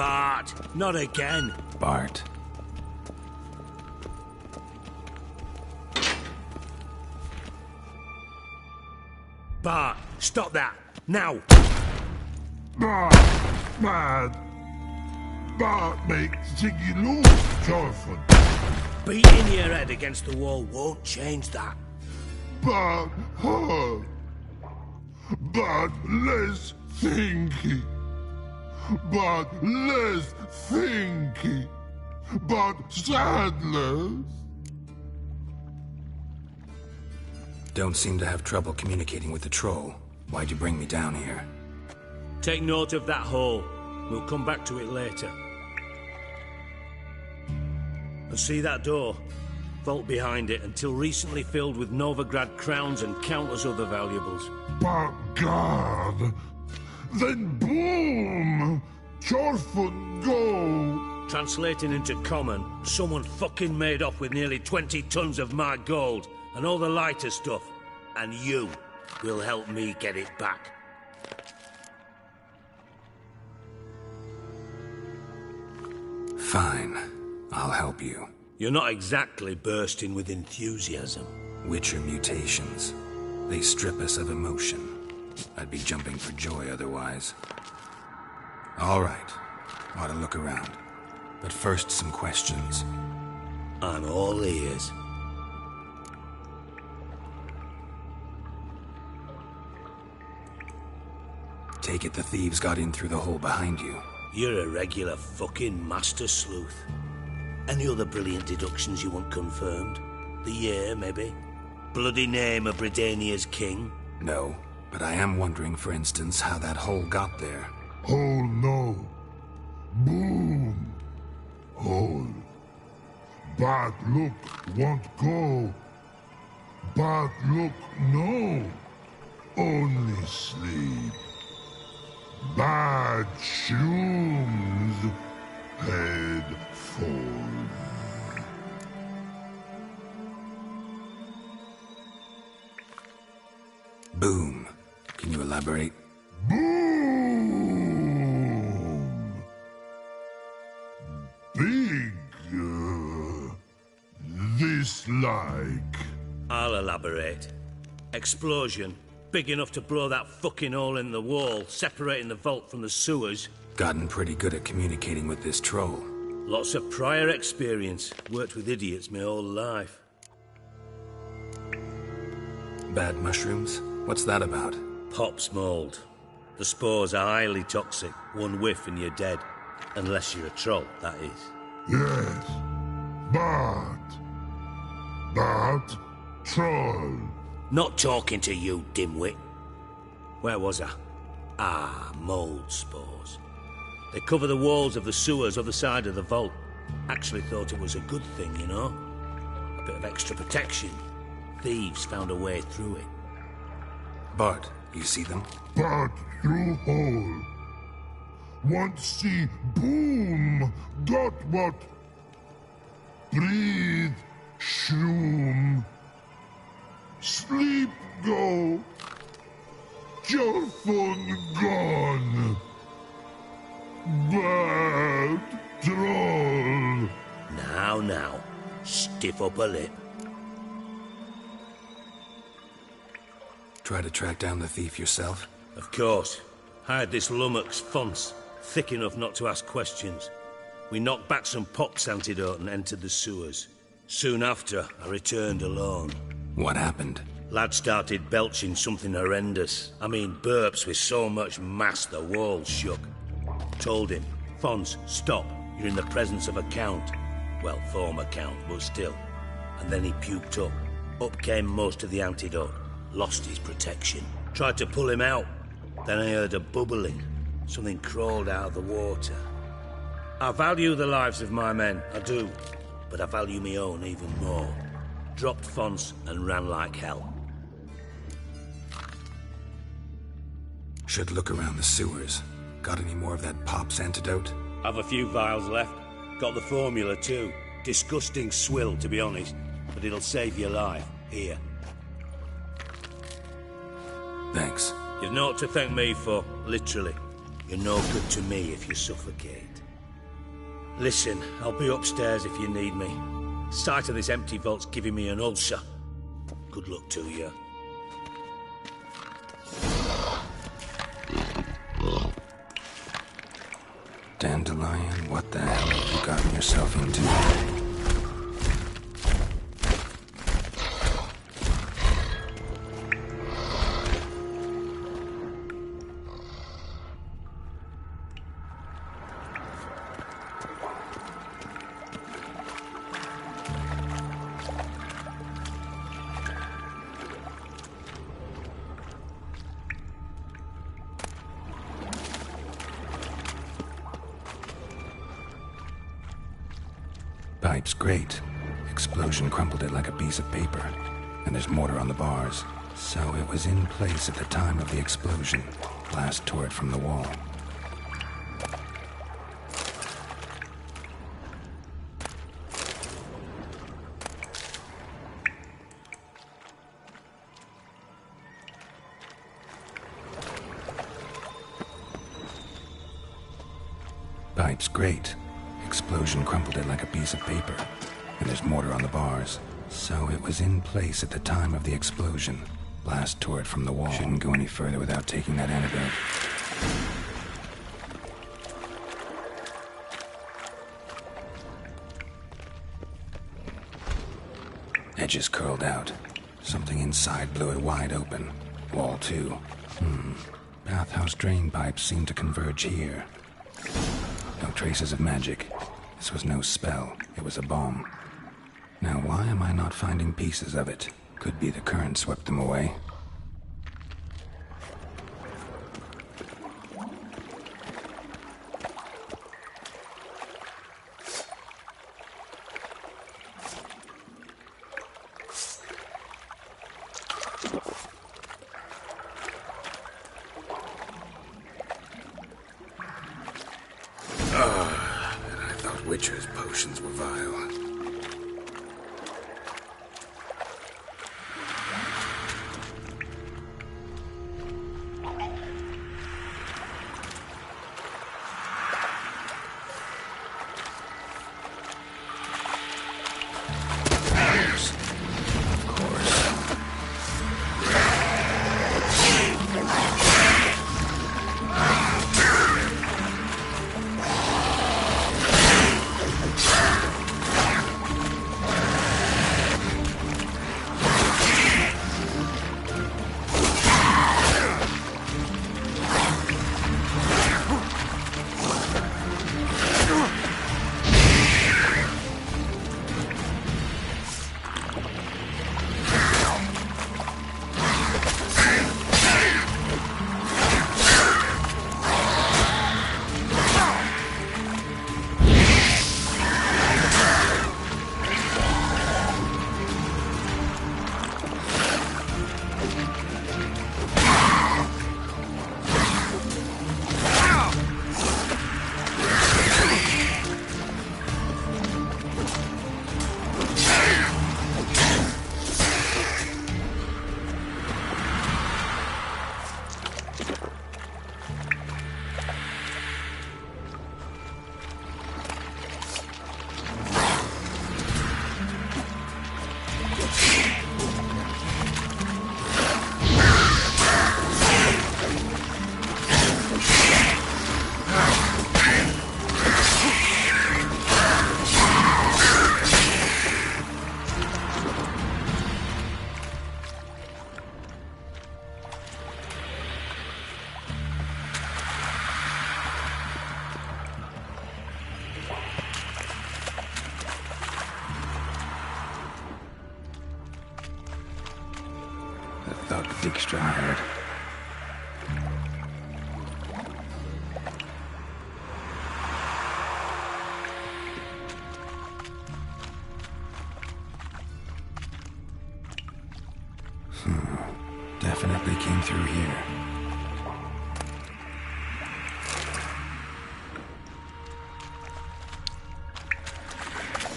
Bart, not again. Bart. Bart, stop that, now! Bart makes Ziggy lose, Jonathan. Beating your head against the wall won't change that. Bart hurt. Bart less thinky. Bart less thinky. Bart sadless. Don't seem to have trouble communicating with the troll. Why'd you bring me down here? Take note of that hole. We'll come back to it later. And see that door? Vault behind it, until recently filled with Novigrad crowns and countless other valuables. But God, then boom! Chorfun go! Translating into common, someone fucking made off with nearly 20 tons of my gold, and all the lighter stuff. And you will help me get it back. Fine. I'll help you. You're not exactly bursting with enthusiasm. Witcher mutations. They strip us of emotion. I'd be jumping for joy otherwise. All right. Ought to look around. But first, some questions. I'm all ears. Take it the thieves got in through the hole behind you. You're a regular fucking master sleuth. Any other brilliant deductions you want confirmed? The year, maybe? Bloody name of Britannia's king? No, but I am wondering, for instance, how that hole got there. Hole no. Boom. Hole. Bad look won't go. Bad look no. Only sleep. Bad shoes. Head fall. Boom. Can you elaborate? Boom! Big. This like. I'll elaborate. Explosion. Big enough to blow that fucking hole in the wall, separating the vault from the sewers. Gotten pretty good at communicating with this troll. Lots of prior experience. Worked with idiots my whole life. Bad mushrooms? What's that about? Pops mold. The spores are highly toxic. One whiff and you're dead. Unless you're a troll, that is. Yes. But. Troll. Not talking to you, dimwit. Where was I? Ah, mold spores. They cover the walls of the sewers other side of the vault. Actually thought it was a good thing, you know? A bit of extra protection. Thieves found a way through it. Bart, you see them? But through hole. Want see boom. Got what? Breathe. Shroom. Sleep go. Your phone gone. Bad troll. Now. Stiff up a lip. Try to track down the thief yourself? Of course. Hired this lummox Fonce, thick enough not to ask questions. We knocked back some pox antidote and entered the sewers. Soon after, I returned alone. What happened? Lad started belching something horrendous. I mean, burps with so much mass the walls shook. Told him, Fonce, stop. You're in the presence of a count. Well, former count, but still. And then he puked up. Up came most of the antidote. Lost his protection. Tried to pull him out. Then I heard a bubbling. Something crawled out of the water. I value the lives of my men, I do. But I value my own even more. Dropped Fonce and ran like hell. Should look around the sewers. Got any more of that pop's antidote? Have a few vials left. Got the formula too. Disgusting swill, to be honest. But it'll save your life. Here. Thanks. You've naught to thank me for, literally. You're no good to me if you suffocate. Listen, I'll be upstairs if you need me. Sight of this empty vault's giving me an ulcer. Good luck to you. Dandelion, what the hell have you gotten yourself into? Pipe's great. Explosion crumpled it like a piece of paper. And there's mortar on the bars. So it was in place at the time of the explosion. Blast tore it from the wall. Pipe's great. Explosion crumpled it like a piece of paper. And there's mortar on the bars. So it was in place at the time of the explosion. Blast tore it from the wall. Shouldn't go any further without taking that antidote. Edges curled out. Something inside blew it wide open. Wall too. Bathhouse drain pipes seem to converge here. No traces of magic. This was no spell. It was a bomb. Now why am I not finding pieces of it? Could be the current swept them away. Witcher's potions were vile. Thought Dijkstra had. Definitely came through here.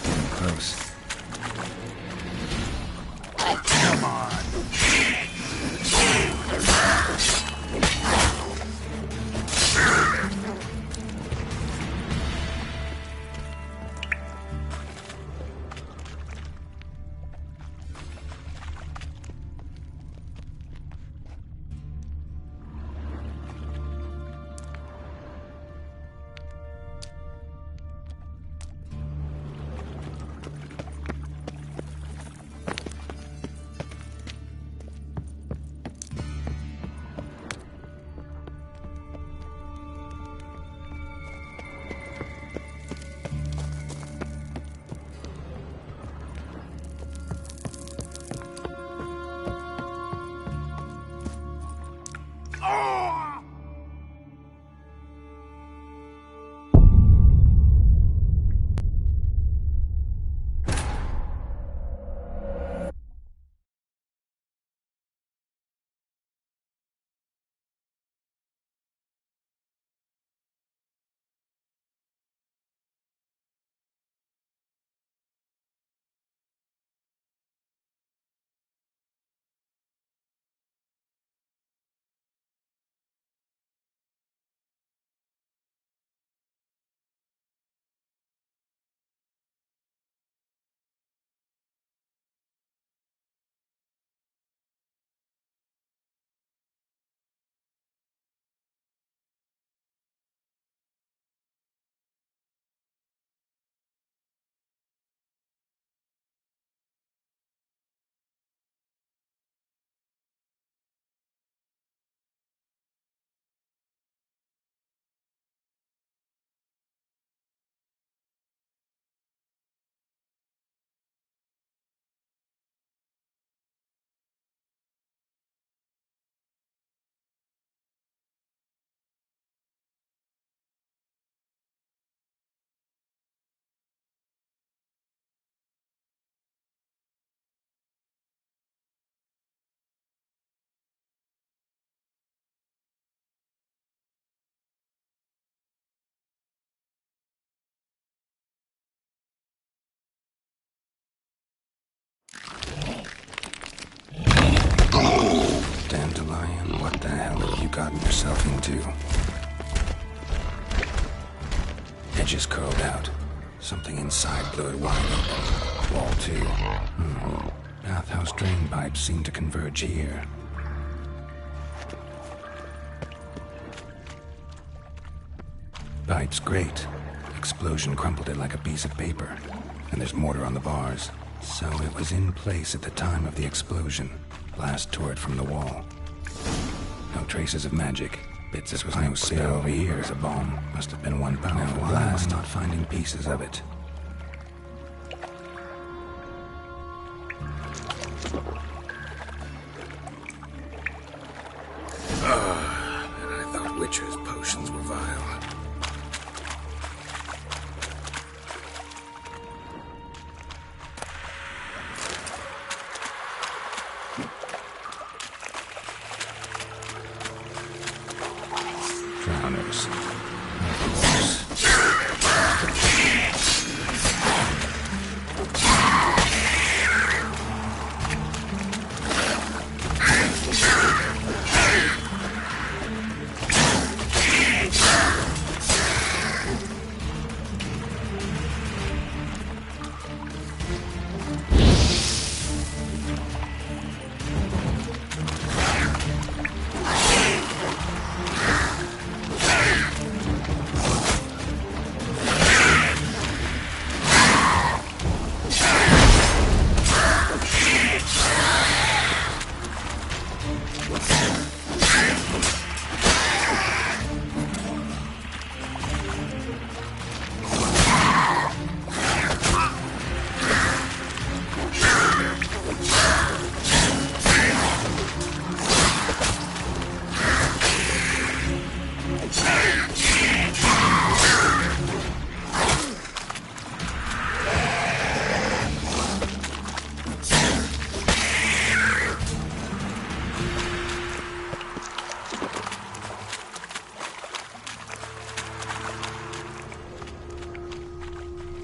Getting close. Come on. the hell have you gotten yourself into? Edges curled out. Something inside blew it wide open. Wall 2. Bathhouse drain pipes seem to converge here. Pipes grate. Explosion crumpled it like a piece of paper. And there's mortar on the bars. So it was in place at the time of the explosion. Blast tore it from the wall. No traces of magic. Bits as was no stay over here as a bomb. Must have been one powerful blast. Not finding pieces of it. And I thought Witcher's potions were vile. Drowners. Of course.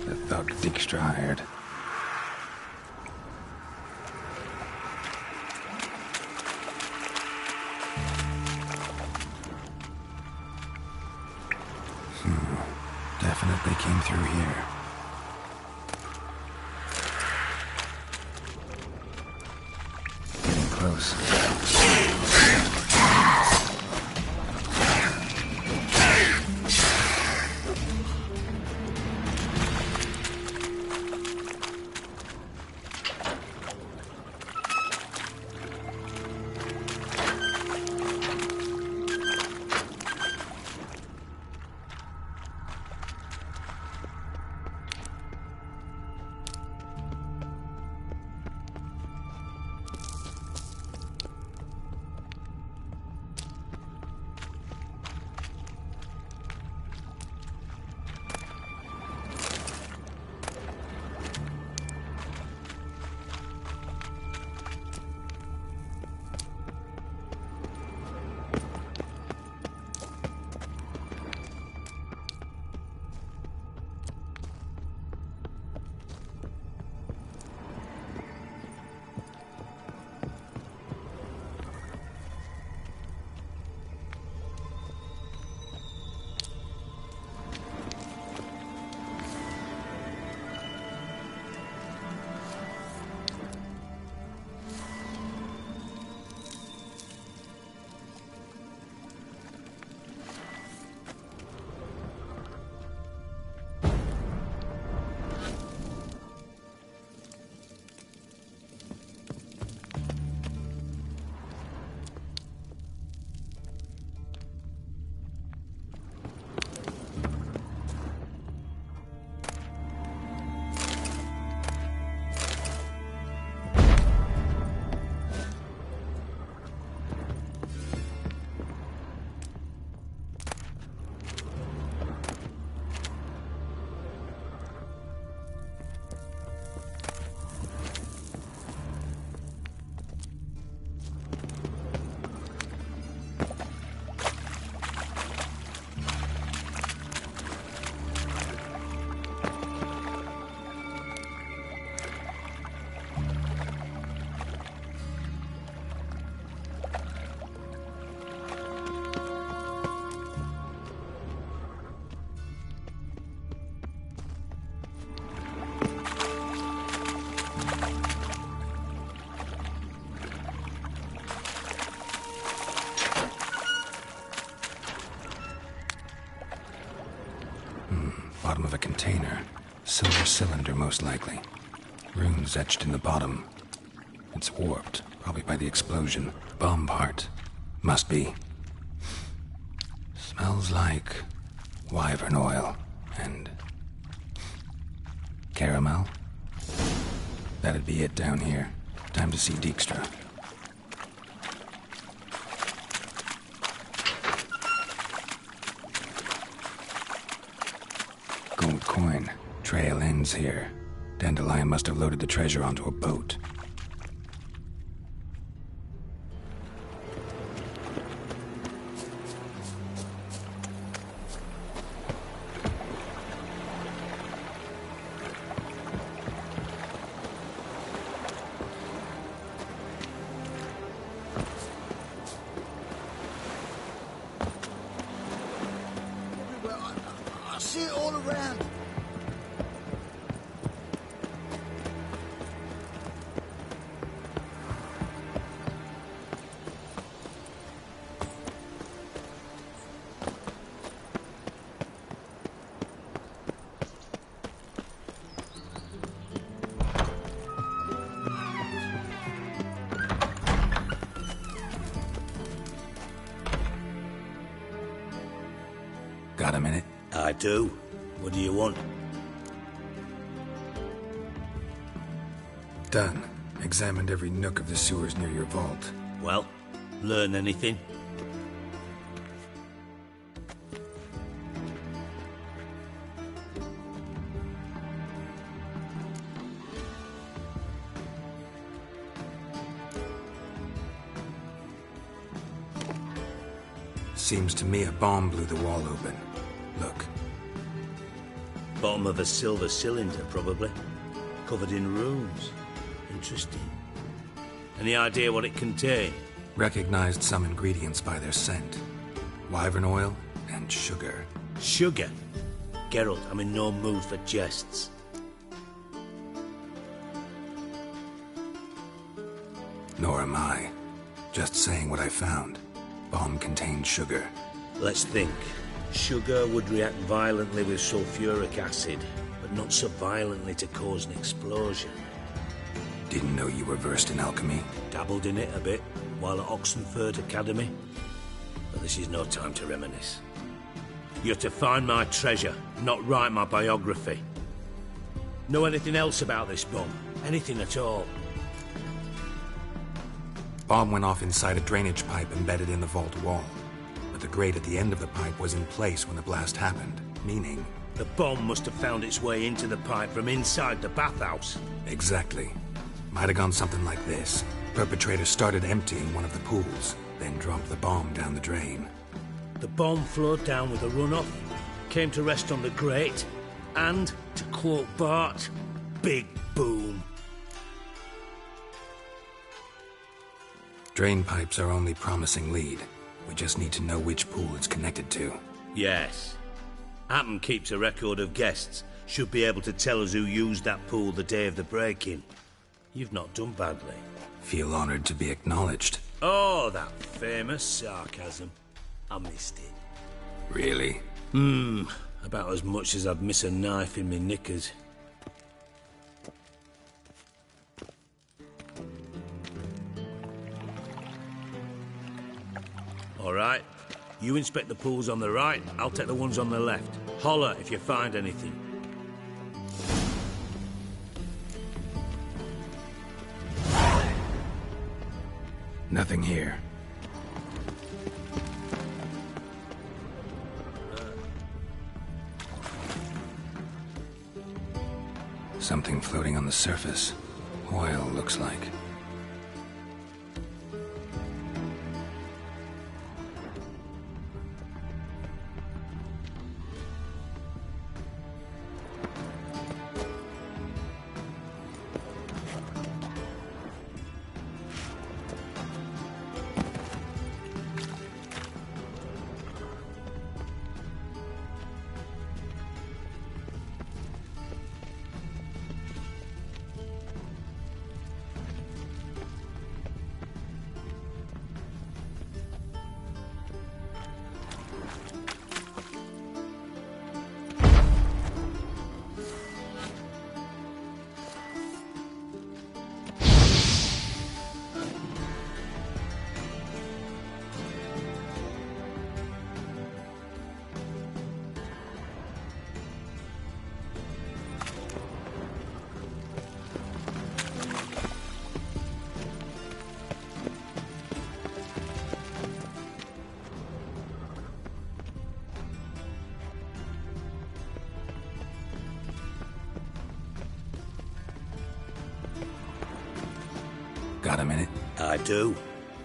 The thug Dijkstra hired. Definitely came through here. Getting close. of a container. Silver cylinder, most likely. Runes etched in the bottom. It's warped, probably by the explosion. Bomb part. Must be. Smells like wyvern oil and caramel. That'd be it down here. Time to see Dijkstra. Gold coin. Trail ends here. Dandelion must have loaded the treasure onto a boat. I see it all around. Got a minute? I do. What do you want? Done. Examined every nook of the sewers near your vault. Well, learn anything? Seems to me a bomb blew the wall open. Look. Bottom of a silver cylinder, probably. Covered in runes. Interesting. Any idea what it contained? Recognized some ingredients by their scent. Wyvern oil and sugar. Sugar? Geralt, I'm in no mood for jests. Nor am I. Just saying what I found. Bomb contained sugar. Let's think. Sugar would react violently with sulfuric acid, but not so violently to cause an explosion. Didn't know you were versed in alchemy. Dabbled in it a bit while at Oxenford Academy. But this is no time to reminisce. You're to find my treasure, not write my biography. Know anything else about this bomb? Anything at all? Bomb went off inside a drainage pipe embedded in the vault wall. But the grate at the end of the pipe was in place when the blast happened, meaning... The bomb must have found its way into the pipe from inside the bathhouse. Exactly. Might have gone something like this. Perpetrator started emptying one of the pools, then dropped the bomb down the drain. The bomb flowed down with a runoff, came to rest on the grate, and, to quote Bart, big boom. Drain pipes are only promising lead. We just need to know which pool it's connected to. Yes. Appen keeps a record of guests. Should be able to tell us who used that pool the day of the break-in. You've not done badly. Feel honored to be acknowledged. Oh, that famous sarcasm. I missed it. Really? About as much as I'd miss a knife in me knickers. All right. You inspect the pools on the right, I'll take the ones on the left. Holler if you find anything. Nothing here. Something floating on the surface. Oil, looks like. Got a minute? I do.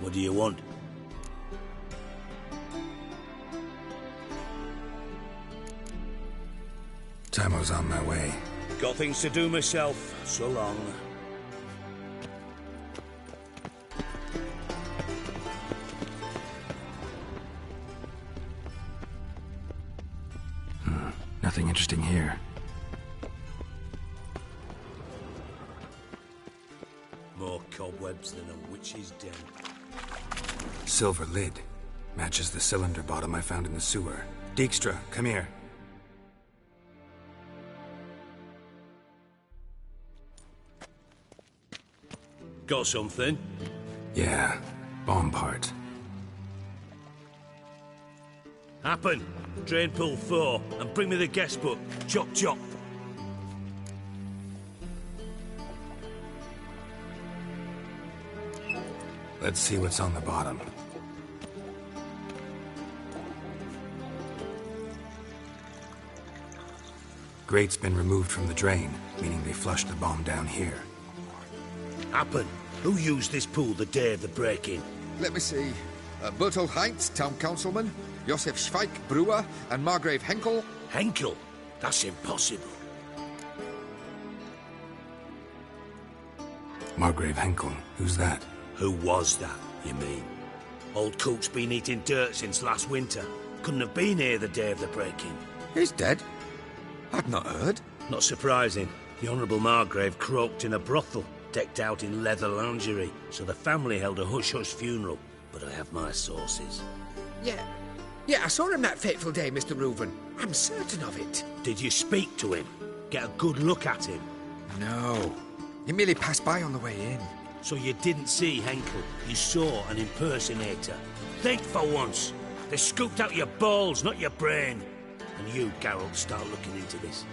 What do you want? Tamo's on my way. Got things to do myself. So long. Nothing interesting here. More cobwebs than a witch's den. Silver lid. Matches the cylinder bottom I found in the sewer. Dijkstra, come here. Got something? Yeah, bomb part. Happen. Drain pool 4, and bring me the guest book. Chop chop. Let's see what's on the bottom. Grate's been removed from the drain, meaning they flushed the bomb down here. Happen. Who used this pool the day of the break-in? Let me see. Bertold Heinz, town councilman, Josef Schweik, brewer, and Margrave Henkel. Henkel? That's impossible. Margrave Henkel, who's that? Who was that, you mean? Old Cook's been eating dirt since last winter. Couldn't have been here the day of the break-in. He's dead? I'd not heard. Not surprising. The Honourable Margrave croaked in a brothel, decked out in leather lingerie, so the family held a hush-hush funeral. But I have my sources. Yeah, I saw him that fateful day, Mr. Reuven. I'm certain of it. Did you speak to him? Get a good look at him? No. He merely passed by on the way in. So you didn't see Henkel? You saw an impersonator? Think for once. They scooped out your balls, not your brain. And you, Geralt, start looking into this.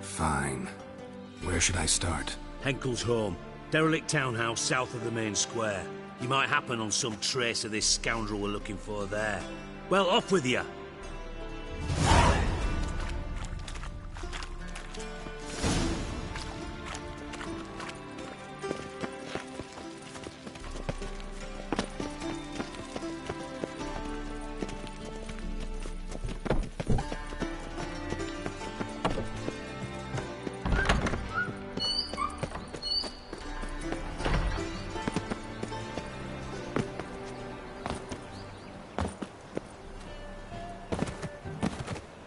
Fine. Where should I start? Henkel's home. Derelict townhouse south of the main square. You might happen on some trace of this scoundrel we're looking for there. Well, off with you.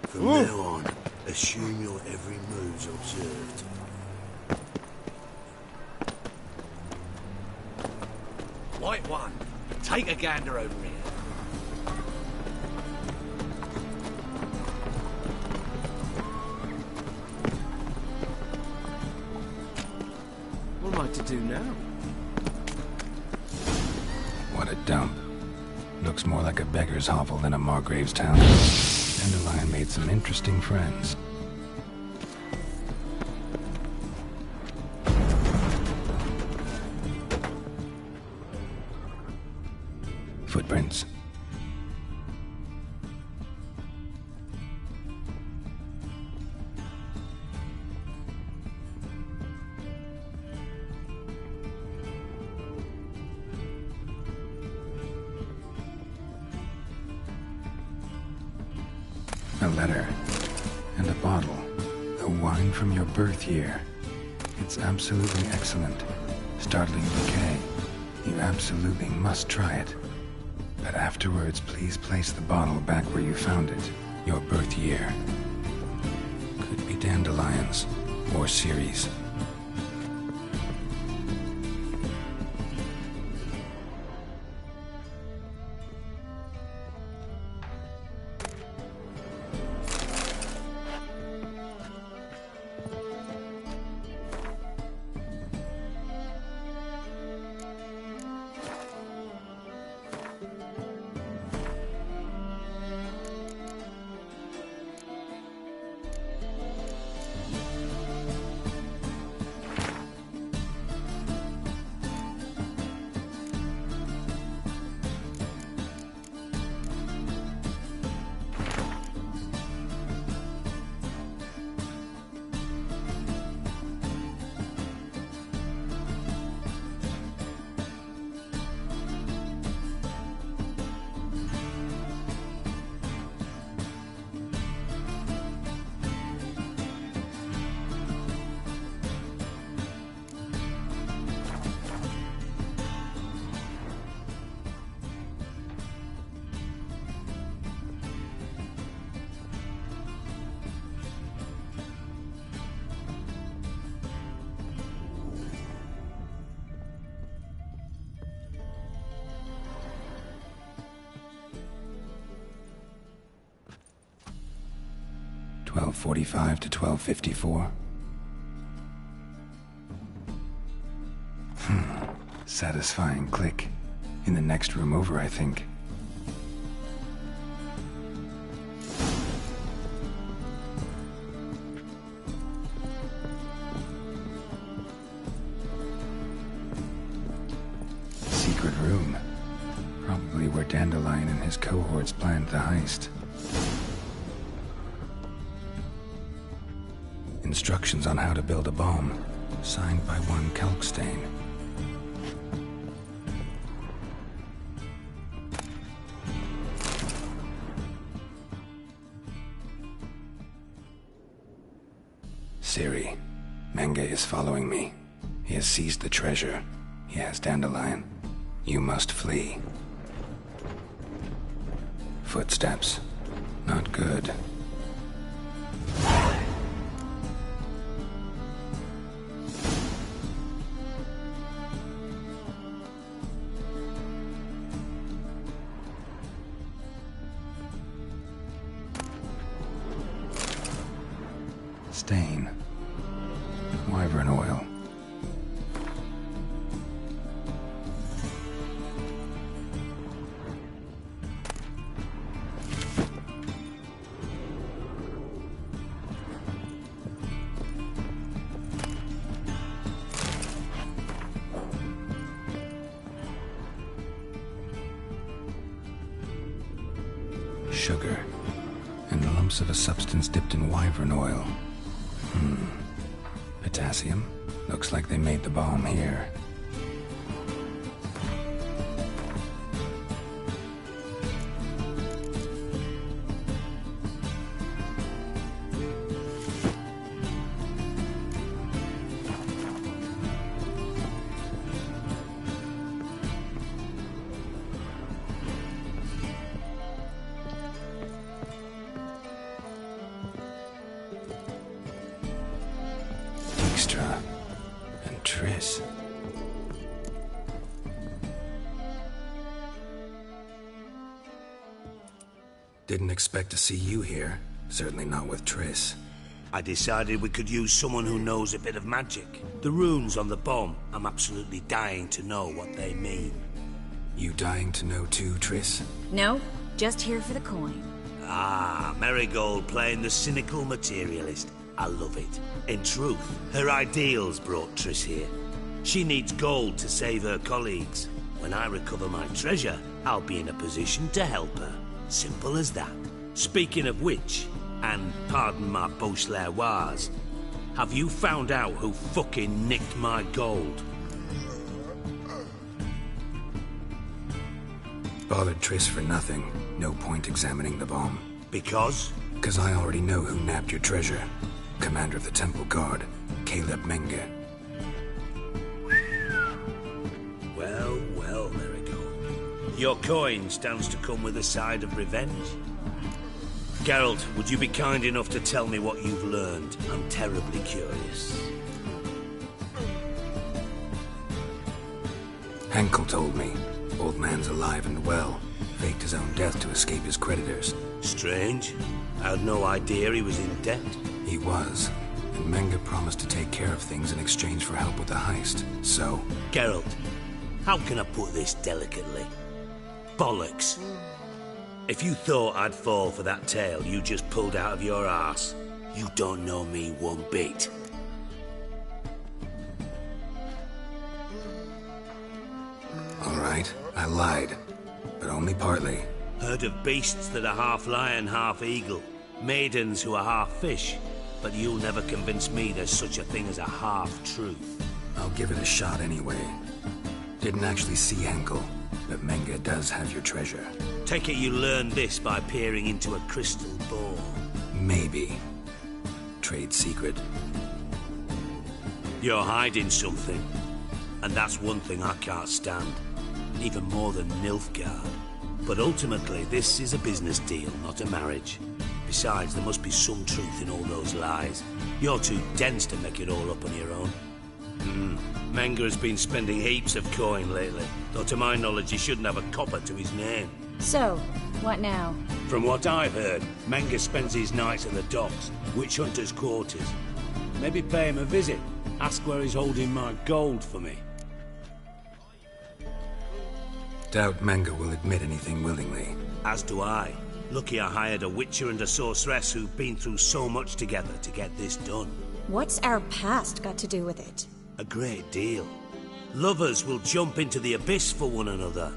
From now on, assume your every move's observed. White one, take a gander over here. What am I to do now? What a dump. Looks more like a beggar's hovel than a Margrave's town. Dandelion made some interesting friends. Footprints. A letter. And a bottle. A wine from your birth year. It's absolutely excellent. Startling bouquet. You absolutely must try it. But afterwards, please place the bottle back where you found it. Your birth year. Could be dandelions. Or Ciri's. 1245 to 1254. Satisfying click. In the next room over, I think. Secret room. Probably where Dandelion and his cohorts planned the heist. Instructions on how to build a bomb, signed by one Kalkstain. Ciri, Menge is following me. He has seized the treasure. He has Dandelion. You must flee. Footsteps. Not good. Stain. Wyvern oil. Sugar. And lumps of a substance dipped in wyvern oil. Potassium? Looks like they made the bomb here. Dijkstra and Triss. Didn't expect to see you here. Certainly not with Triss. I decided we could use someone who knows a bit of magic. The runes on the bomb, I'm absolutely dying to know what they mean. You dying to know too, Triss? No, just here for the coin. Ah, Marigold playing the cynical materialist. I love it. In truth, her ideals brought Triss here. She needs gold to save her colleagues. When I recover my treasure, I'll be in a position to help her. Simple as that. Speaking of which, and pardon my Beauclervoise, have you found out who fucking nicked my gold? Bothered Triss for nothing. No point examining the bomb. Because? Because I already know who nabbed your treasure. Commander of the Temple Guard, Caleb Menge. Well, well, Marigold. Your coin stands to come with a side of revenge. Geralt, would you be kind enough to tell me what you've learned? I'm terribly curious. Henkel told me. Old man's alive and well. Faked his own death to escape his creditors. Strange. I had no idea he was in debt. He was. And Menge promised to take care of things in exchange for help with the heist. So... Geralt, how can I put this delicately? Bollocks. If you thought I'd fall for that tale you just pulled out of your arse, you don't know me one bit. All right, I lied. But only partly. Heard of beasts that are half lion, half eagle. Maidens who are half fish. But you'll never convince me there's such a thing as a half-truth. I'll give it a shot anyway. Didn't actually see Henkel, but Menge does have your treasure. Take it you learned this by peering into a crystal ball. Maybe. Trade secret. You're hiding something. And that's one thing I can't stand. Even more than Nilfgaard. But ultimately, this is a business deal, not a marriage. Besides, there must be some truth in all those lies. You're too dense to make it all up on your own. Menge has been spending heaps of coin lately, though to my knowledge he shouldn't have a copper to his name. So, what now? From what I've heard, Menga spends his nights at the docks, witch hunters' quarters. Maybe pay him a visit. Ask where he's holding my gold for me. Doubt Menga will admit anything willingly. As do I. Lucky I hired a witcher and a sorceress who've been through so much together to get this done. What's our past got to do with it? A great deal. Lovers will jump into the abyss for one another.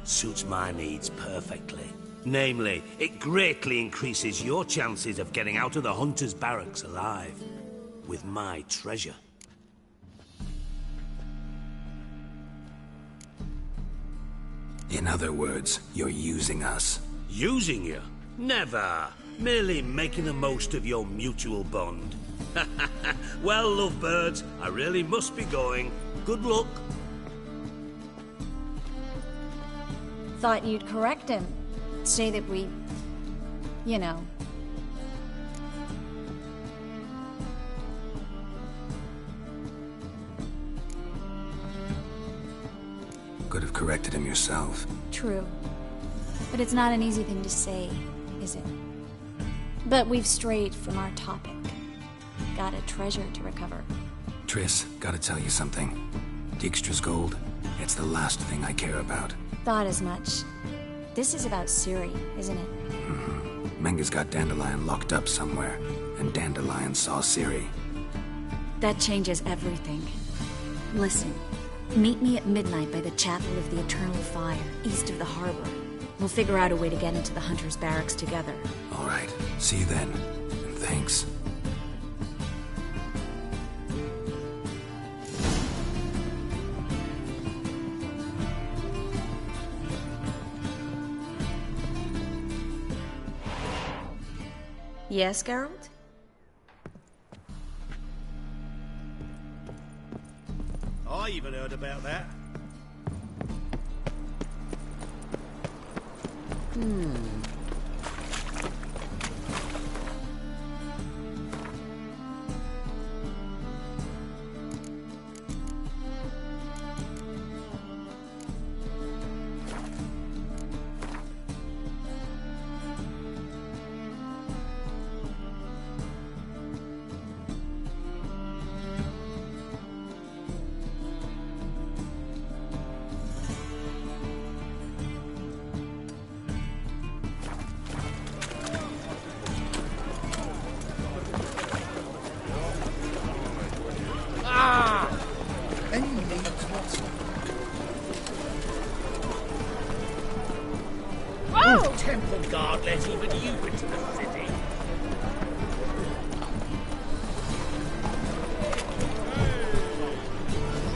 Suits my needs perfectly. Namely, it greatly increases your chances of getting out of the hunter's barracks alive. With my treasure. In other words, you're using us. Using you? Never. Merely making the most of your mutual bond. Well, lovebirds, I really must be going. Good luck. Thought you'd correct him. Say that we... you know. Could have corrected him yourself. True. But it's not an easy thing to say, is it? But we've strayed from our topic. Got a treasure to recover. Triss, gotta tell you something. Dijkstra's gold, it's the last thing I care about. Thought as much. This is about Ciri, isn't it? Menga's got Dandelion locked up somewhere, and Dandelion saw Ciri. That changes everything. Listen, meet me at midnight by the Chapel of the Eternal Fire, east of the harbor. We'll figure out a way to get into the Hunter's barracks together. All right, see you then, and thanks. Yes, Geralt? I even heard about that. Temple guard let even you into the city.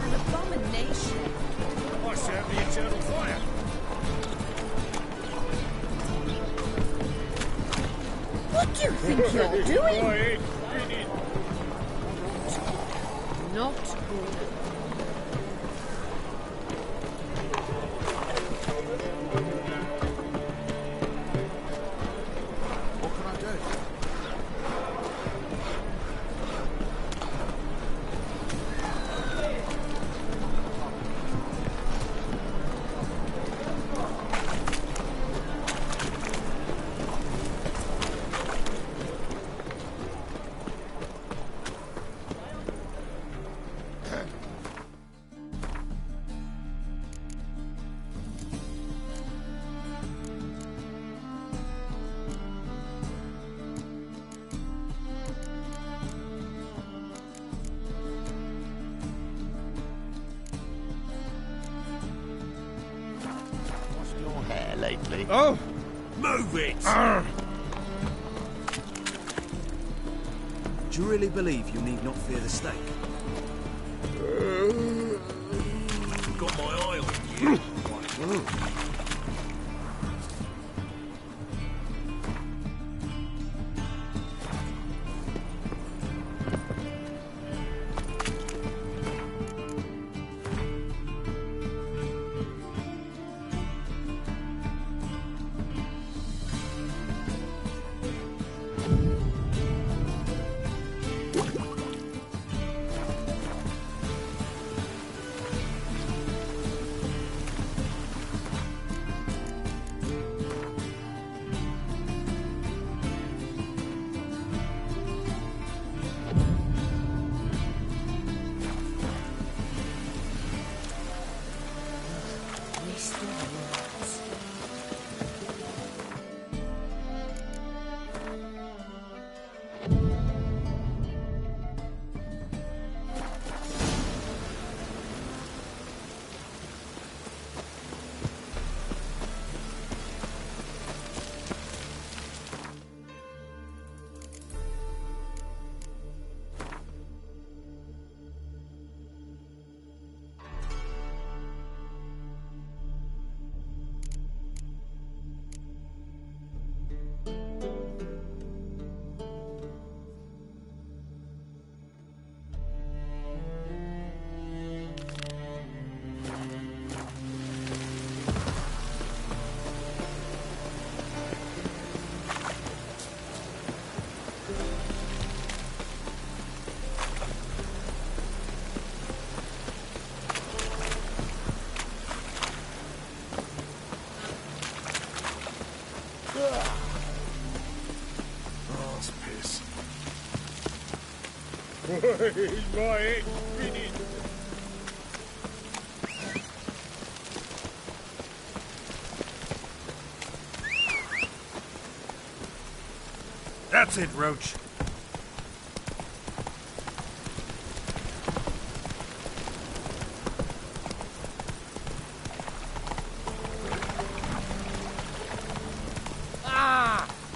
An abomination. I serve the eternal fire. What do you think you're doing? Not good. Lately. Oh! Move it! Do you really believe you need not fear the stake? Got my eye on you. That's it, Roach.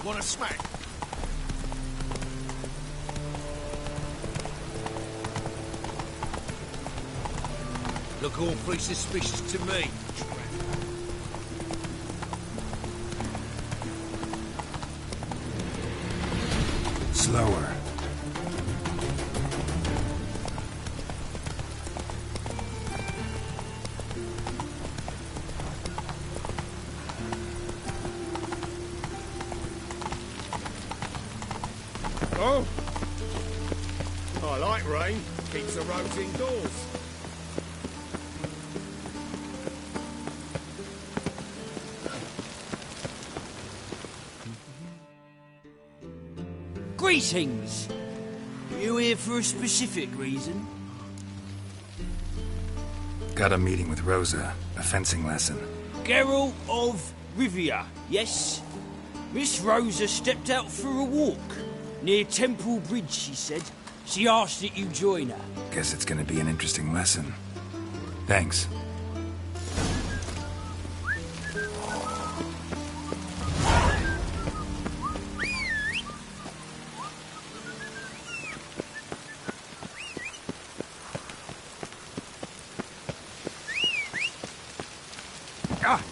Want a smack? Look awfully suspicious to me. Slower. Oh! I like rain. Keeps the roads indoors. Greetings! You here for a specific reason? Got a meeting with Rosa. A fencing lesson. Geralt of Rivia, yes? Miss Rosa stepped out for a walk. Near Temple Bridge, she said. She asked that you join her. Guess it's gonna be an interesting lesson. Thanks. Ah!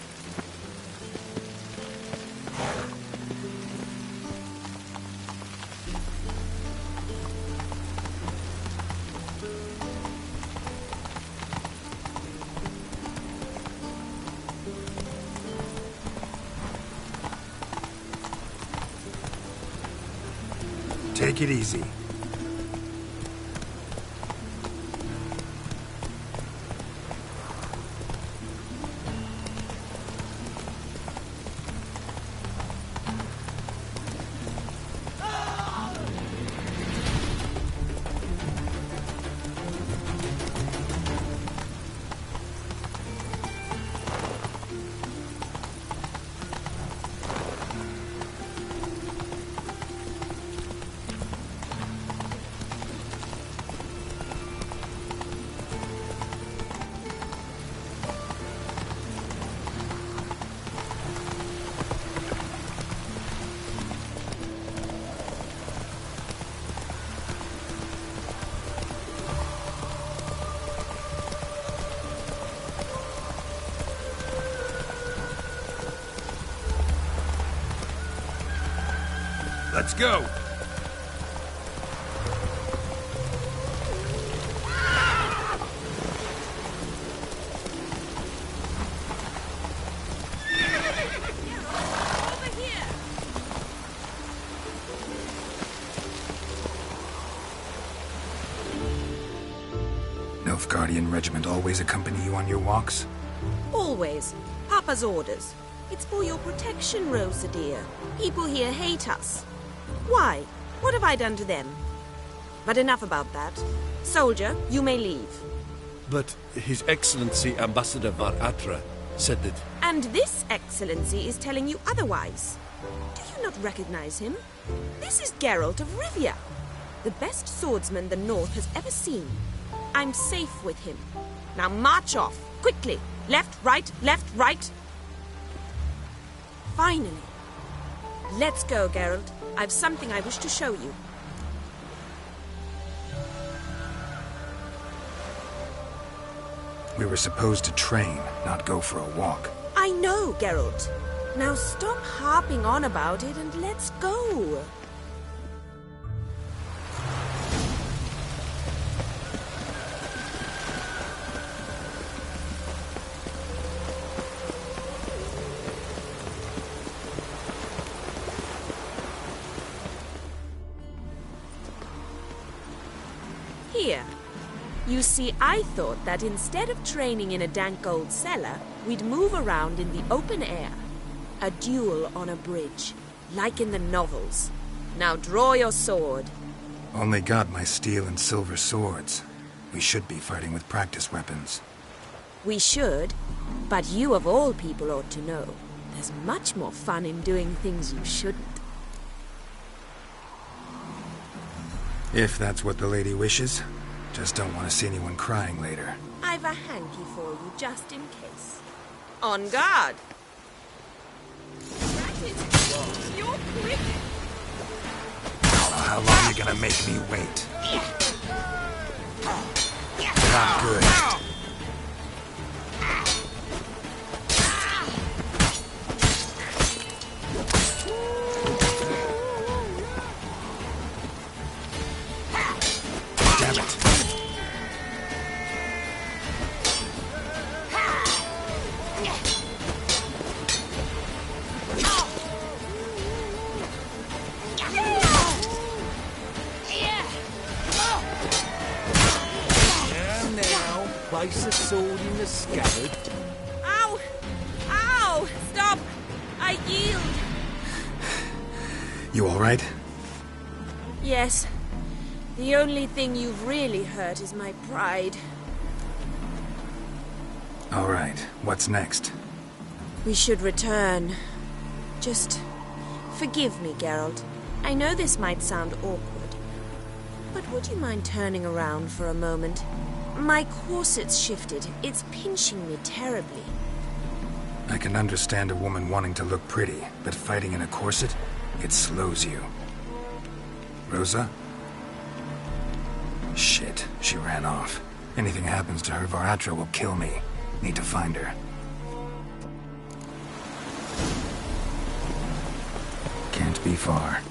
Take it easy. Let's go! Nilfgaardian regiment always accompany you on your walks? Always. Papa's orders. It's for your protection, Rosa dear. People here hate us. Why? What have I done to them? But enough about that. Soldier, you may leave. But His Excellency Ambassador Var Atra said that... And this excellency is telling you otherwise. Do you not recognize him? This is Geralt of Rivia, the best swordsman the North has ever seen. I'm safe with him. Now march off, quickly. Left, right, Finally. Let's go, Geralt. I've something I wish to show you. We were supposed to train, not go for a walk. I know, Geralt. Now stop harping on about it and let's go. Here. You see, I thought that instead of training in a dank old cellar, we'd move around in the open air. A duel on a bridge, like in the novels. Now draw your sword. Only got my steel and silver swords. We should be fighting with practice weapons. We should, but you of all people ought to know. There's much more fun in doing things you shouldn't. If that's what the lady wishes. Just don't want to see anyone crying later. I've a hanky for you, just in case. On guard! Practice! You're quick! How long are you gonna make me wait? Not good. Damn it. Place a sword in the scabbard. Ow! Ow! Stop! I yield! You alright? Yes. The only thing you've really hurt is my pride. Alright, what's next? We should return. Just forgive me, Geralt. I know this might sound awkward, but would you mind turning around for a moment? My corset's shifted. It's pinching me terribly. I can understand a woman wanting to look pretty, but fighting in a corset, it slows you. Rosa? Shit, she ran off. Anything happens to her, Varatra will kill me. Need to find her. Can't be far.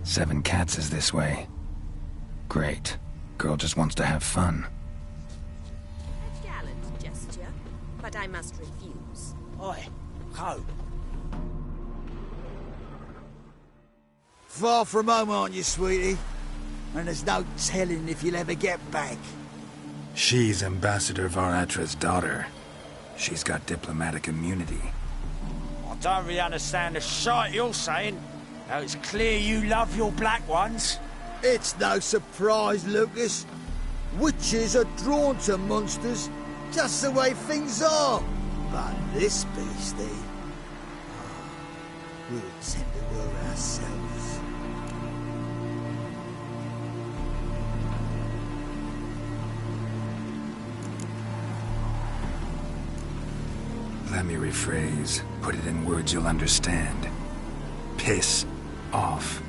Seven Cats is this way. Great. Girl just wants to have fun. A gallant gesture, but I must refuse. Oi, ho. Far from home, aren't you, sweetie? And there's no telling if you'll ever get back. She's Ambassador Varatra's daughter. She's got diplomatic immunity. I don't really understand the shite you're saying. Now it's clear you love your black ones. It's no surprise, Lucas. Witches are drawn to monsters, just the way things are. But this beastie... we'll tend to her ourselves. Let me rephrase. Put it in words you'll understand. Piss off.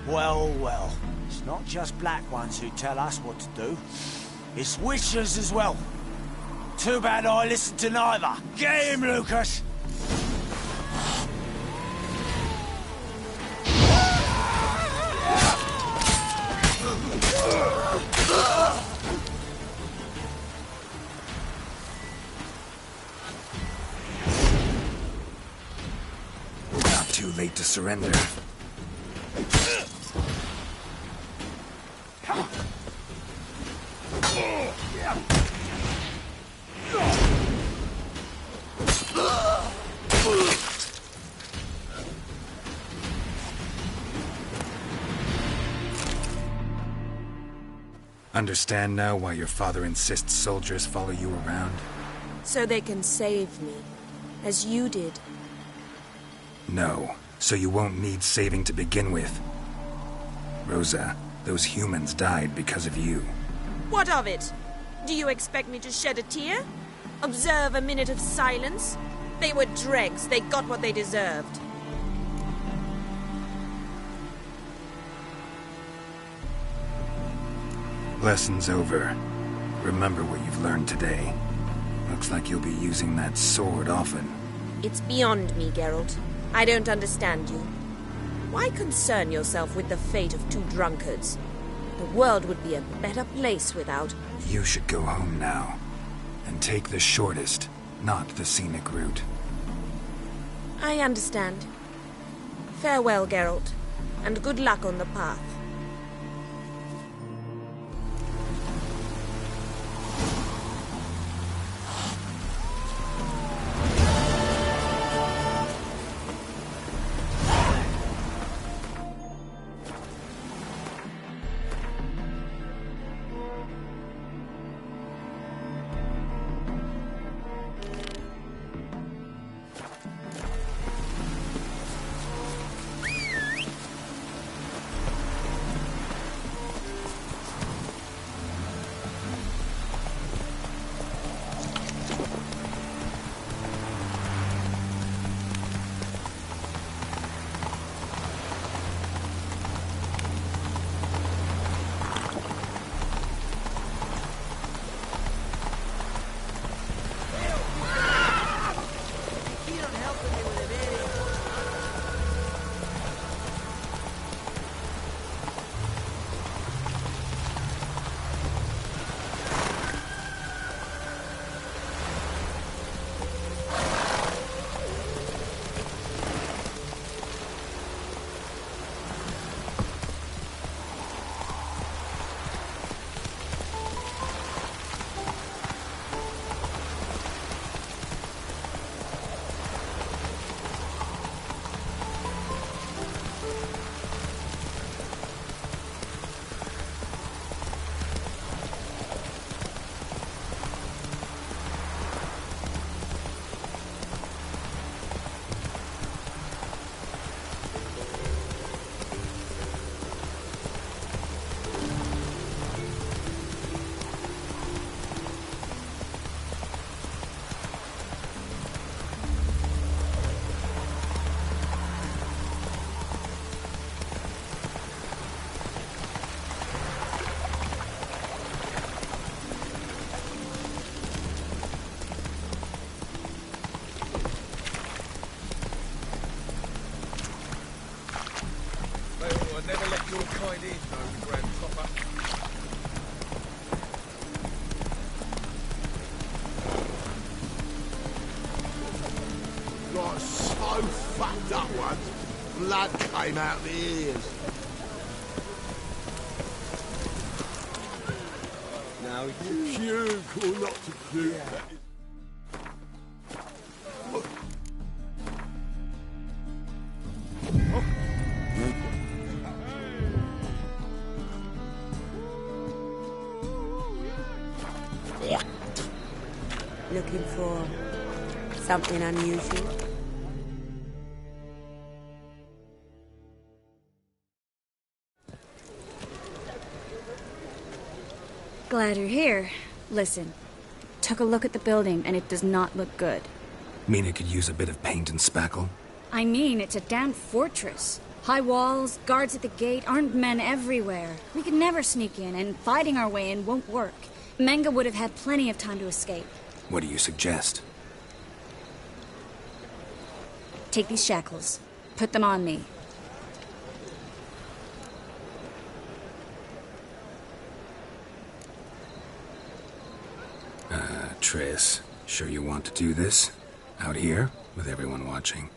Well, well. It's not just black ones who tell us what to do. It's witches as well. Too bad I listened to neither. Get him, Lucas! Not too late to surrender. Understand now why your father insists soldiers follow you around? So they can save me, as you did. No, so you won't need saving to begin with. Rosa, those humans died because of you. What of it? Do you expect me to shed a tear? Observe a minute of silence? They were dregs. They got what they deserved. Lesson's over. Remember what you've learned today. Looks like you'll be using that sword often. It's beyond me, Geralt. I don't understand you. Why concern yourself with the fate of two drunkards? The world would be a better place without... You should go home now. And take the shortest, not the scenic route. I understand. Farewell, Geralt. And good luck on the path. fucked up once. Blood came out the ears. Now you puke or not to puke. Looking for something unusual? Glad you're here. Listen, took a look at the building and it does not look good. Mean it could use a bit of paint and spackle? I mean, it's a damn fortress. High walls, guards at the gate, armed men everywhere. We could never sneak in, and fighting our way in won't work. Menga would have had plenty of time to escape. What do you suggest? Take these shackles. Put them on me. Triss, sure you want to do this? Out here, with everyone watching?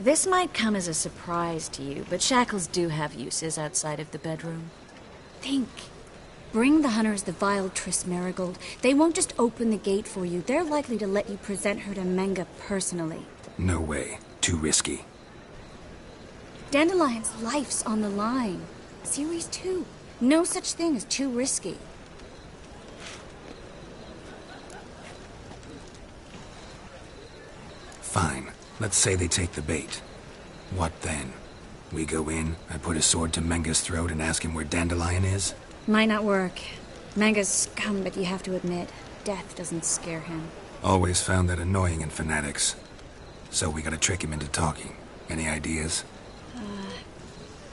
This might come as a surprise to you, but shackles do have uses outside of the bedroom. Think. Bring the hunters the vile Triss Marigold. They won't just open the gate for you. They're likely to let you present her to Menga personally. No way. Too risky. Dandelion's life's on the line. Ciri's too. No such thing as too risky. Fine. Let's say they take the bait. What then? We go in, I put a sword to Menga's throat and ask him where Dandelion is? Might not work. Menga's scum, but you have to admit, death doesn't scare him. Always found that annoying in fanatics. So we gotta trick him into talking. Any ideas?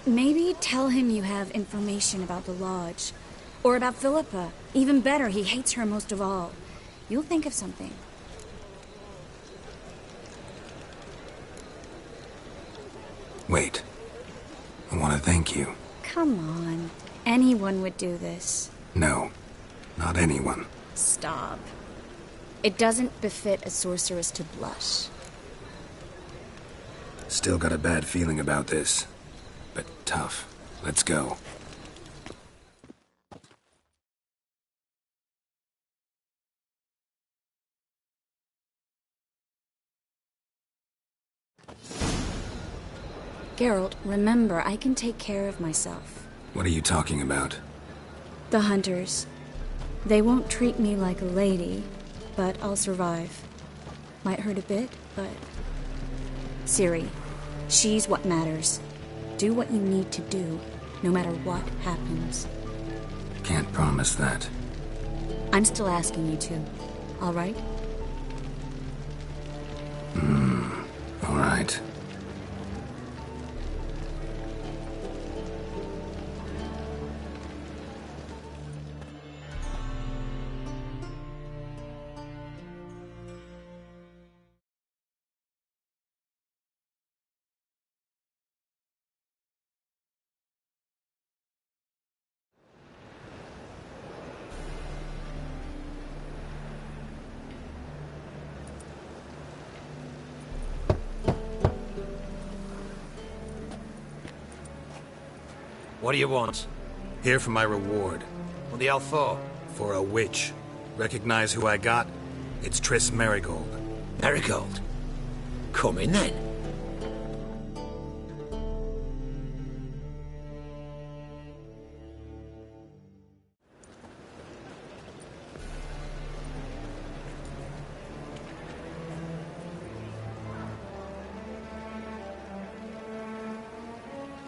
Maybe tell him you have information about the Lodge. Or about Philippa. Even better, he hates her most of all. You'll think of something. Wait. I want to thank you. Come on. Anyone would do this. No. Not anyone. Stop. It doesn't befit a sorceress to blush. Still got a bad feeling about this. But tough. Let's go. Geralt, remember, I can take care of myself. What are you talking about? The hunters. They won't treat me like a lady, but I'll survive. Might hurt a bit, but... Ciri, she's what matters. Do what you need to do, no matter what happens. Can't promise that. I'm still asking you to, all right? All right. What do you want? Here for my reward. What the hell for? For a witch. Recognize who I got? It's Triss Marigold. Marigold? Come in then.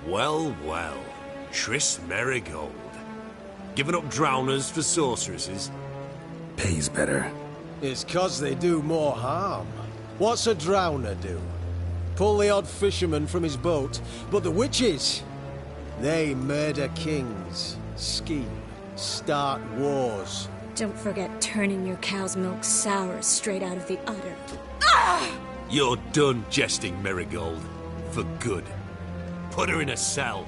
Well, well. Triss Marigold. Giving up drowners for sorceresses? Pays better. It's 'cause they do more harm. What's a drowner do? Pull the odd fisherman from his boat. But the witches, they murder kings, scheme, start wars. Don't forget turning your cow's milk sour straight out of the udder. You're done jesting, Marigold. For good. Put her in a cell.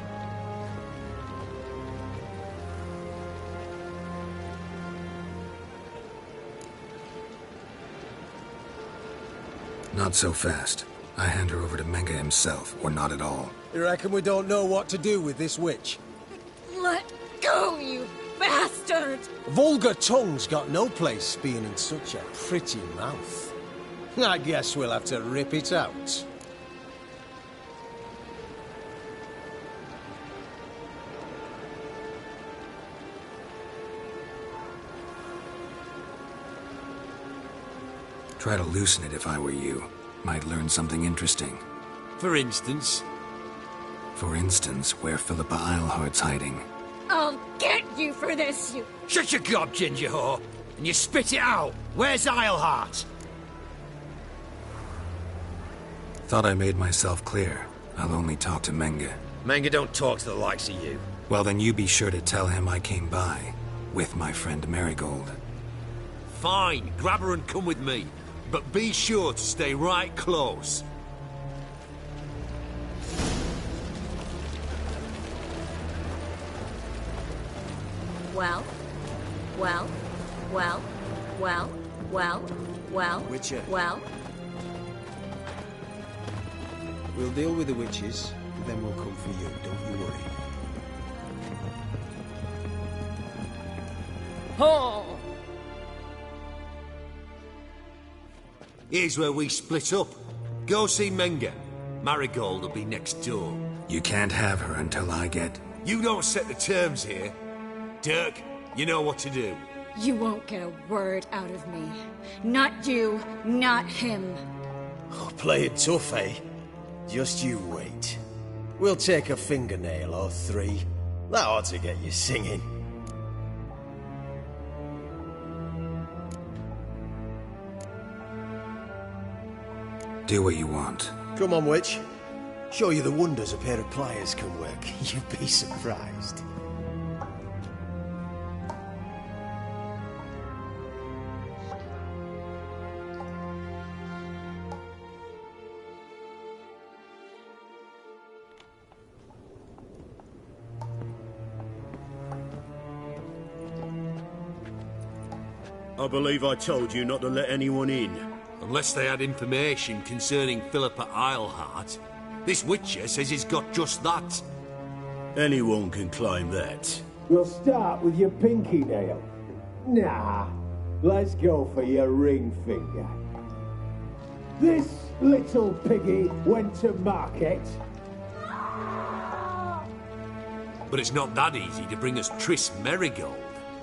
Not so fast. I hand her over to Menge himself, or not at all. You reckon we don't know what to do with this witch? Let go, you bastard! Vulgar tongue's got no place being in such a pretty mouth. I guess we'll have to rip it out. Try to loosen it if I were you. Might learn something interesting. For instance? For instance, where Philippa Eilhart's hiding. I'll get you for this, you... Shut your gob, ginger whore, and you spit it out. Where's Eilhart? Thought I made myself clear. I'll only talk to Menge. Menge don't talk to the likes of you. Well, then you be sure to tell him I came by. With my friend Marigold. Fine, grab her and come with me. But be sure to stay right close. Well? Witcher. Well? We'll deal with the witches, then we'll come for you, don't you worry. Oh! Here's where we split up. Go see Menge. Marigold will be next door. You can't have her until I get... You don't set the terms here. Dirk, you know what to do. You won't get a word out of me. Not you, not him. Oh, play it tough, eh? Just you wait. We'll take a fingernail or three. That ought to get you singing. Do what you want. Come on, witch. Show you the wonders a pair of pliers can work. You'd be surprised. I believe I told you not to let anyone in. Unless they had information concerning Philippa Eilhart. This Witcher says he's got just that. Anyone can claim that. We'll start with your pinky nail. Nah, let's go for your ring finger. This little piggy went to market. But it's not that easy to bring us Triss Marigold.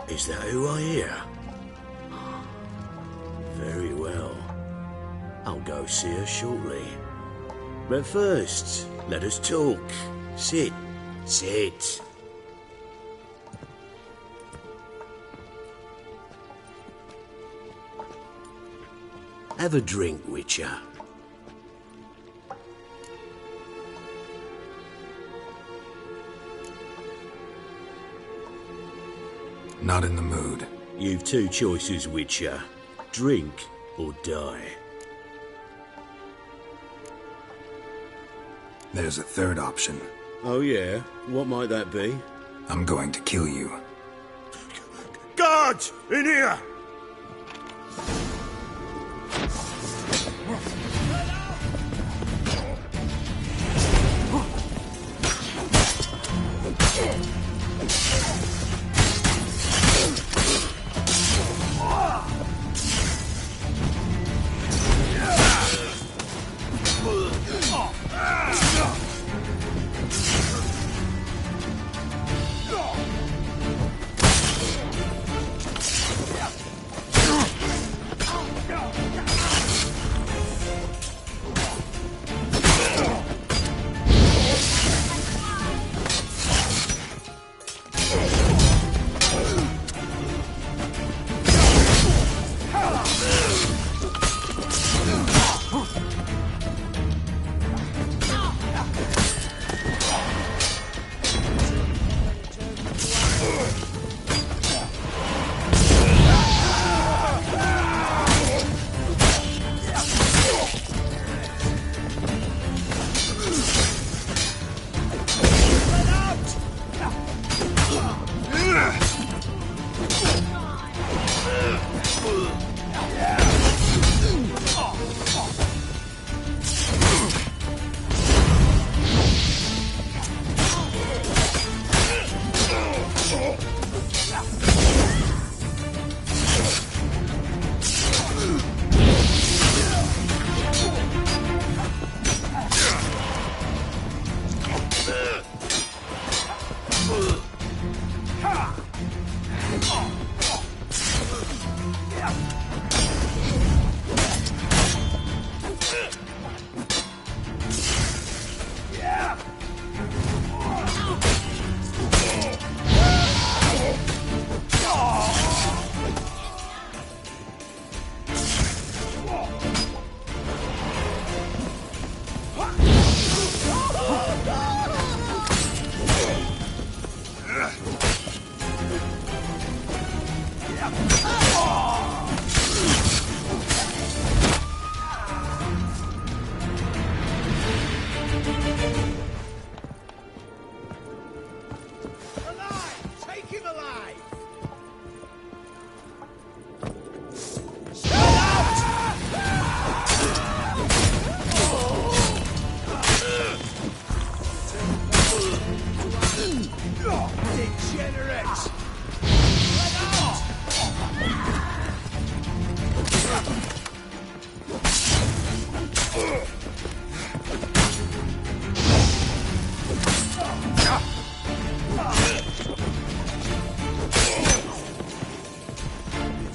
Is that who I hear? Very well. I'll go see her shortly. But first, let us talk. Sit. Sit. Have a drink, Witcher. Not in the mood. You've two choices, Witcher. Drink or die. There's a third option. Oh yeah? What might that be? I'm going to kill you. Guards! In here!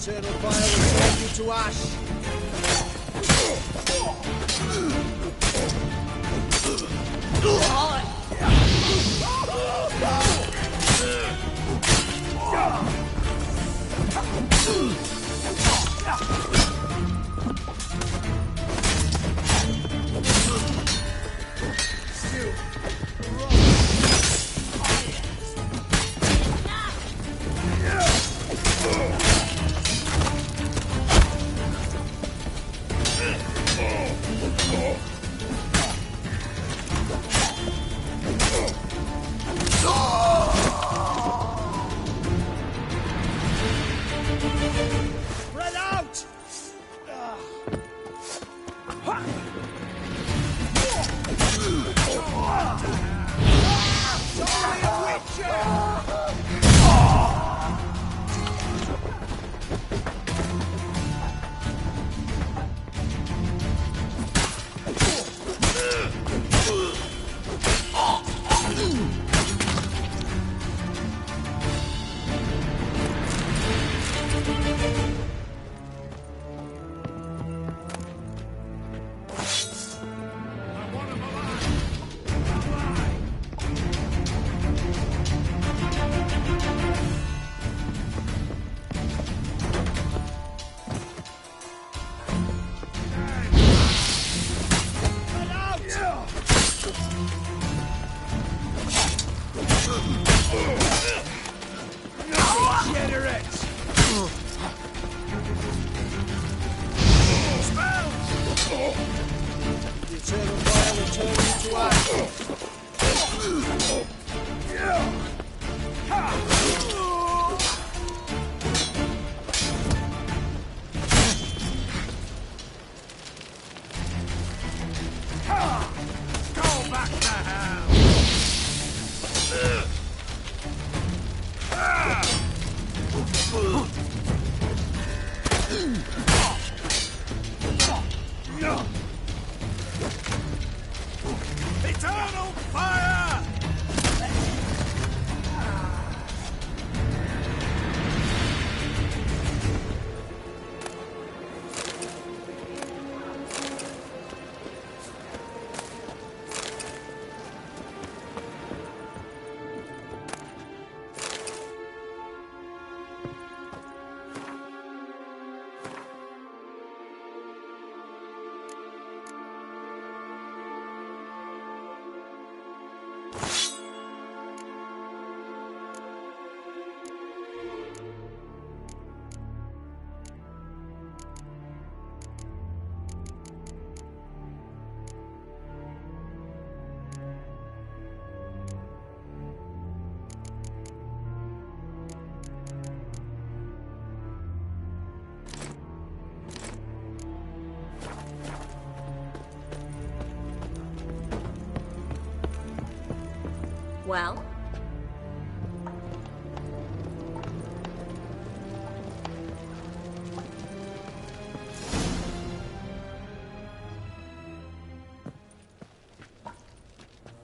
Eternal fire will turn you to ash. Eternal fire! Well?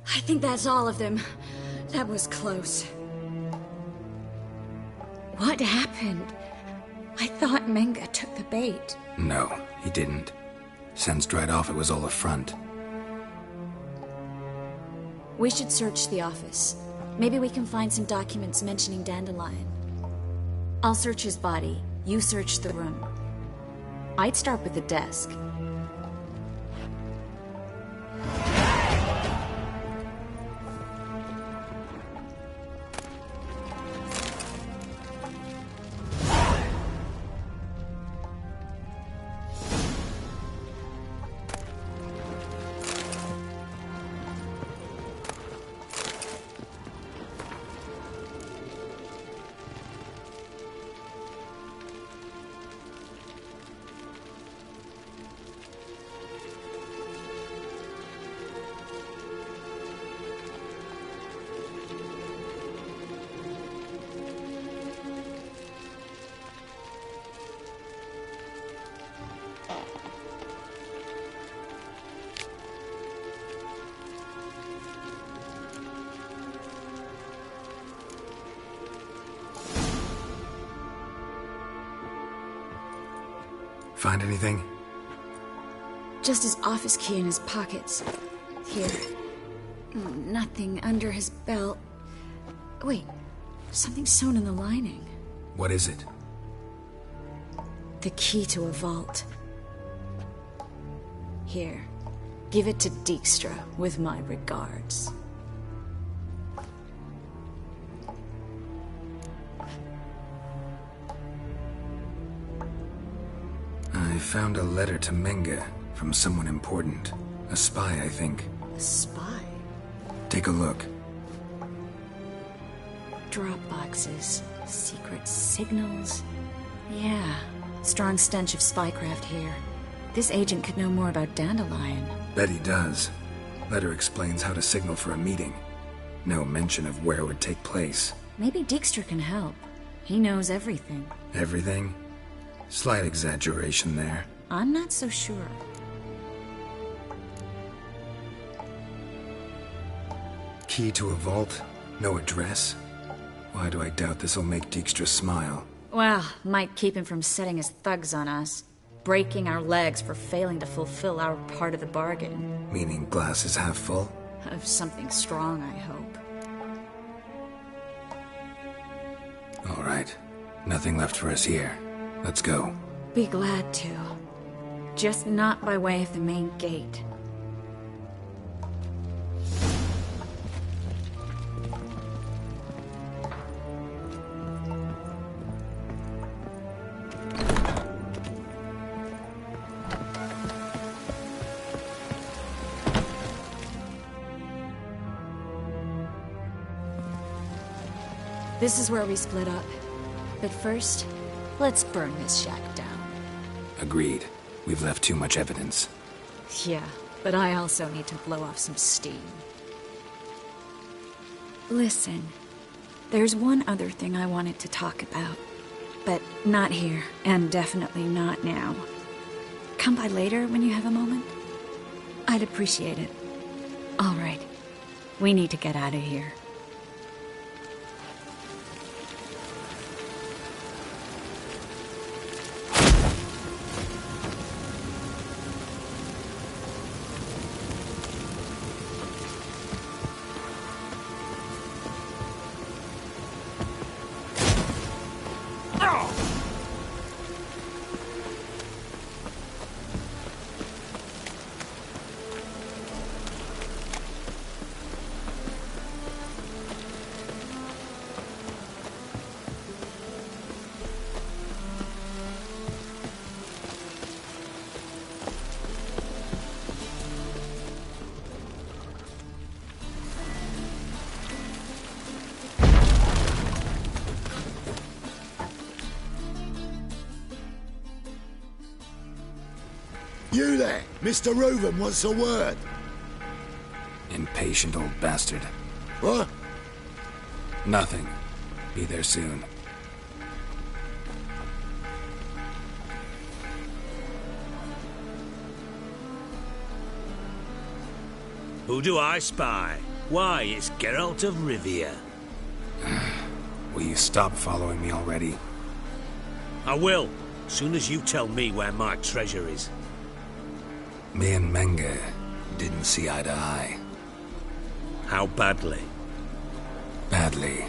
I think that's all of them. That was close. What happened? I thought Menga took the bait. No, he didn't. Sensed right off it was all a front. We should search the office. Maybe we can find some documents mentioning Dandelion. I'll search his body. You search the room. I'd start with the desk. Find anything? Just his office key in his pockets. Here. Nothing under his belt. Wait, something sewn in the lining. What is it? The key to a vault. Here, give it to Dijkstra with my regards. I found a letter to Menge from someone important. A spy, I think. A spy? Take a look. Drop boxes, secret signals. Yeah, strong stench of spycraft here. This agent could know more about Dandelion. Bet he does. Letter explains how to signal for a meeting. No mention of where it would take place. Maybe Dijkstra can help. He knows everything. Everything? Slight exaggeration there. I'm not so sure. Key to a vault? No address? Why do I doubt this'll make Dijkstra smile? Well, might keep him from setting his thugs on us. Breaking our legs for failing to fulfill our part of the bargain. Meaning glass is half full? Of something strong, I hope. All right. Nothing left for us here. Let's go. Be glad to. Just not by way of the main gate. This is where we split up. But first, let's burn this shack down. Agreed. We've left too much evidence. Yeah, but I also need to blow off some steam. Listen, there's one other thing I wanted to talk about. But not here, and definitely not now. Come by later when you have a moment? I'd appreciate it. All right. We need to get out of here. You there! Mr. Reuven wants a word. Impatient old bastard. What? Nothing. Be there soon. Who do I spy? Why, it's Geralt of Rivia. Will you stop following me already? I will, as soon as you tell me where my treasure is. Me and Menge didn't see eye to eye. How badly? Badly.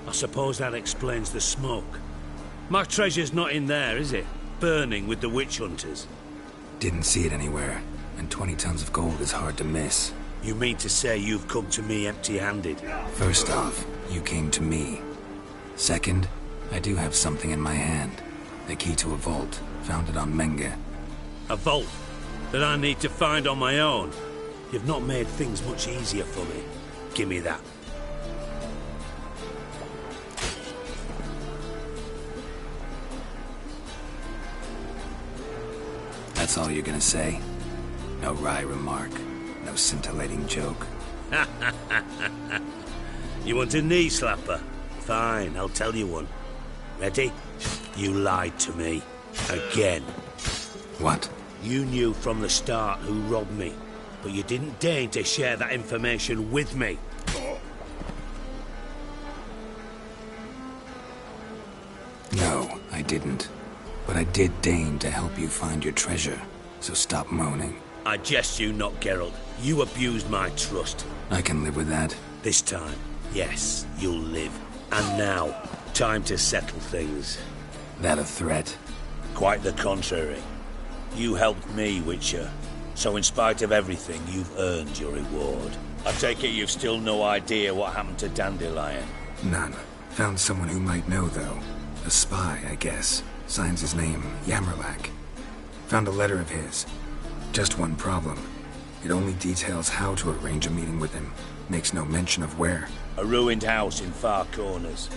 I suppose that explains the smoke. My treasure's not in there, is it? Burning with the witch hunters. Didn't see it anywhere, and 20 tons of gold is hard to miss. You mean to say you've come to me empty-handed? First off, you came to me. Second, I do have something in my hand. The key to a vault, found it on Menge. A vault that I need to find on my own. You've not made things much easier for me. Give me that. That's all you're gonna say? No wry remark, no scintillating joke. You want a knee slapper? Fine, I'll tell you one. Ready? You lied to me. Again. What? You knew from the start who robbed me, but you didn't deign to share that information with me. No, I didn't. But I did deign to help you find your treasure, so stop moaning. I jest you not, Geralt. You abused my trust. I can live with that. This time, yes, you'll live. And now, time to settle things. That a threat? Quite the contrary. You helped me, Witcher. So in spite of everything, you've earned your reward. I take it you've still no idea what happened to Dandelion? None. Found someone who might know, though. A spy, I guess. Signs his name, Yammerlack. Found a letter of his. Just one problem. It only details how to arrange a meeting with him. Makes no mention of where. A ruined house in Far Corners.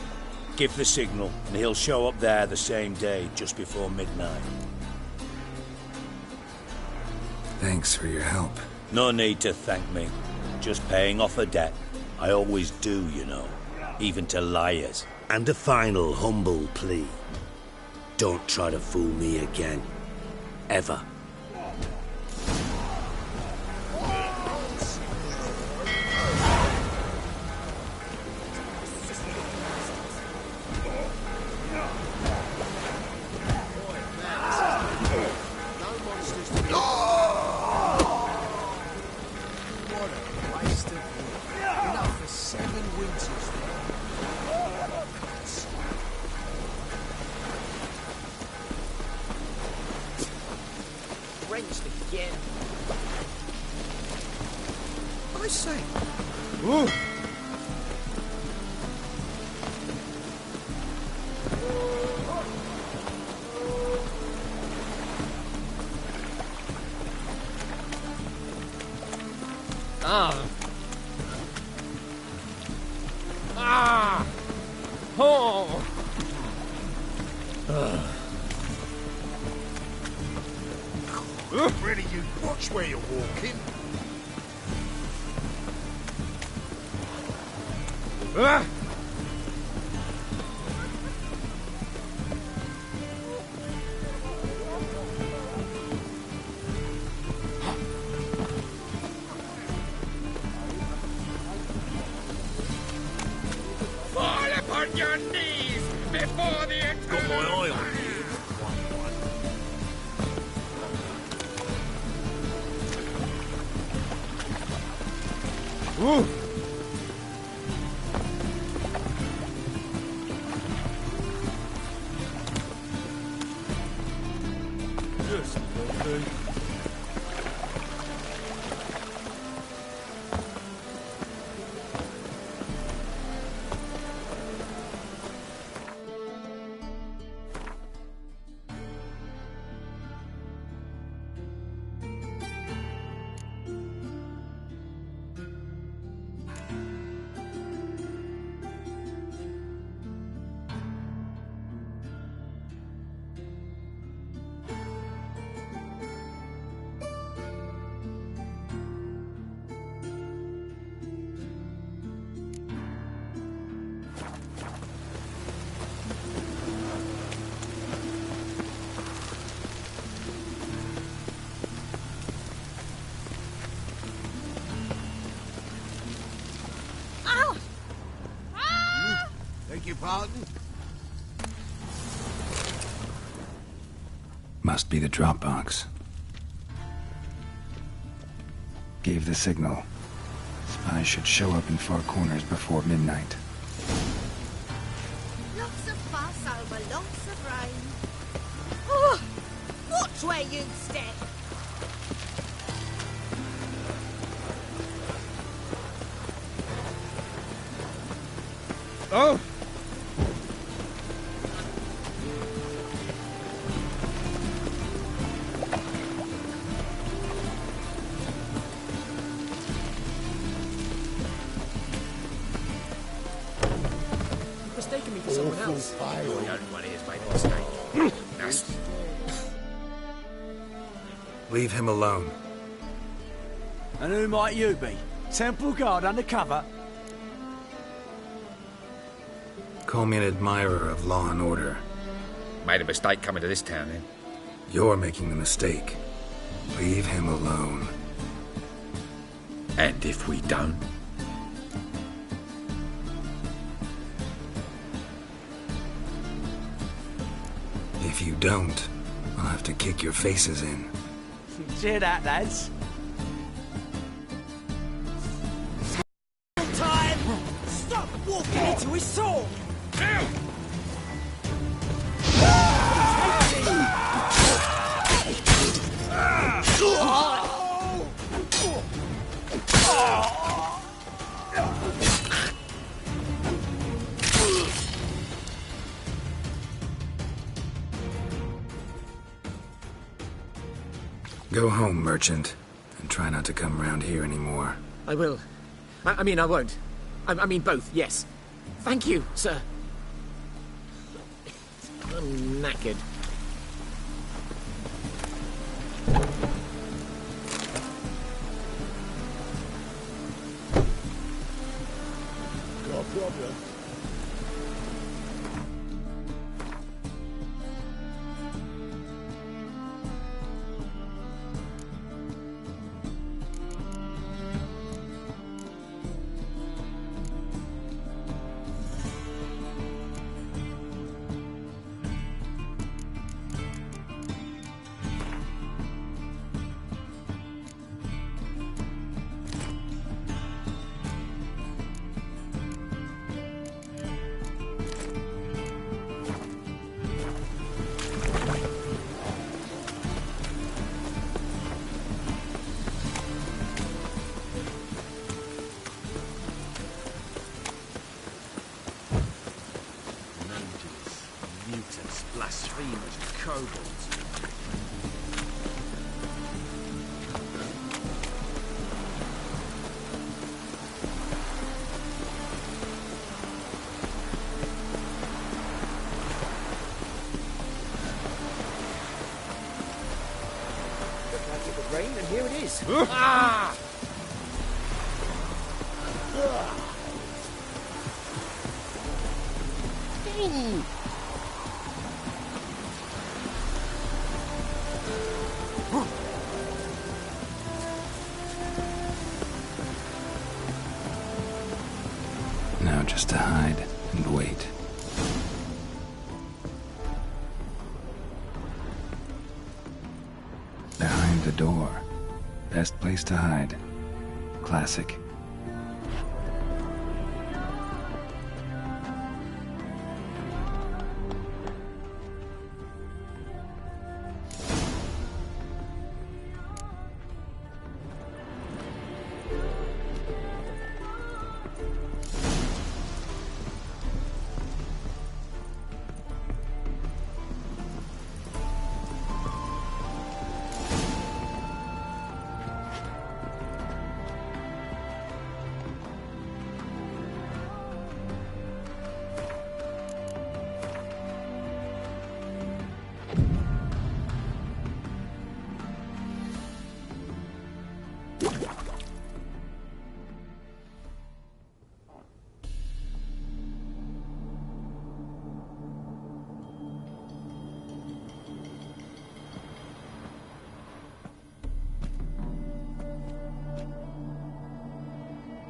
Give the signal, and he'll show up there the same day, just before midnight. Thanks for your help. No need to thank me. Just paying off a debt. I always do, you know. Even to liars. And a final humble plea. Don't try to fool me again. Ever. Really, you watch where you're walking. Fall upon your knees before the eternal. Got my eye on you. Ooh. Pardon? Must be the drop box. Gave the signal. Spies should show up in Far Corners before midnight. Lots of fuss over lots of rain. Oh, watch where you step. Oh! Mistaken me for someone else. Fire. You're the only one here's made a mistake. Leave him alone. And who might you be? Temple Guard undercover? Call me an admirer of law and order. Made a mistake coming to this town, then. You're making the mistake. Leave him alone. And if we don't? If you don't, I'll have to kick your faces in. You hear that, lads? Time! Stop walking into his sword! Go home, merchant, and try not to come around here anymore. I will. I mean, I won't. I mean, both, yes. Thank you, sir. I'm knackered. Got a problem? Mutants, blasphemers, kobolds. Looked like it would rain, and here it is. Ah! Ooh. Now just to hide and wait. Behind the door. Best place to hide. Classic.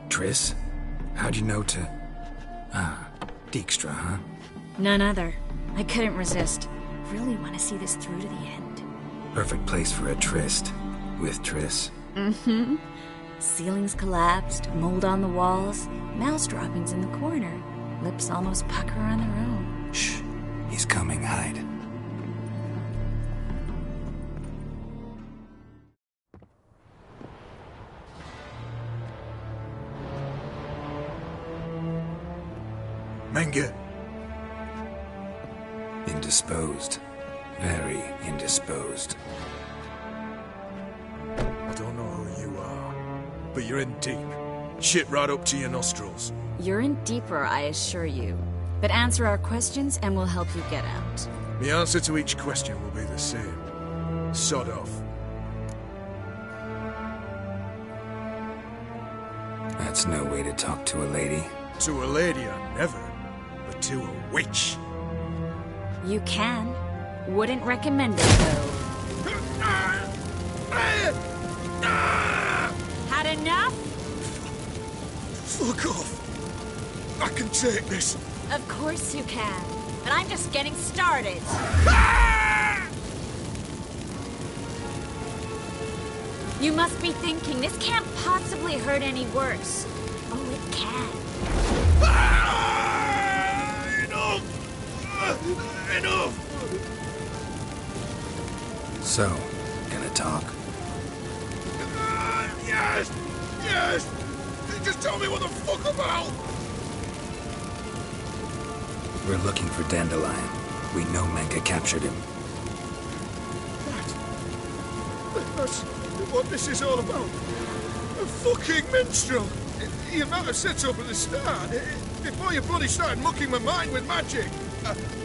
Triss? How'd you know to... Ah, Dijkstra, huh? None other. I couldn't resist. Really want to see this through to the end. Perfect place for a tryst. With Triss. Mm-hmm. Ceilings collapsed, mold on the walls, mouse droppings in the corner. Lips almost pucker on their own. Shh. He's coming, hide. Menge. Indisposed. Very indisposed. I don't know who you are, but you're in deep. Shit right up to your nostrils. You're in deeper, I assure you. But answer our questions and we'll help you get out. The answer to each question will be the same. Sod off. That's no way to talk to a lady. To a lady, I never. But to a witch. You can. Wouldn't recommend it, though. Had enough? Fuck off. I can take this. Of course you can. But I'm just getting started. Ah! You must be thinking, this can't possibly hurt any worse. Oh, it can. Enough! So, gonna talk? Yes! Yes! Just tell me what the fuck about! We're looking for Dandelion. We know Menka captured him. That's what this is all about. A fucking minstrel! You might have said so from the start. Before you bloody started mucking my mind with magic.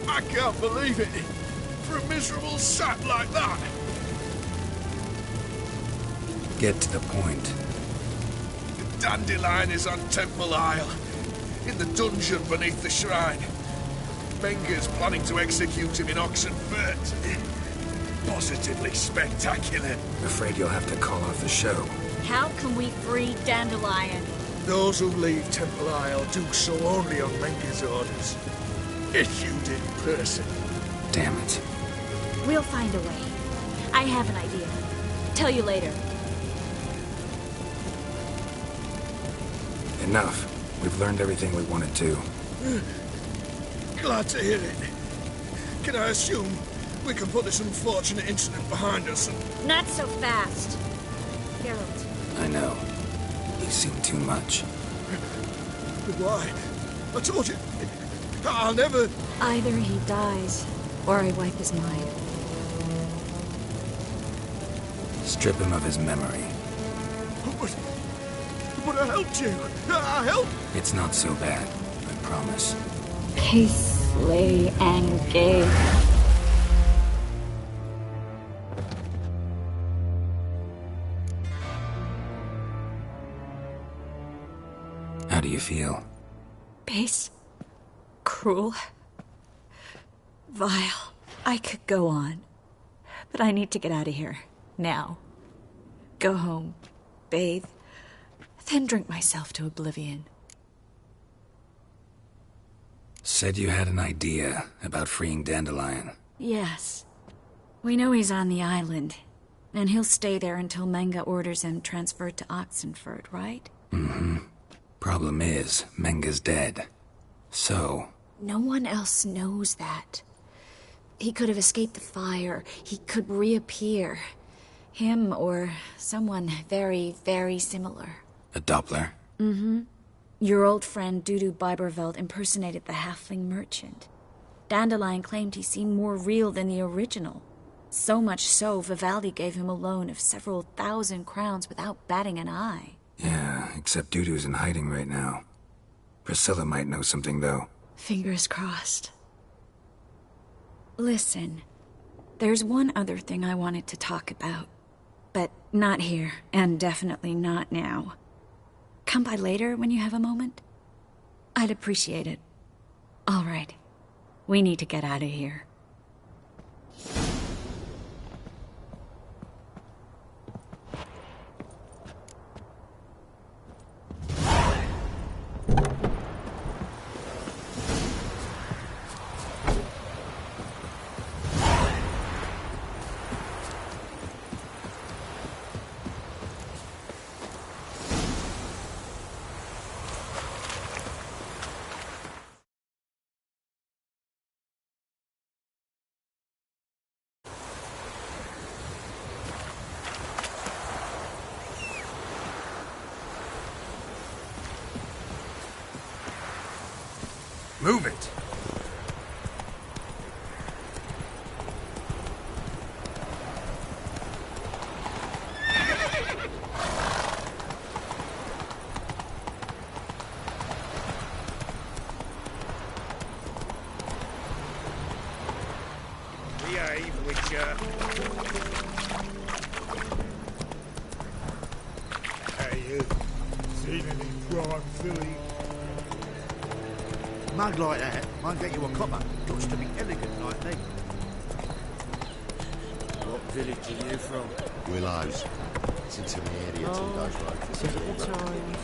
I can't believe it. For a miserable sap like that. Get to the point. Dandelion is on Temple Isle, in the dungeon beneath the shrine. Menga's planning to execute him in Oxenfurt. Positively spectacular. Afraid you'll have to call off the show. How can we free Dandelion? Those who leave Temple Isle do so only on Menga's orders. Issued in person. Damn it. We'll find a way. I have an idea. Tell you later. Enough. We've learned everything we wanted to. Glad to hear it. Can I assume we can put this unfortunate incident behind us and... Not so fast. Geralt. I know. He's seen too much. Why? I told you. I'll never... Either he dies, or I wipe his mind. Strip him of his memory. But I helped you. I helped... It's not so bad, I promise. Peacefully and gay. How do you feel? Base. Cruel. Vile. I could go on. But I need to get out of here. Now. Go home. Bathe. Then drink myself to oblivion. Said you had an idea about freeing Dandelion. Yes. We know he's on the island. And he'll stay there until Menga orders him transferred to Oxenfurt, right? Mm-hmm. Problem is, Menga's dead. So... No one else knows that. He could have escaped the fire. He could reappear. Him or someone very, very similar. A Doppler? Mm-hmm. Your old friend Dudu Biberveld impersonated the halfling merchant. Dandelion claimed he seemed more real than the original. So much so, Vivaldi gave him a loan of several thousand crowns without batting an eye. Yeah, except Dudu's in hiding right now. Priscilla might know something, though. Fingers crossed. Listen, there's one other thing I wanted to talk about. But not here, and definitely not now. Come by later when you have a moment? I'd appreciate it. All right. We need to get out of here. Move it! Behave, Witcher. Hey, you. Seen any crime, Philly? Mug like that won't get you a copper. Got to be elegant like me. What village are you from? Willows. It's into the area 2 days road. Typical times.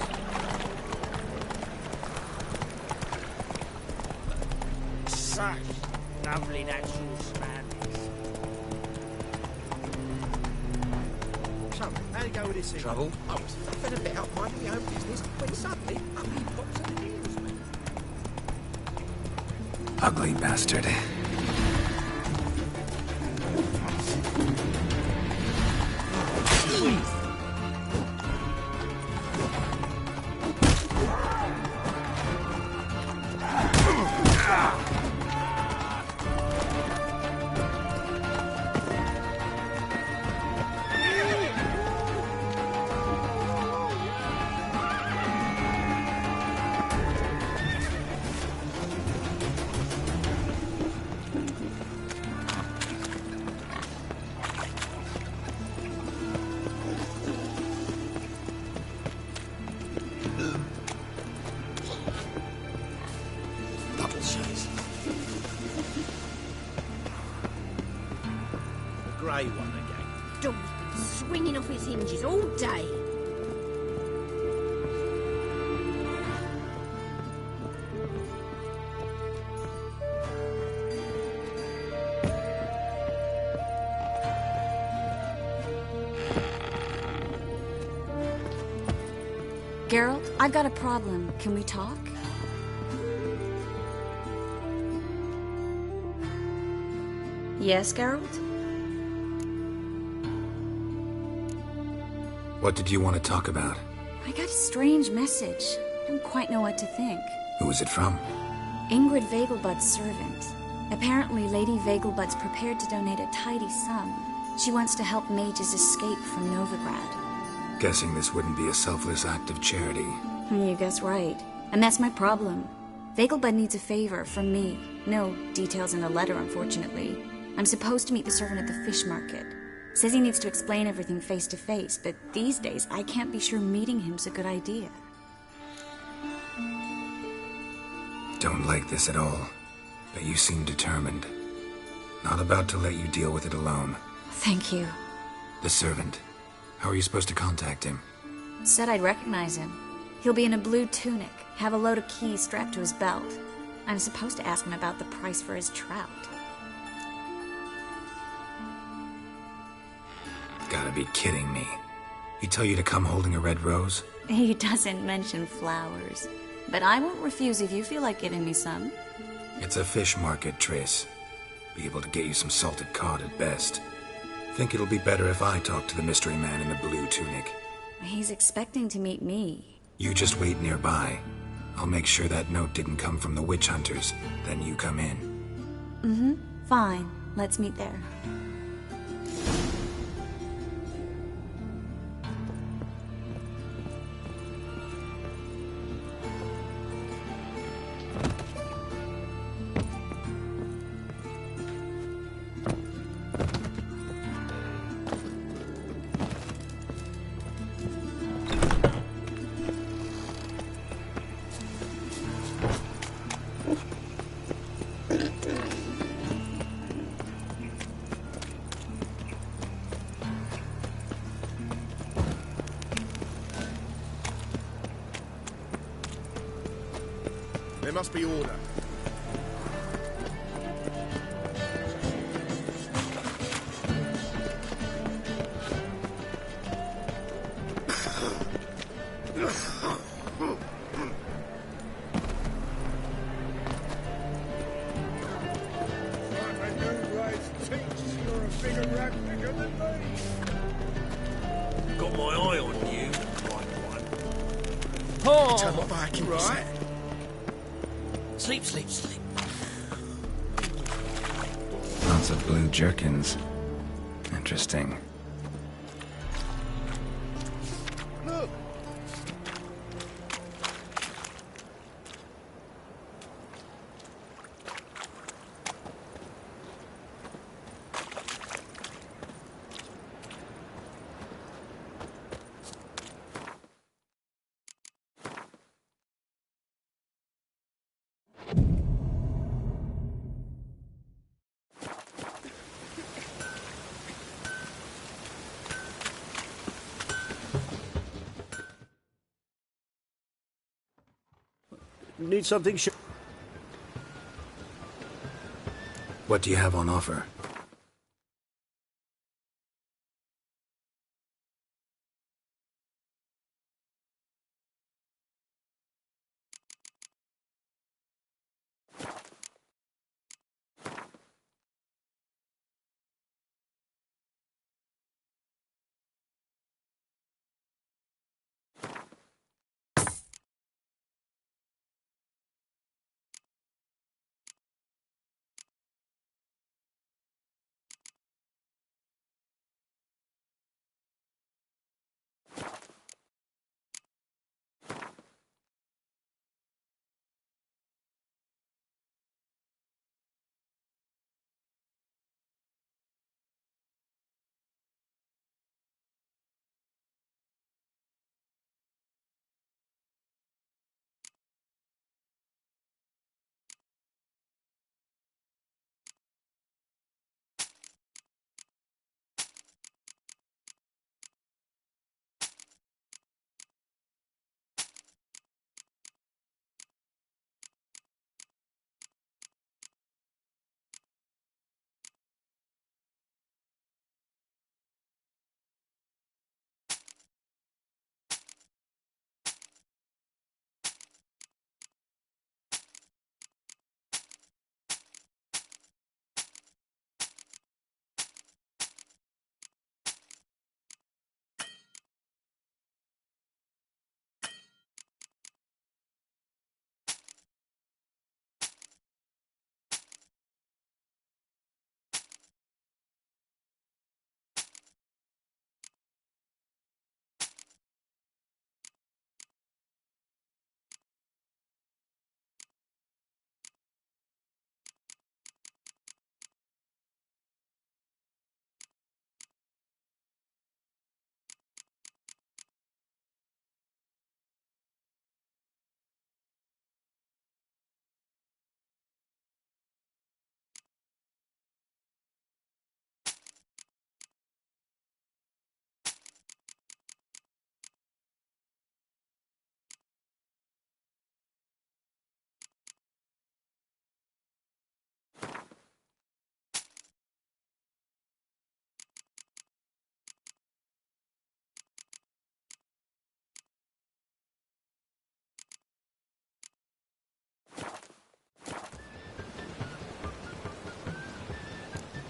Such lovely natural surroundings. So, How'd it go with this thing? Trouble? I was fed a bit up minding my own business when suddenly up he pops at the heels of me. Ugly bastard. Grey one again. Door's been swinging off its hinges all day. Geralt, I've got a problem. Can we talk? Yes, Geralt? What did you want to talk about? I got a strange message. I don't quite know what to think. Who was it from? Ingrid Vegelbud's servant. Apparently, Lady Vegelbud's prepared to donate a tidy sum. She wants to help mages escape from Novigrad. Guessing this wouldn't be a selfless act of charity. You guess right. And that's my problem. Vegelbud needs a favor from me. No details in the letter, unfortunately. I'm supposed to meet the servant at the fish market. Says he needs to explain everything face to face, but these days I can't be sure meeting him's a good idea. Don't like this at all, but you seem determined. Not about to let you deal with it alone. Thank you. The servant. How are you supposed to contact him? Said I'd recognize him. He'll be in a blue tunic, have a load of keys strapped to his belt. I'm supposed to ask him about the price for his trout. Gotta be kidding me. He tell you to come holding a red rose? He doesn't mention flowers. But I won't refuse if you feel like giving me some. It's a fish market, Triss. Be able to get you some salted cod at best. Think it'll be better if I talk to the mystery man in the blue tunic. He's expecting to meet me. You just wait nearby. I'll make sure that note didn't come from the witch hunters. Then you come in. Mm-hmm. Fine. Let's meet there. There must be order. Got my eye on you, white one. Oh, tell what I can right. Sleep, sleep, sleep. Lots of blue jerkins. Interesting. Look! Need something? What do you have on offer?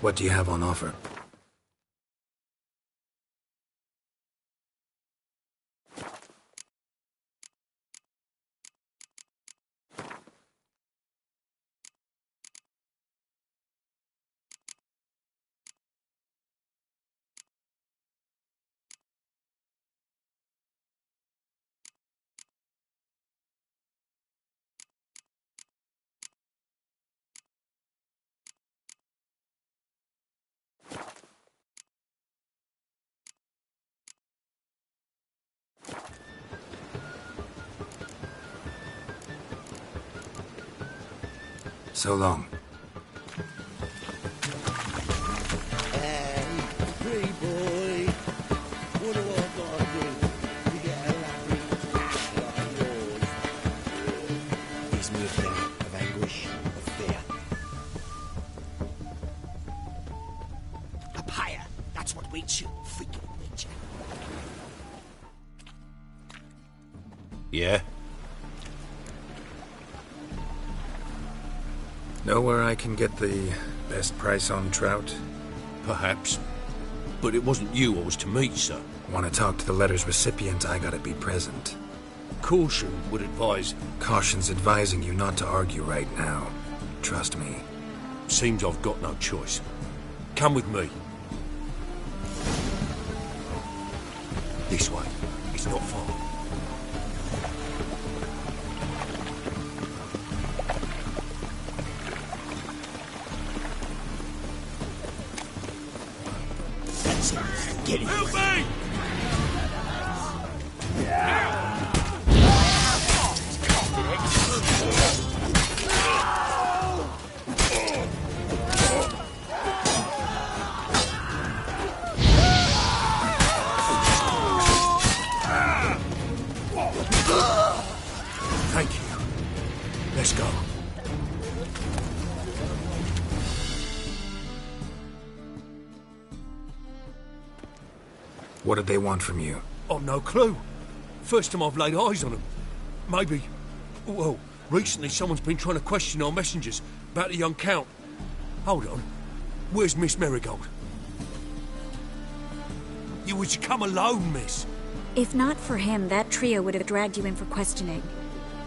What do you have on offer? So long. Hey, pretty boy. What do I gotta do to get a lovely cat like yours? Gives me a feeling of anguish, of fear. Papaya, that's what we chew, freaking bitch. Yeah? Know where I can get the best price on trout? Perhaps. But it wasn't you I was to meet, sir. Want to talk to the letter's recipient, I gotta be present. Caution would advise... Caution's advising you not to argue right now. Trust me. Seems I've got no choice. Come with me. This way. It's not far. Get it. Help me! Thank you. Let's go. What did they want from you? I've no clue. First time I've laid eyes on them. Maybe... Well, recently someone's been trying to question our messengers about the young Count. Hold on. Where's Miss Marigold? You was to come alone, miss. If not for him, that trio would have dragged you in for questioning.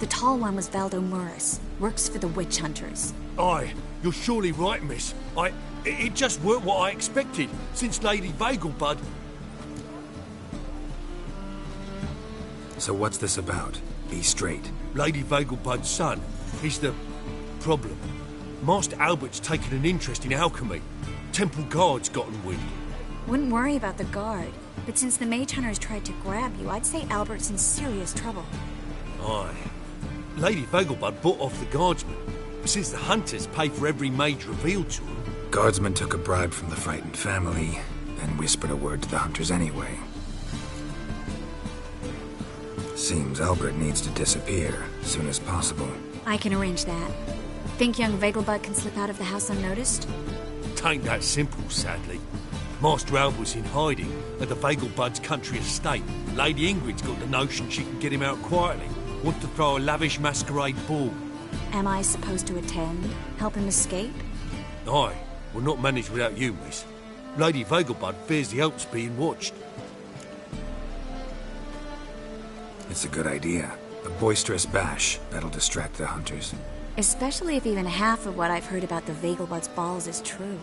The tall one was Valdo Morris, works for the witch hunters. Aye, you're surely right, miss. It just weren't what I expected, since Lady Vagelbud... So what's this about? Be straight. Lady Vagelbud's son. He's the... problem. Master Albert's taken an interest in alchemy. Temple guards gotten wind. Wouldn't worry about the guard, but since the mage hunters tried to grab you, I'd say Albert's in serious trouble. Aye. Lady Vagelbud bought off the guardsmen, since the hunters pay for every mage revealed to them. Guardsmen took a bribe from the frightened family, and whispered a word to the hunters anyway. Seems Albert needs to disappear as soon as possible. I can arrange that. Think young Vagelbud can slip out of the house unnoticed? Tain't that simple, sadly. Master Albert's in hiding at the Vagelbud's country estate. Lady Ingrid's got the notion she can get him out quietly. Wants to throw a lavish masquerade ball. Am I supposed to attend? Help him escape? Aye. We'll not manage without you, miss. Lady Vagelbud fears the Alps being watched. It's a good idea. A boisterous bash. That'll distract the hunters. Especially if even half of what I've heard about the Vagelbud's balls is true.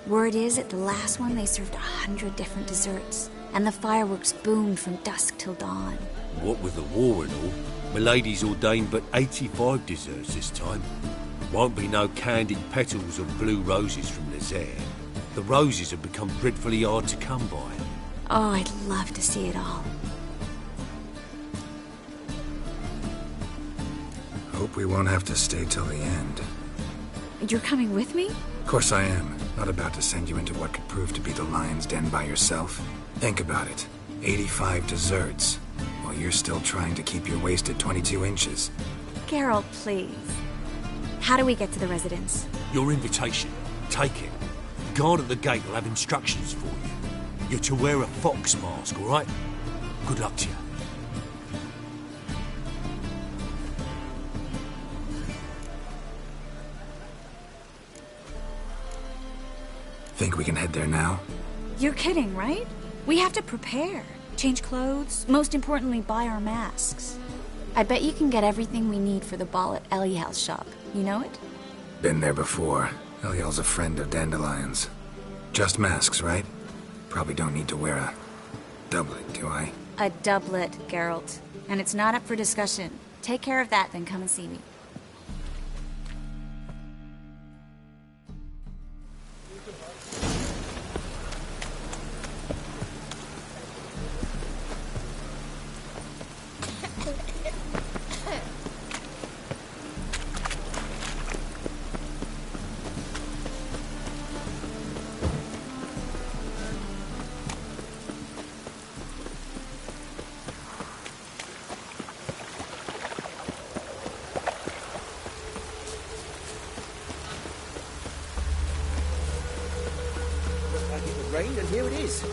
Word is, at the last one they served 100 different desserts, and the fireworks boomed from dusk till dawn. What with the war and all, Milady's ordained but 85 desserts this time. Won't be no candied petals or blue roses from Nazaire. The roses have become dreadfully hard to come by. Oh, I'd love to see it all. Hope we won't have to stay till the end. You're coming with me? Of course I am. Not about to send you into what could prove to be the lion's den by yourself. Think about it. 85 desserts, while you're still trying to keep your waist at 22 inches. Geralt, please. How do we get to the residence? Your invitation. Take it. Guard at the gate will have instructions for you. You're to wear a fox mask, all right? Good luck to you. Think we can head there now? You're kidding, right? We have to prepare. Change clothes. Most importantly, buy our masks. I bet you can get everything we need for the ball at Eliel's shop. You know it? Been there before. Eliel's a friend of Dandelion's. Just masks, right? Probably don't need to wear a doublet, do I? A doublet, Geralt. And it's not up for discussion. Take care of that, then come and see me. Rained, and here it is.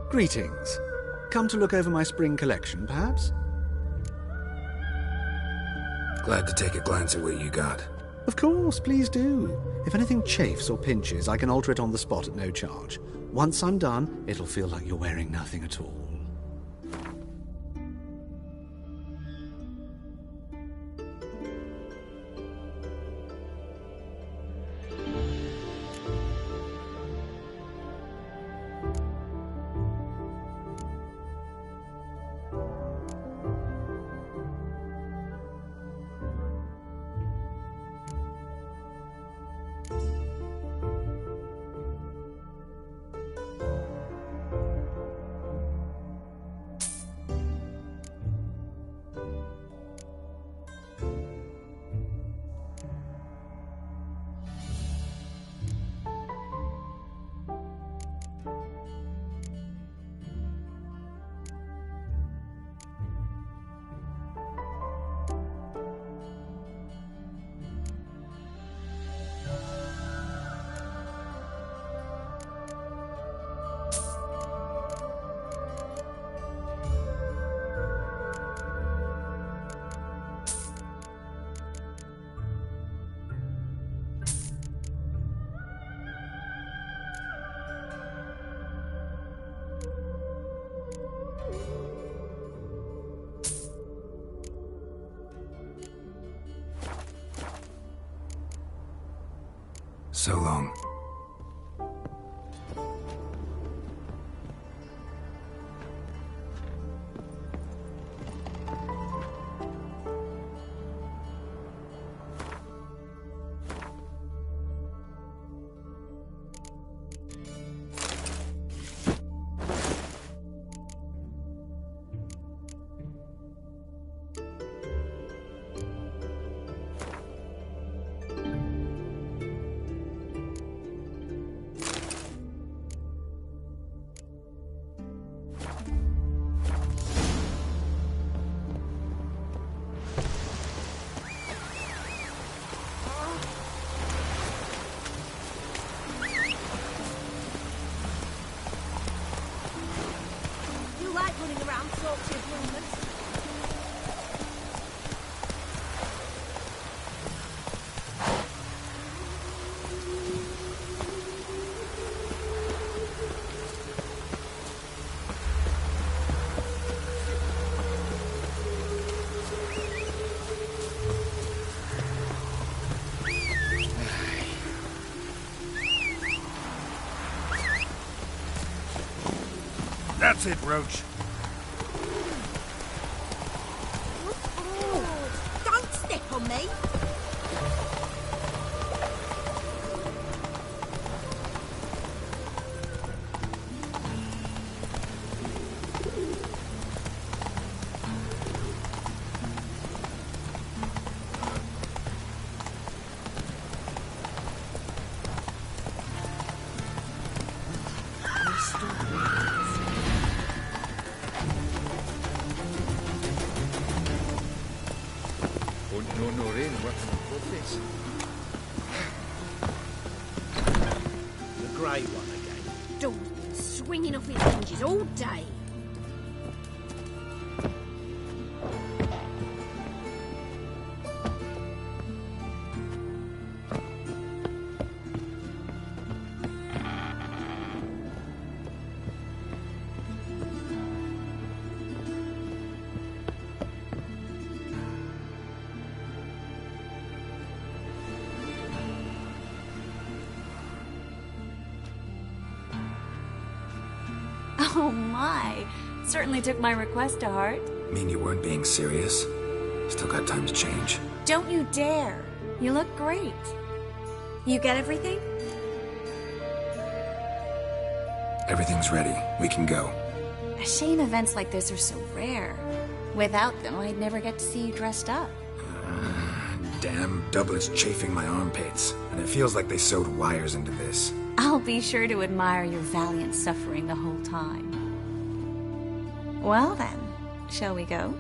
Greetings. Come to look over my spring collection, perhaps? Glad to take a glance at what you got. Of course, please do. If anything chafes or pinches, I can alter it on the spot at no charge. Once I'm done, it'll feel like you're wearing nothing at all. So long. That's it, Roach. Oh, don't step on me. Und no in what's this? The grey one again. Door's been swinging off its hinges all day. Oh my. Certainly took my request to heart. Mean you weren't being serious? Still got time to change. Don't you dare. You look great. You get everything? Everything's ready. We can go. A shame events like this are so rare. Without them, I'd never get to see you dressed up. Damn doublet's chafing my armpits, and it feels like they sewed wires into this. I'll be sure to admire your valiant suffering the whole time. Well then, shall we go?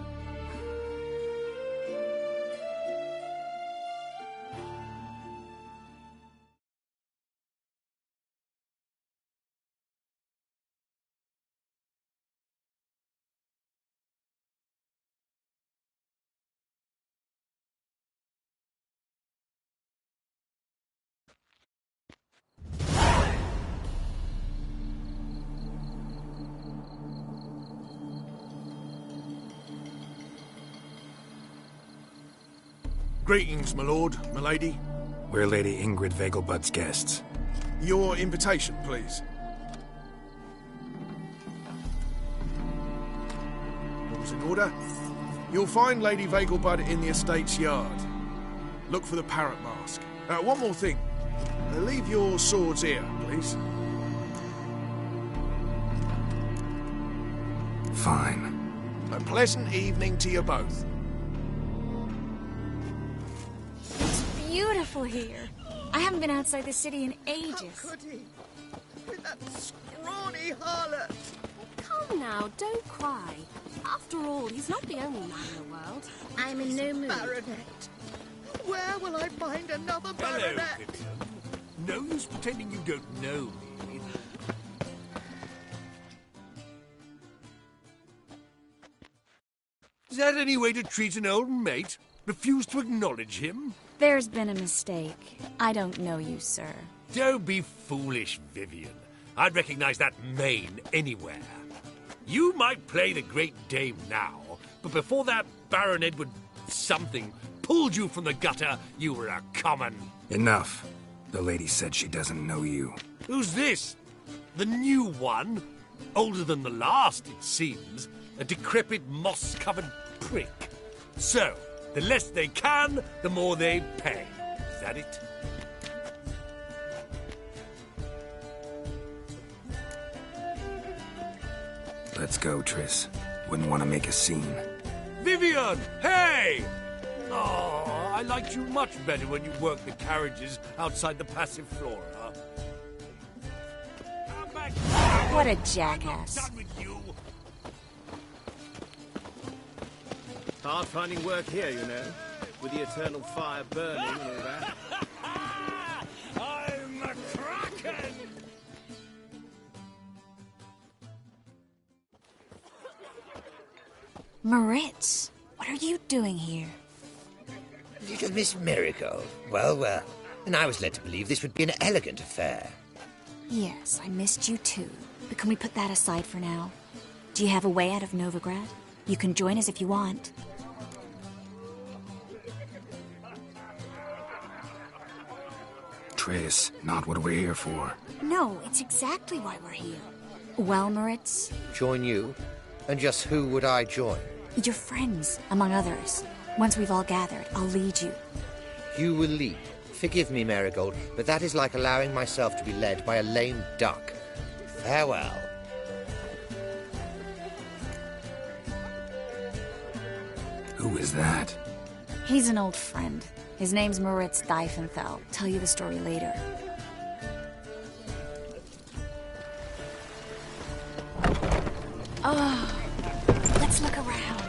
Greetings, my lord, my lady. We're Lady Ingrid Vegelbud's guests. Your invitation, please. All's in order. You'll find Lady Vegelbud in the estate's yard. Look for the parrot mask. One more thing. Leave your swords here, please. Fine. A pleasant evening to you both. Beautiful here. I haven't been outside the city in ages. How could he? With that scrawny harlot. Come now, don't cry. After all, he's not the only man in the world. I'm in no mood. Baronet. Where will I find another baronet? Hello, Vivian. No use pretending you don't know me. Is that any way to treat an old mate? Refuse to acknowledge him? There's been a mistake. I don't know you, sir. Don't be foolish, Vivian. I'd recognize that mane anywhere. You might play the Great Dame now, but before that Baron Edward something pulled you from the gutter, you were a common... Enough. The lady said she doesn't know you. Who's this? The new one? Older than the last, it seems. A decrepit, moss-covered prick. So, the less they can, the more they pay. Is that it? Let's go, Triss. Wouldn't want to make a scene. Vivian! Hey! Oh, I liked you much better when you worked the carriages outside the passive flora. Come back. What a jackass. I'm not done with you. Hard finding work here, you know, with the eternal fire burning and all that. I'm a kraken! Moritz, what are you doing here? Little Miss Miracle. Well, well. And I was led to believe this would be an elegant affair. Yes, I missed you too. But can we put that aside for now? Do you have a way out of Novigrad? You can join us if you want. Triss, not what we're here for. No, it's exactly why we're here. Well, Moritz? Join you? And just who would I join? Your friends, among others. Once we've all gathered, I'll lead you. You will lead. Forgive me, Marigold, but that is like allowing myself to be led by a lame duck. Farewell. Who is that? He's an old friend. His name's Moritz Diefenthal. Tell you the story later. Oh, let's look around.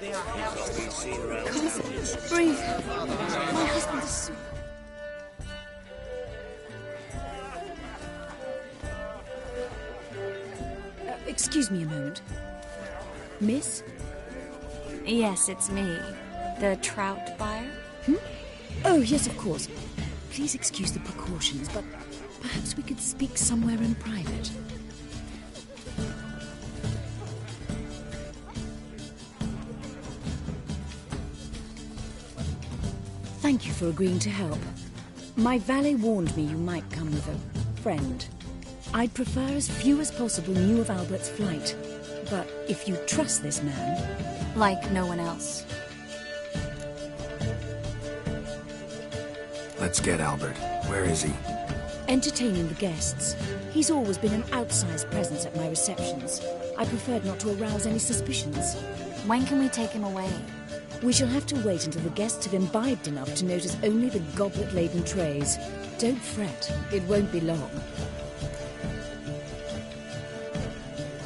There are Breathe. My husband is so... Excuse me a moment. Miss? Yes, it's me. The trout buyer? Oh, yes, of course. Please excuse the precautions, but perhaps we could speak somewhere in private. Thank you for agreeing to help. My valet warned me you might come with a friend. I'd prefer as few as possible knew of Albert's flight. But if you trust this man... Like no one else. Let's get Albert. Where is he? Entertaining the guests. He's always been an outsized presence at my receptions. I preferred not to arouse any suspicions. When can we take him away? We shall have to wait until the guests have imbibed enough to notice only the goblet-laden trays. Don't fret. It won't be long.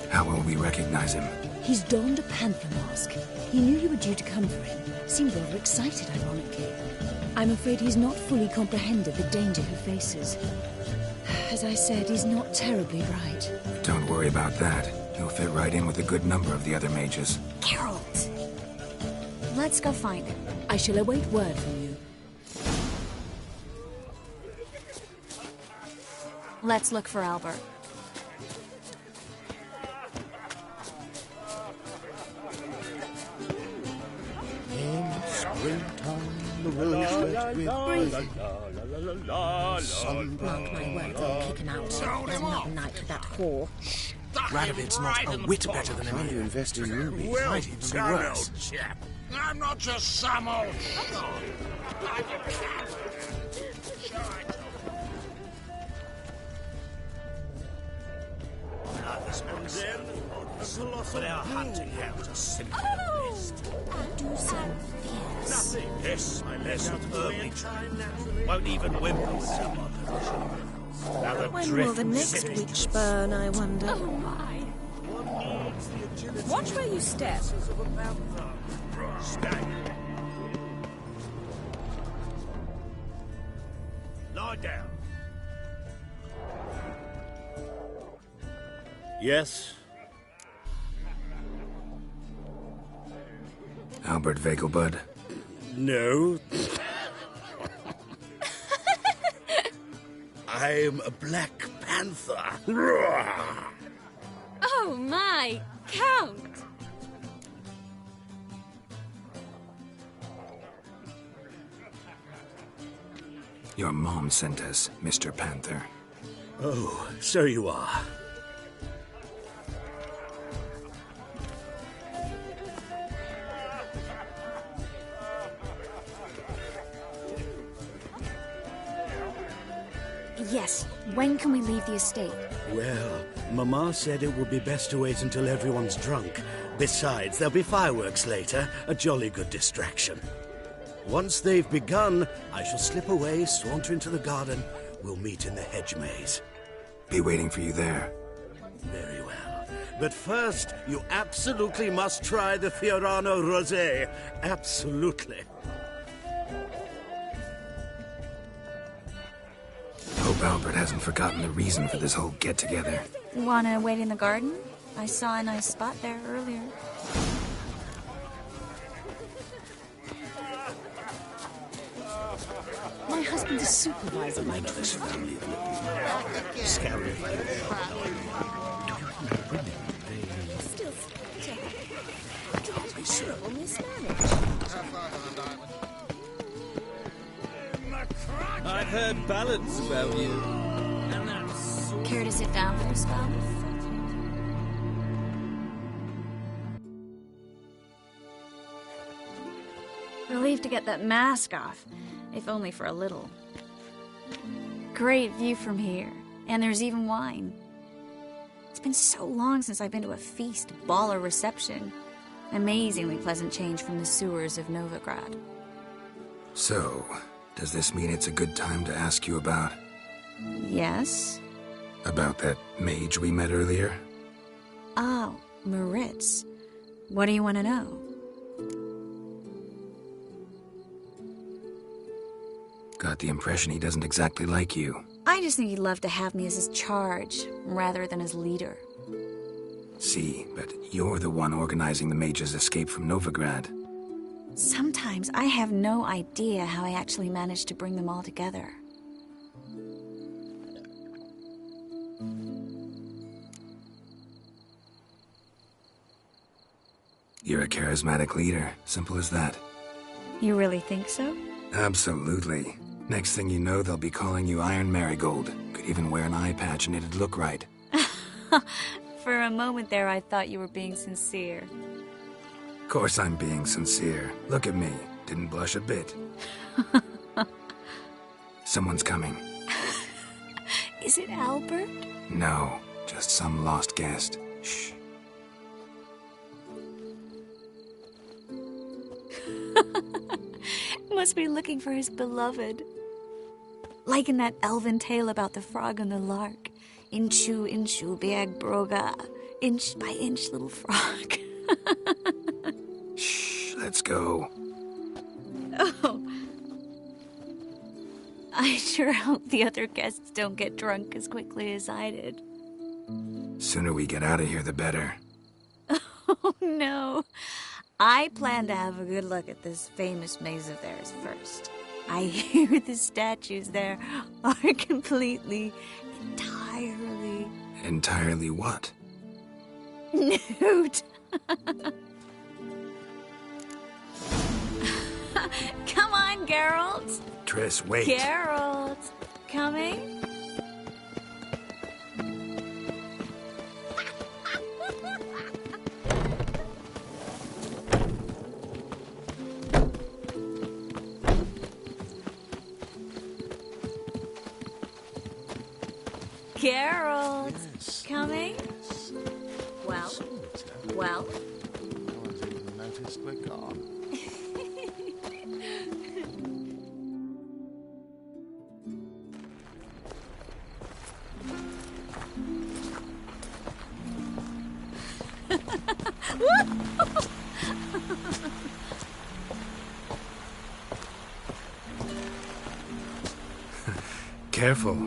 How will we recognize him? He's donned a panther mask. He knew you were due to come for him. Seemed rather excited, ironically. I'm afraid he's not fully comprehended the danger he faces. As I said, he's not terribly bright. Don't worry about that. He'll fit right in with a good number of the other mages. Geralt! Let's go find him. I shall await word from you. Let's look for Albert. Springtime, the rose with Mark my words, I'm kicking out. There's another night with that whore. Radovid's not a whit better than Trying to invest in rubies. Might even be worse. Chap. I'm not just some old But our hunting hounds are simply Oh! the best. Do sound fierce. Nothing. Yes, my less early won't even whimper with someone. Now the When drift will the next cities witch burn, I wonder? Oh, my. Watch where you step. Stay. Lie down. Yes? Albert Vegelbud? No. I'm a Black Panther. Oh, my. Count. Your mom sent us, Mr. Panther. Oh, so you are. Yes. When can we leave the estate? Well, Mama said it would be best to wait until everyone's drunk. Besides, there'll be fireworks later, a jolly good distraction. Once they've begun, I shall slip away, saunter into the garden. We'll meet in the hedge maze. Be waiting for you there. Very well. But first, you absolutely must try the Fiorano Rosé. Absolutely. Hope Albert hasn't forgotten the reason for this whole get-together. Wanna wait in the garden? I saw a nice spot there earlier. My husband is supervisor. Name of this family of little scary. Still Be sure. I've heard ballads about you. Care to sit down for a spell? Relieved to get that mask off, if only for a little. Great view from here, and there's even wine. It's been so long since I've been to a feast, ball, or reception. Amazingly pleasant change from the sewers of Novigrad. So, does this mean it's a good time to ask you about... Yes? About that mage we met earlier? Oh, Moritz. What do you want to know? Got the impression he doesn't exactly like you. I just think he'd love to have me as his charge, rather than his leader. See, but you're the one organizing the mage's escape from Novigrad. Sometimes I have no idea how I actually managed to bring them all together. You're a charismatic leader. Simple as that. You really think so? Absolutely. Next thing you know, they'll be calling you Iron Marigold. Could even wear an eye patch and it'd look right. For a moment there, I thought you were being sincere. Of course I'm being sincere. Look at me. Didn't blush a bit. Someone's coming. Is it Albert? No, just some lost guest. Shh. Must be looking for his beloved. Like in that elven tale about the frog and the lark. Inchu, inchu, biag broga. Inch by inch, little frog. Shh, let's go. Oh. I sure hope the other guests don't get drunk as quickly as I did. Sooner we get out of here, the better. Oh, no. I plan to have a good look at this famous maze of theirs first. I hear the statues there are completely, entirely... Entirely what? Nude. Come on, Geralt. Triss, wait. Geralt, coming? Geralt, yes. coming? Yes. Well, Summertime. well. No one's even noticed we're gone. Careful.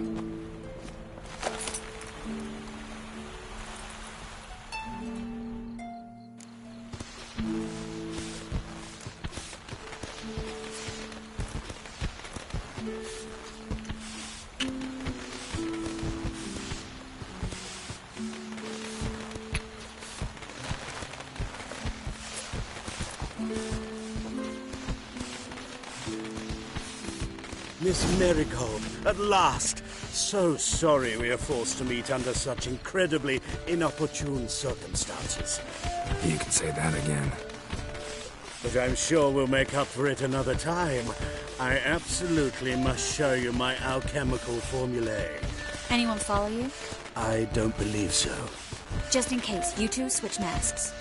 Miss Marigold, at last! So sorry we are forced to meet under such incredibly inopportune circumstances. You can say that again. But I'm sure we'll make up for it another time. I absolutely must show you my alchemical formulae. Anyone follow you? I don't believe so. Just in case, you two switch masks.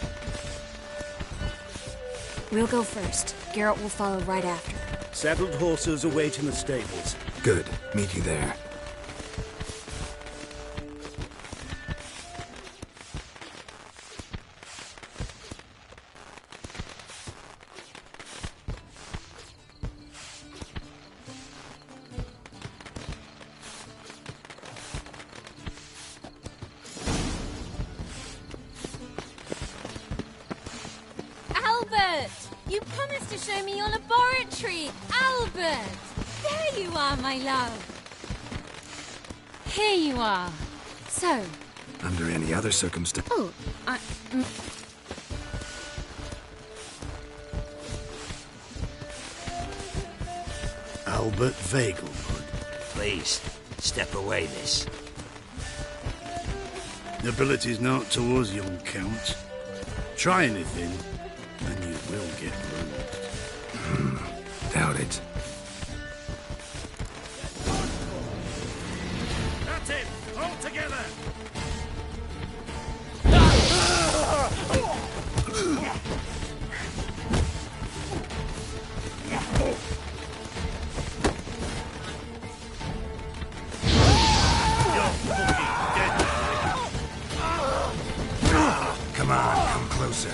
We'll go first. Geralt will follow right after. Saddled horses await in the stables. Good. Meet you there. Albert! You promised to show me your laboratory! Albert! There you are, my love! Here you are. So... Under any other circumstance... Oh, Albert Vagelwood. Please, step away, miss. Nobility's not towards young Count. Try anything, and you will get ruined. Doubt it. That's it! All together! Come on, come closer.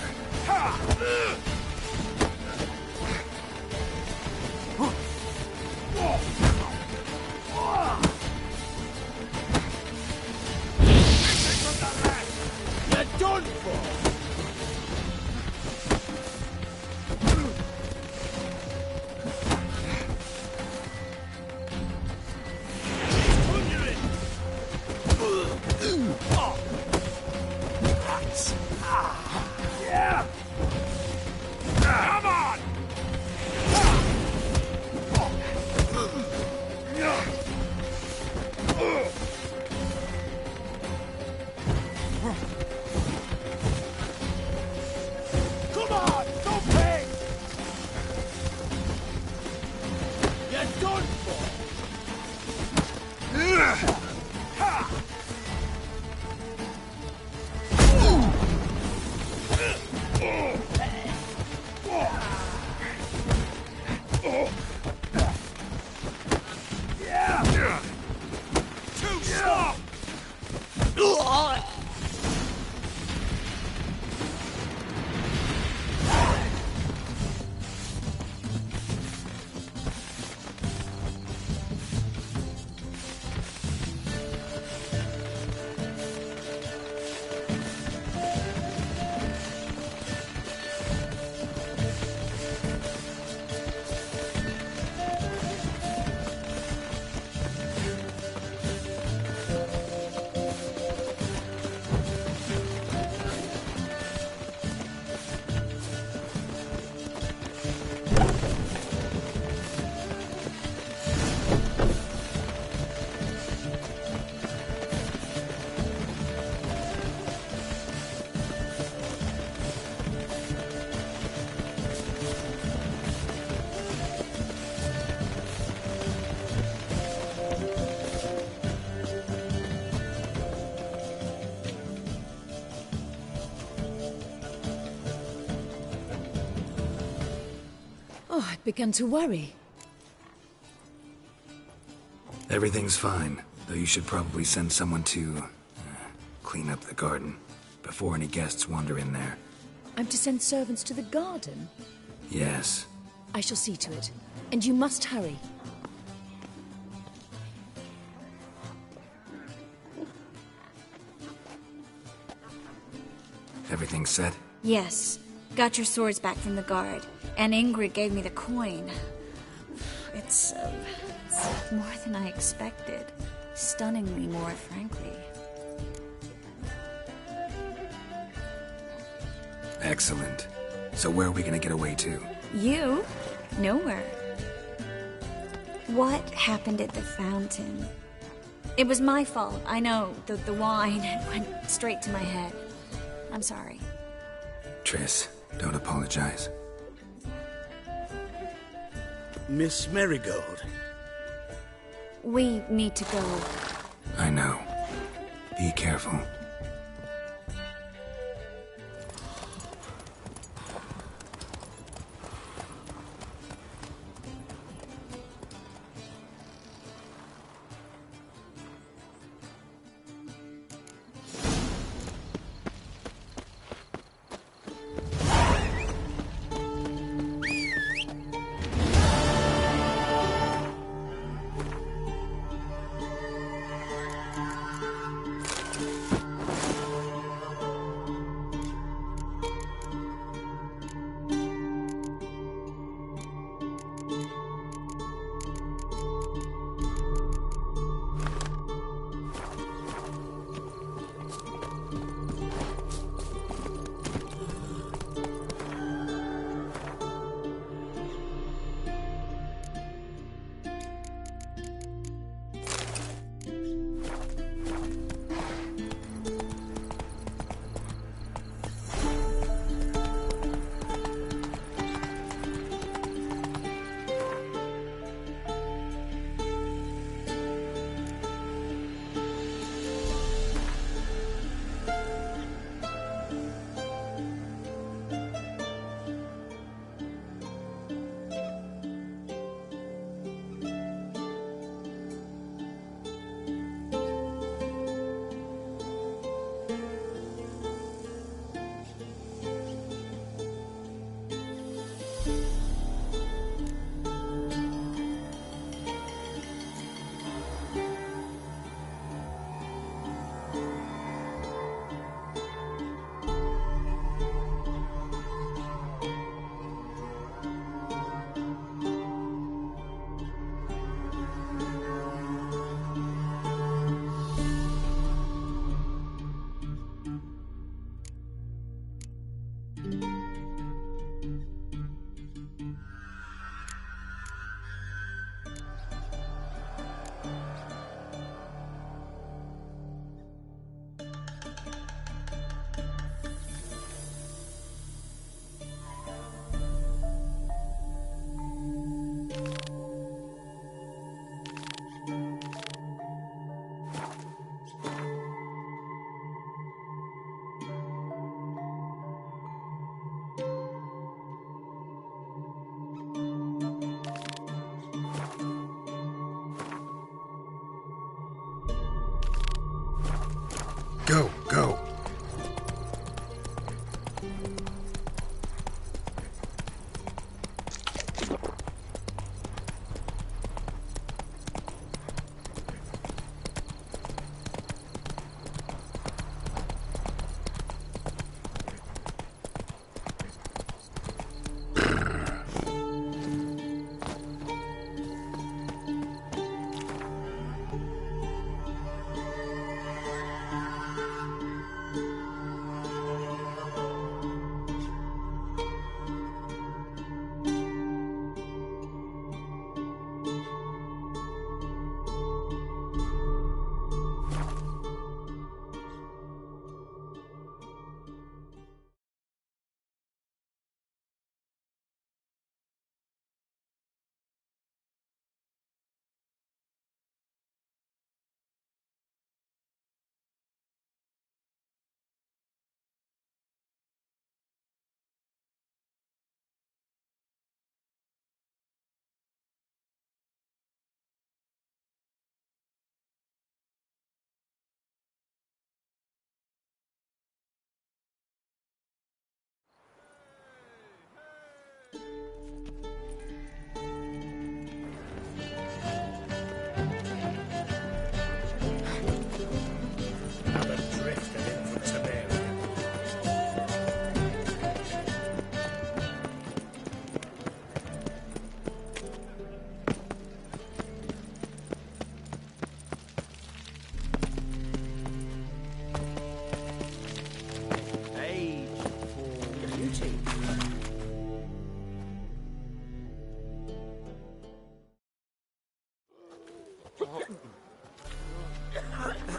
Oh, I'd begun to worry. Everything's fine, though you should probably send someone to clean up the garden before any guests wander in there. I'm to send servants to the garden? Yes. I shall see to it. And you must hurry. Everything set? Yes. Got your swords back from the guard. And Ingrid gave me the coin. It's more than I expected. Stunningly more, frankly. Excellent. So where are we gonna get away to? You? Nowhere. What happened at the fountain? It was my fault, I know. The wine went straight to my head. I'm sorry. Triss, don't apologize. Miss Marigold. We need to go. I know. Be careful.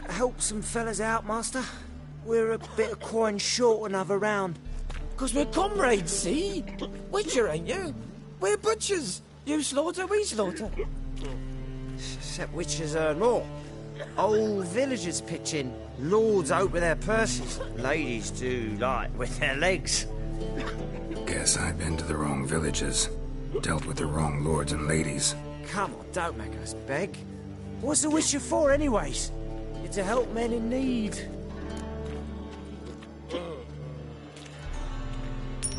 Help some fellas out, Master. We're a bit of coin short another round. 'Cause we're comrades, see? Witcher, ain't you? We're butchers. You slaughter, we slaughter. Except witchers earn more. Old villagers pitch in. Lords out with their purses. Ladies do, like, with their legs. Guess I've been to the wrong villages. Dealt with the wrong lords and ladies. Come on, don't make us beg. What's the witcher for, anyways? It's to help men in need.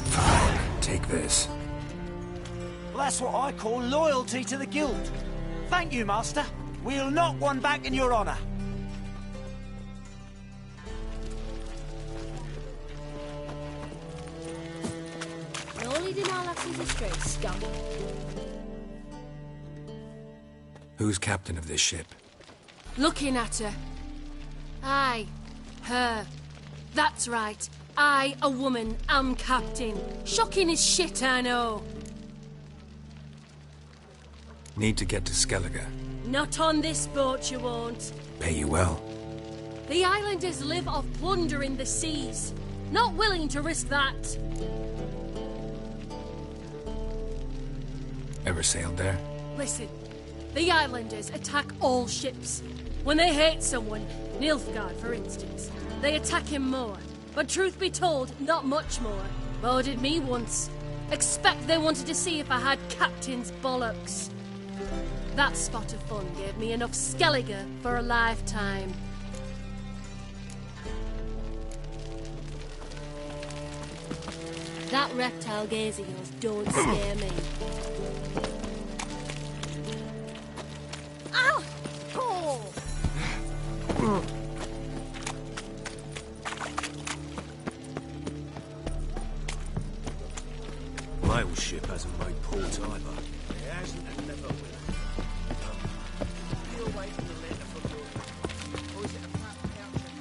Fine, take this. Well, that's what I call loyalty to the guild. Thank you, Master. We'll knock one back in your honour. No leading our lasses astray, scum. Who's captain of this ship? Looking at her. Aye, her. That's right. I, a woman, am captain. Shocking as shit, I know. Need to get to Skellige. Not on this boat, you won't. Pay you well. The islanders live off plundering the seas. Not willing to risk that. Ever sailed there? Listen, the islanders attack all ships. When they hate someone, Nilfgaard for instance, they attack him more. But truth be told, not much more. Boarded me once. Expect they wanted to see if I had captain's bollocks. That spot of fun gave me enough Skellige for a lifetime. That reptile gaze of yours don't scare me. Ow! Oh! Mail ship hasn't made port either. It hasn't and never will. Are you awaiting a letter from your... Or is it a fat couch and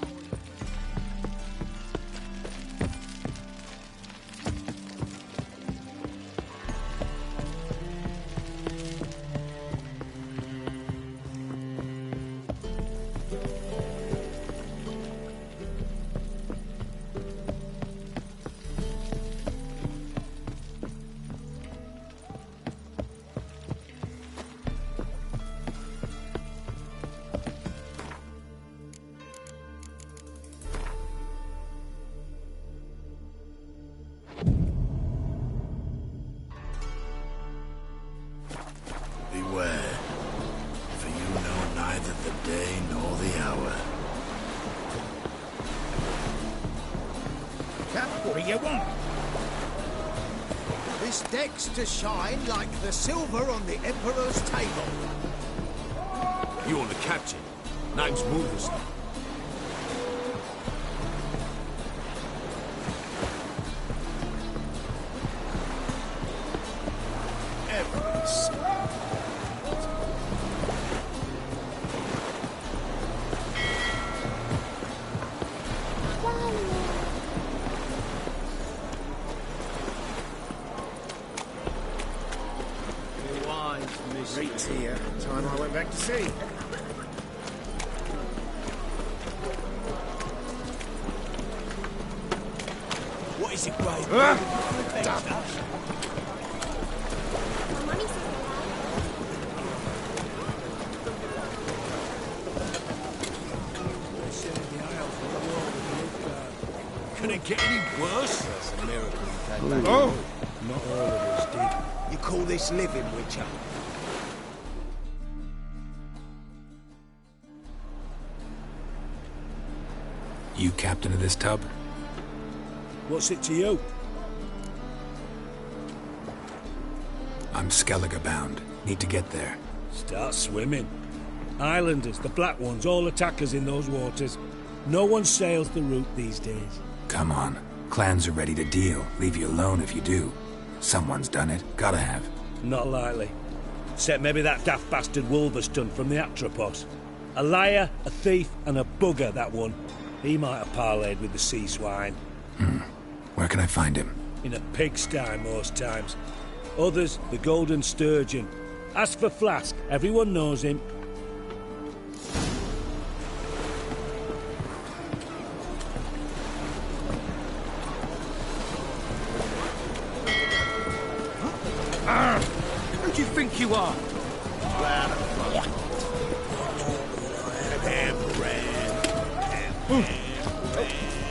Beware, for you know neither the day nor the hour. Cap, what do you want? This deck's to shine like the silver on the Emperor's table. You're the captain. Name's Movers. Rates here. Time I went back to sea. What is it, Grave? Can it get any worse? That's a miracle you came back. Oh! Not all of us did. You call this living, Witcher? You captain of this tub? What's it to you? I'm Skellige bound. Need to get there. Start swimming. Islanders, the black ones, all attackers in those waters. No one sails the route these days. Come on. Clans are ready to deal. Leave you alone if you do. Someone's done it. Gotta have. Not likely. Except maybe that daft bastard Wolverston from the Atropos. A liar, a thief, and a bugger, that one. He might have parlayed with the sea swine. Where can I find him? In a pigsty most times. Others, the Golden Sturgeon. Ask for Flask. Everyone knows him. do you think you are?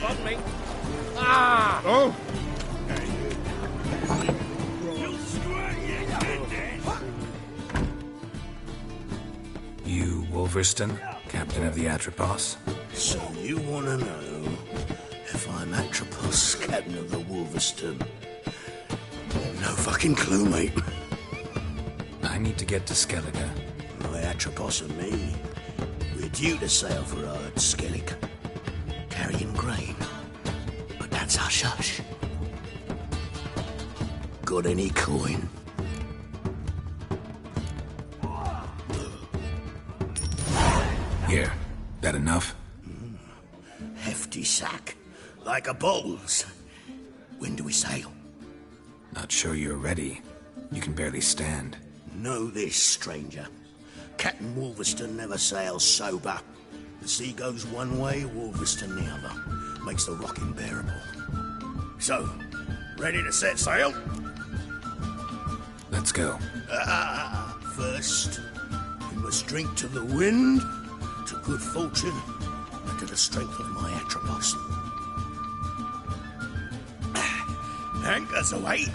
Pardon me. Ah! Oh! You, Wolverston, captain of the Atropos? So you want to know if I'm Atropos, captain of the Wolverston? No fucking clue, mate. I need to get to Skellige. My Atropos and me, we're due to sail for our Skellig, carrying grain. But that's hush-hush. Got any coin? Here, that enough? Hefty sack, like a bowl's. When do we sail? Not sure you're ready. You can barely stand. Know this, stranger. Captain Wolverston never sails sober. The sea goes one way, Wolverston the other. Makes the rock unbearable. So, ready to set sail? Let's go. First, we must drink to the wind, to good fortune, and to the strength of my Atropos. Anchors away.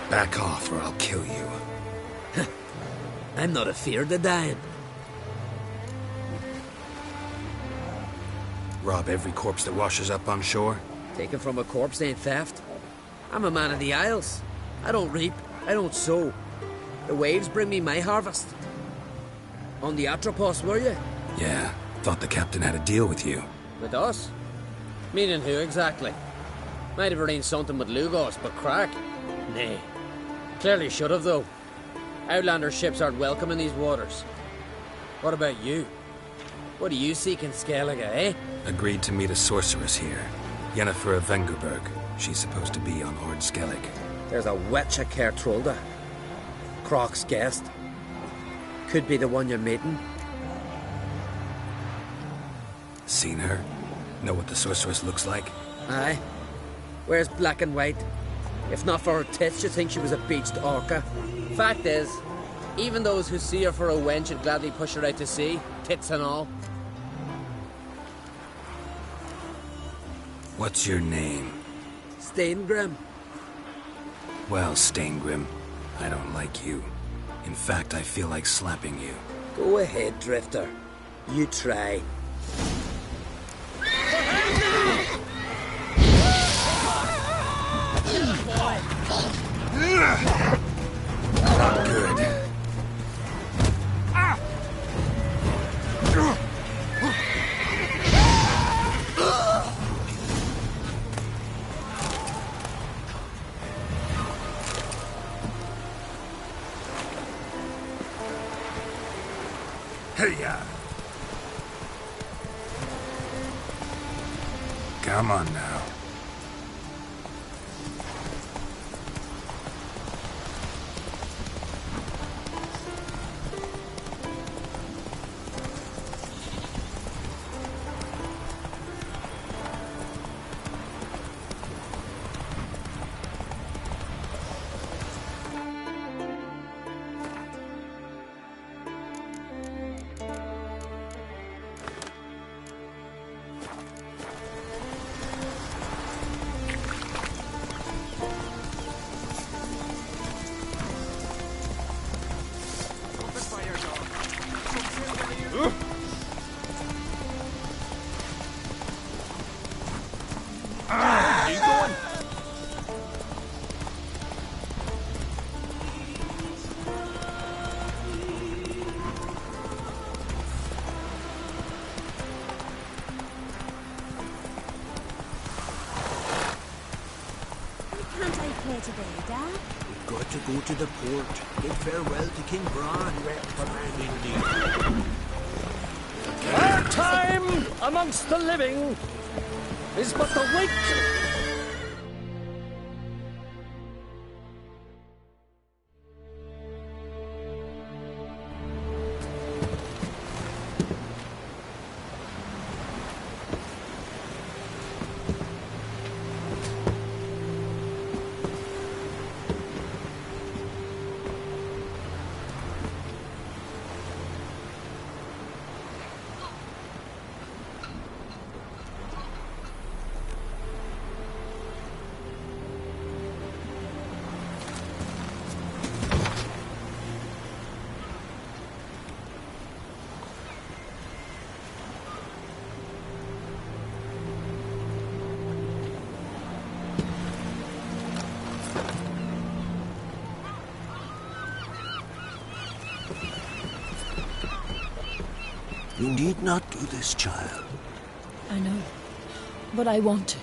Back off or I'll kill you. I'm not afeard of dying. Rob every corpse that washes up on shore? Taken from a corpse ain't theft. I'm a man of the Isles. I don't reap, I don't sow. The waves bring me my harvest. On the Atropos, were you? Yeah, thought the captain had a deal with you. With us? Meaning who exactly? Might have arranged something with Lugos, but crack? Nay. Clearly should have, though. Outlander ships aren't welcome in these waters. What about you? What do you seek in Skellige, eh? Agreed to meet a sorceress here. Yennefer of Vengerberg. She's supposed to be on Ord Skellig. There's a witch at Kertrolda. Croc's guest. Could be the one you're meeting. Seen her? Know what the sorceress looks like? Aye. Wears black and white. If not for her tits, you'd think she was a beached orca. Fact is, even those who see her for a wench would gladly push her out to sea, tits and all. What's your name? Steingrim. Well, Steingrim, I don't like you. In fact, I feel like slapping you. Go ahead, Drifter. You try. Not good. Hey-ya! Come on now. Go to the port. Bid farewell to King Bran. Indeed. Our time amongst the living is but the wake. You need not do this, child. I know, but I want to.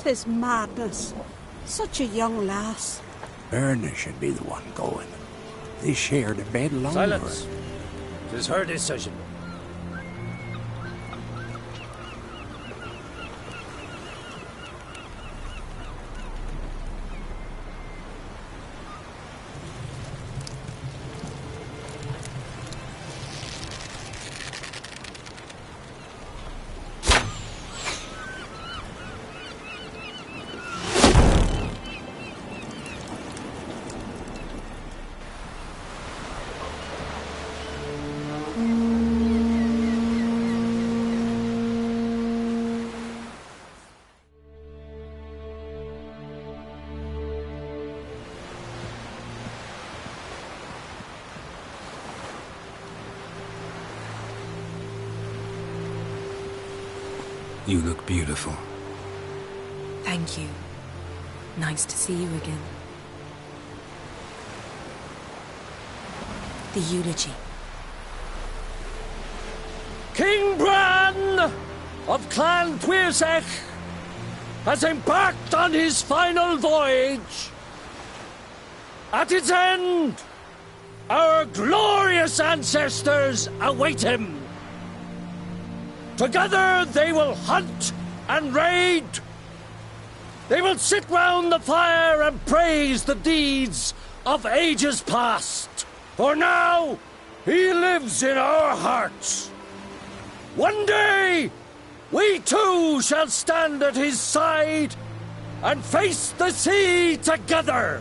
Tis madness. Such a young lass. Erna should be the one going. They shared a bed longer. Silence. It is her decision. You look beautiful. Thank you. Nice to see you again. The eulogy. King Bran of Clan Tuirsech has embarked on his final voyage. At its end, our glorious ancestors await him. Together they will hunt and raid. They will sit round the fire and praise the deeds of ages past. For now, he lives in our hearts. One day, we too shall stand at his side and face the sea together.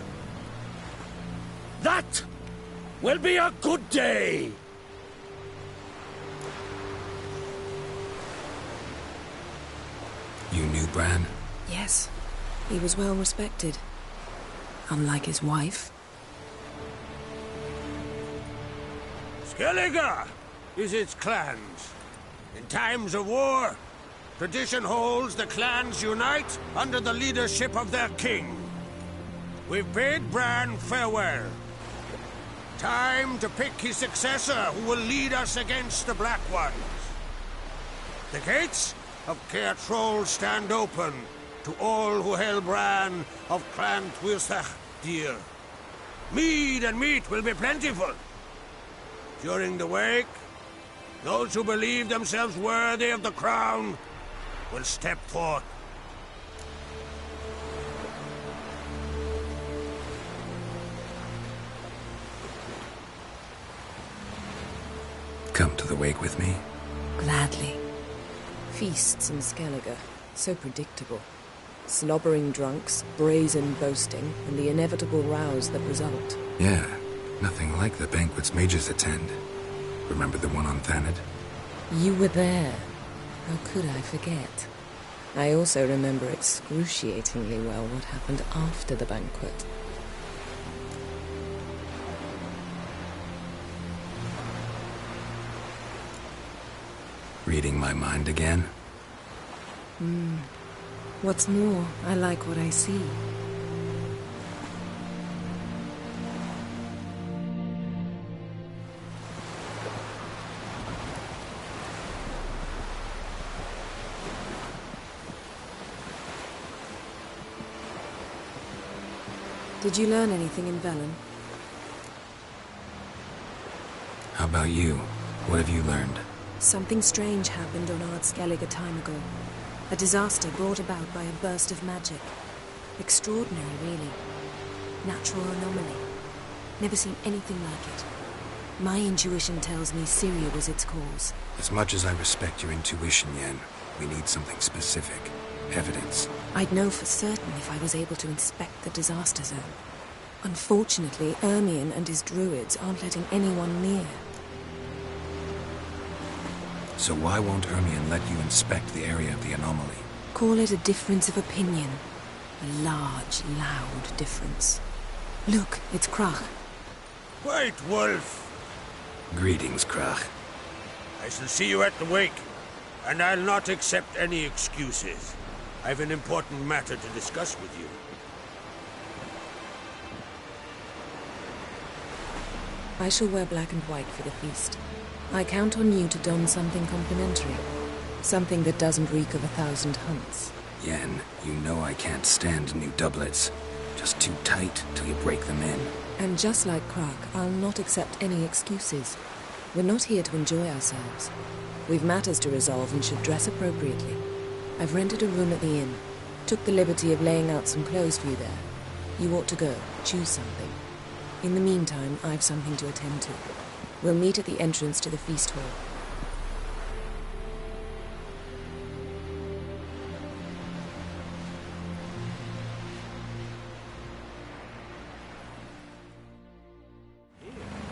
That will be a good day. You knew Bran? Yes. He was well respected. Unlike his wife. Skellige is its clans. In times of war, tradition holds the clans unite under the leadership of their king. We've bid Bran farewell. Time to pick his successor who will lead us against the Black Ones. The gates of Caer Troll stand open to all who held Bran of Clan Tuirsech dear. Mead and meat will be plentiful. During the wake, those who believe themselves worthy of the crown will step forth. Come to the wake with me? Gladly. Feasts in Skellige, so predictable. Slobbering drunks, brazen boasting, and the inevitable rows that result. Yeah, nothing like the banquets mages attend. Remember the one on Thanedd? You were there. How could I forget? I also remember excruciatingly well what happened after the banquet. Reading my mind again? What's more, I like what I see. Did you learn anything in Velen? How about you? What have you learned? Something strange happened on Ard Skellige a time ago. A disaster brought about by a burst of magic. Extraordinary, really. Natural anomaly. Never seen anything like it. My intuition tells me Ciri was its cause. As much as I respect your intuition, Yen, we need something specific. Evidence. I'd know for certain if I was able to inspect the disaster zone. Unfortunately, Ermion and his druids aren't letting anyone near. So why won't Ermion let you inspect the area of the anomaly? Call it a difference of opinion. A large, loud difference. Look, it's Krach. White Wolf! Greetings, Krach. I shall see you at the wake, and I'll not accept any excuses. I've an important matter to discuss with you. I shall wear black and white for the feast. I count on you to don something complimentary. Something that doesn't reek of 1,000 hunts. Yen, you know I can't stand new doublets. Just too tight till you break them in. And just like Krach, I'll not accept any excuses. We're not here to enjoy ourselves. We've matters to resolve and should dress appropriately. I've rented a room at the inn. Took the liberty of laying out some clothes for you there. You ought to go. Choose something. In the meantime, I've something to attend to. We'll meet at the entrance to the feast hall.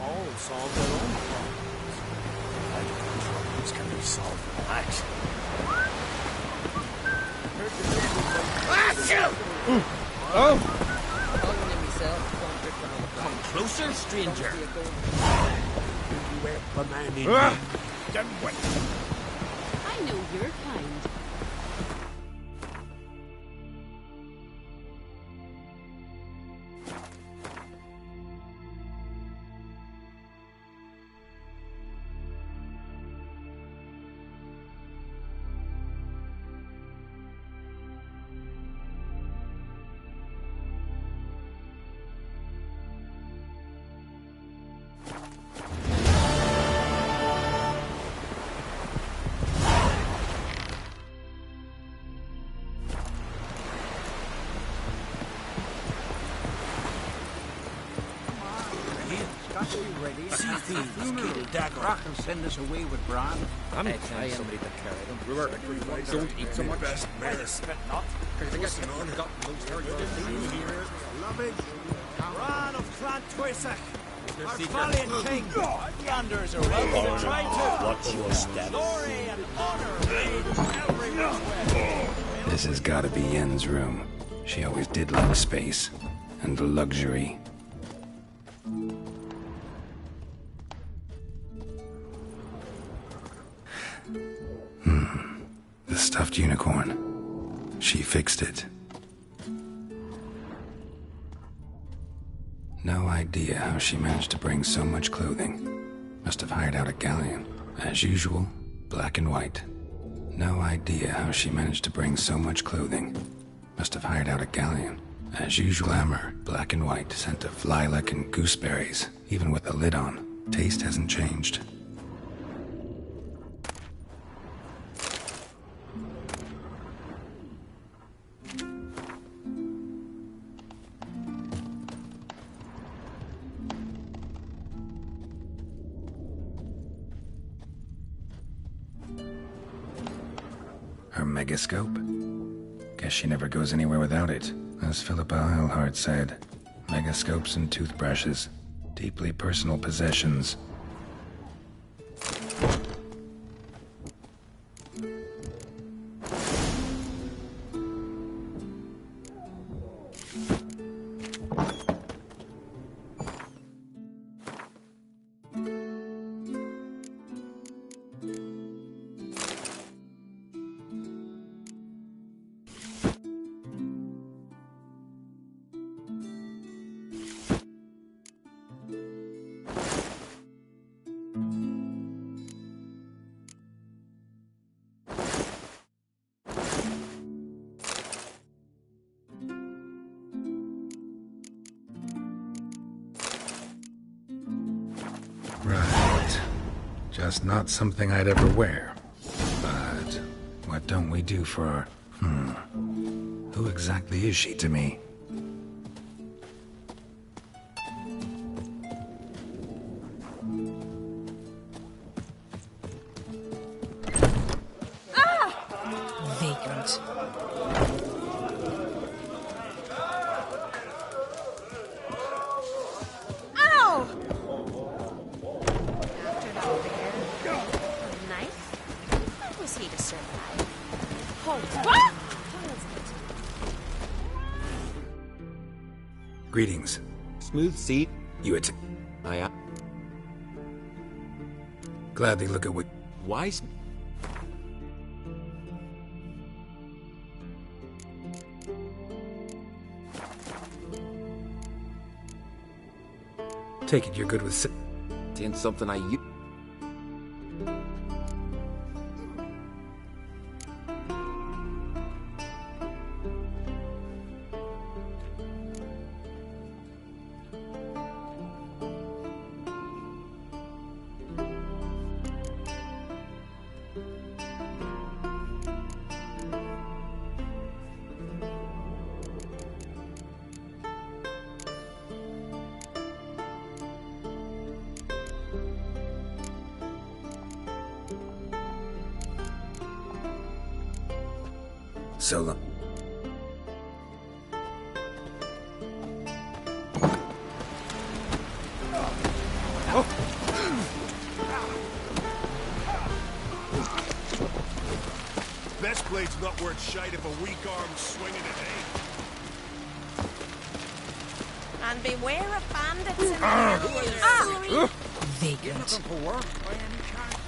All solve their own problems. Problems can be solved with action. Oh! Come closer, stranger. Ah! I know your kind. Sea thieves, kill dagger, and send us away with Bran. I'm trying somebody to carry them. Remember, don't eat so much. Best man. Spit not. Because I guess you got most here. Loving. Bran of Clan Twisak. Our valiant king. Yonders are welcome to try to. Watch your step. Glory and honor reign everywhere. This has got to be Yen's room. She always did like space and luxury. The stuffed unicorn. She fixed it. No idea how she managed to bring so much clothing. Must have hired out a galleon. As usual, black and white. No idea how she managed to bring so much clothing. Must have hired out a galleon. As usual, glamour, black and white, scent of lilac and gooseberries, even with the lid on. Taste hasn't changed. Her megascope? Guess she never goes anywhere without it. As Philippa Eilhart said, megascopes and toothbrushes, deeply personal possessions. Right. Just not something I'd ever wear. But what don't we do for our... Who exactly is she to me? Vacant. Ow! Knife? How was he to survive? Hold. What? Greetings. Smooth seat. You gladly look at what... Wise. Take it you're good with... Ain't something I use. Solo. Best blade's not worth shite if a weak arm's swinging it, eh? And beware of bandits in the alley. Vacant. For work by any chance?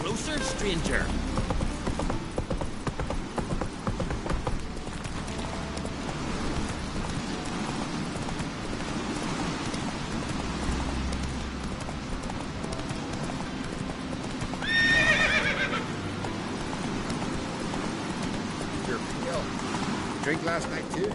Closer, stranger. Your pill. drink last night, too.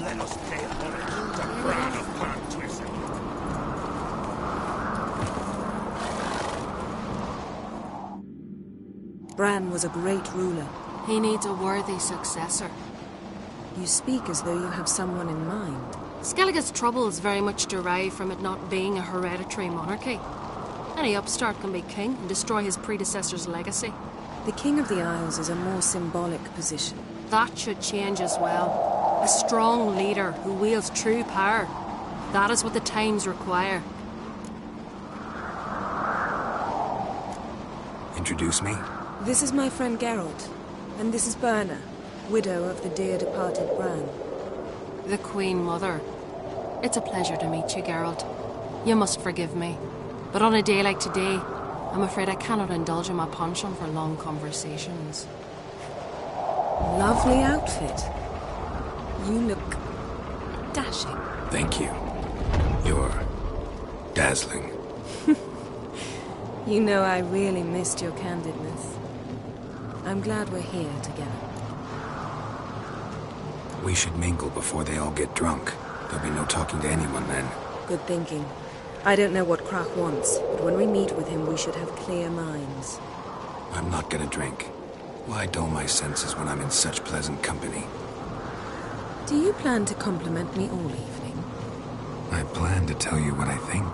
Let us take the crown of Pan Twisted. Bran was a great ruler. He needs a worthy successor. You speak as though you have someone in mind. Skellige's troubles very much derive from it not being a hereditary monarchy. Any upstart can be king and destroy his predecessor's legacy. The King of the Isles is a more symbolic position. That should change as well. A strong leader who wields true power. That is what the times require. Introduce me? This is my friend Geralt, and this is Berna, widow of the dear departed Bran. The Queen Mother. It's a pleasure to meet you, Geralt. You must forgive me. But on a day like today, I'm afraid I cannot indulge in my penchant for long conversations. Lovely outfit. You look dashing. Thank you. You're dazzling. You know I really missed your candidness. I'm glad we're here together. We should mingle before they all get drunk. There'll be no talking to anyone then. Good thinking. I don't know what Krach wants, but when we meet with him, we should have clear minds. I'm not gonna drink. Why dull my senses when I'm in such pleasant company? Do you plan to compliment me all evening? I plan to tell you what I think.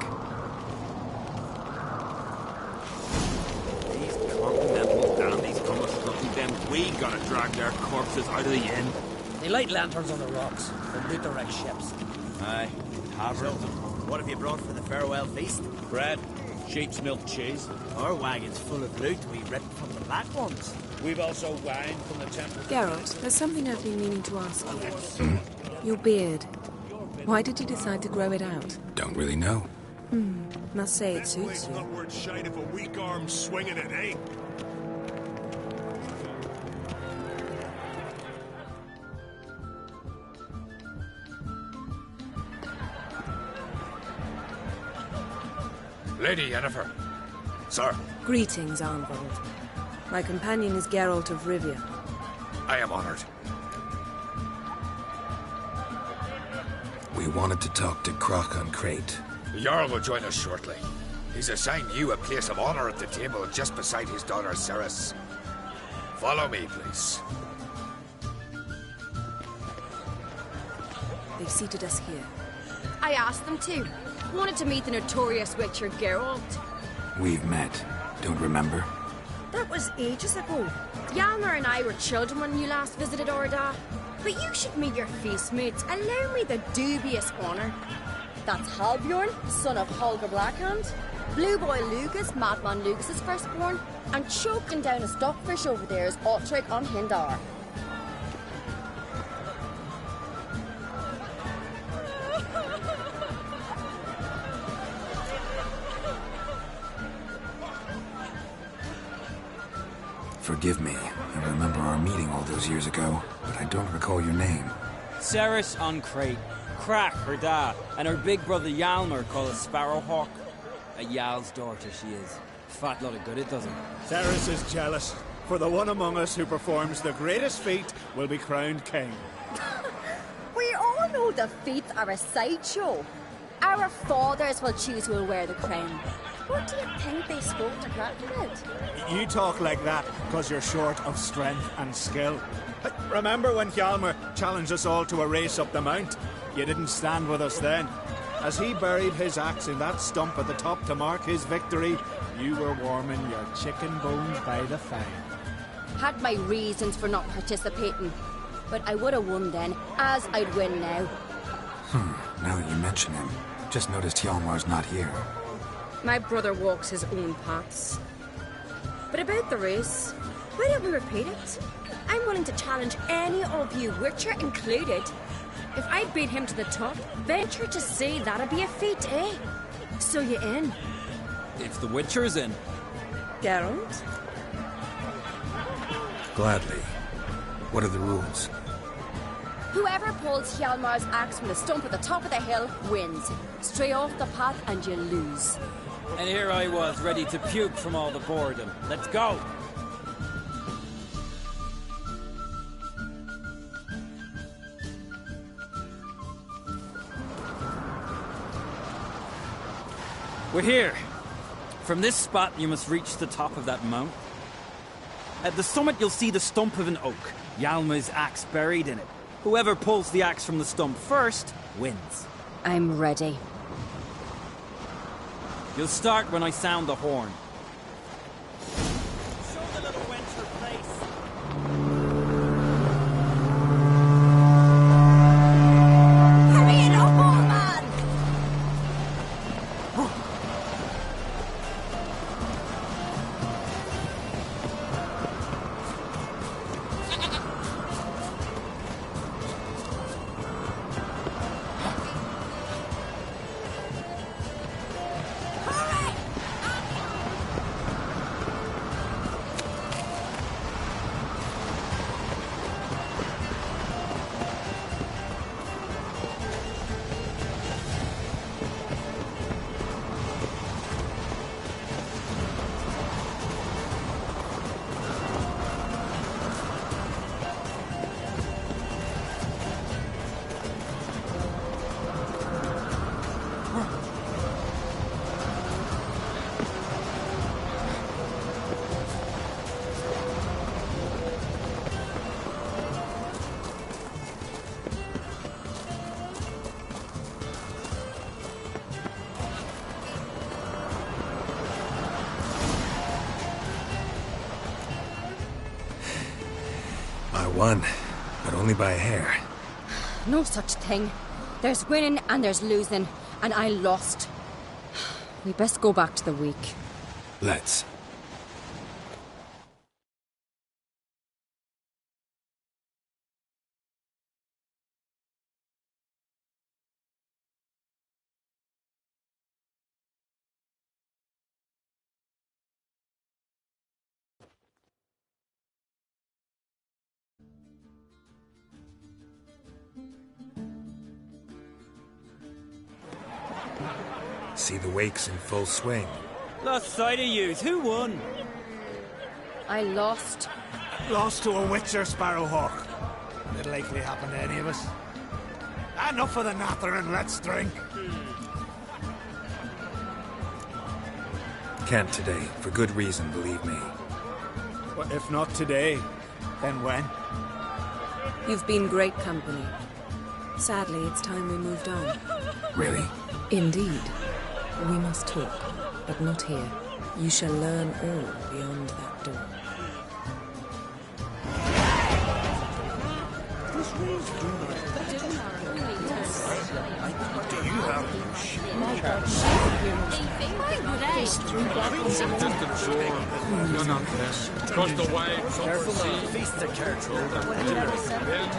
These continental dandies come us looking them. We gotta drag their corpses out of the inn. They light lanterns on the rocks. They'll loot the wrecked ships. Aye, have room. What have you brought for the farewell feast? Bread, sheep's milk cheese. Our wagon's full of loot we ripped from the black ones. We've also wine from the temple. Geralt, there's something I've been meaning to ask you. Your beard. Why did you decide to grow it out? Don't really know. Must say it suits you. Not worth shite if a weak arm's swinging it, eh? Lady Yennefer. Sir, Greetings, Arnvold. My companion is Geralt of Rivia. I am honored. We wanted to talk to Krach on Crate. The Jarl will join us shortly. He's assigned you a place of honor at the table just beside his daughter Ceres. Follow me, please. They've seated us here. I asked them to. Wanted to meet the notorious Witcher Geralt. We've met. Don't remember? That was ages ago. Hjalmar and I were children when you last visited Orda. But you should meet your feast mates. Allow me the dubious honor. That's Halbjorn, son of Holger Blackhand. Blue Boy Lucas, Madman Lucas's firstborn. And choking down a stockfish over there is Otric on Hindar. Forgive me. I remember our meeting all those years ago, but I don't recall your name. Ceres on Crate, Krach, her dad, and her big brother Hjalmar called a Sparrowhawk. A Jarl's daughter she is. Fat lot of good it does her. Ceres is jealous, for the one among us who performs the greatest feat will be crowned king. We all know the feats are a sideshow. Our fathers will choose who will wear the crown. What do you think they spoke to Krach about? You talk like that because you're short of strength and skill. Remember when Hjalmar challenged us all to a race up the mount? You didn't stand with us then. As he buried his axe in that stump at the top to mark his victory, you were warming your chicken bones by the fire. Had my reasons for not participating, but I would have won then, as I'd win now. Now that you mention him, just noticed Hjalmar's not here. My brother walks his own paths. But about the race, why don't we repeat it? I'm willing to challenge any of you, Witcher included. If I beat him to the top, venture to say that'd be a feat, eh? So you in? If the Witcher's in. Geralt? Gladly. What are the rules? Whoever pulls Hjalmar's axe from the stump at the top of the hill wins. Stray off the path and you lose. And here I was, ready to puke from all the boredom. Let's go! We're here. From this spot, you must reach the top of that mount. At the summit, you'll see the stump of an oak, Hjalmar's axe buried in it. Whoever pulls the axe from the stump first wins. I'm ready. You'll start when I sound the horn. Show the little wench her place. Hurry it up, old man! I won, but only by a hair. No such thing. There's winning and there's losing, and I lost. We best go back to the week. Let's. See the wakes in full swing. Lost sight of yous. Who won? I lost. Lost to a witcher, Sparrowhawk. It'll likely happen to any of us. Enough of the natter and let's drink. Can't today, for good reason, believe me. Well, if not today, then when? You've been great company. Sadly, it's time we moved on. Really? Indeed. We must talk, but not here. You shall learn all beyond that door. Do you have Distant shore, you're not there. Across the waves of the sea. Feast the character. Then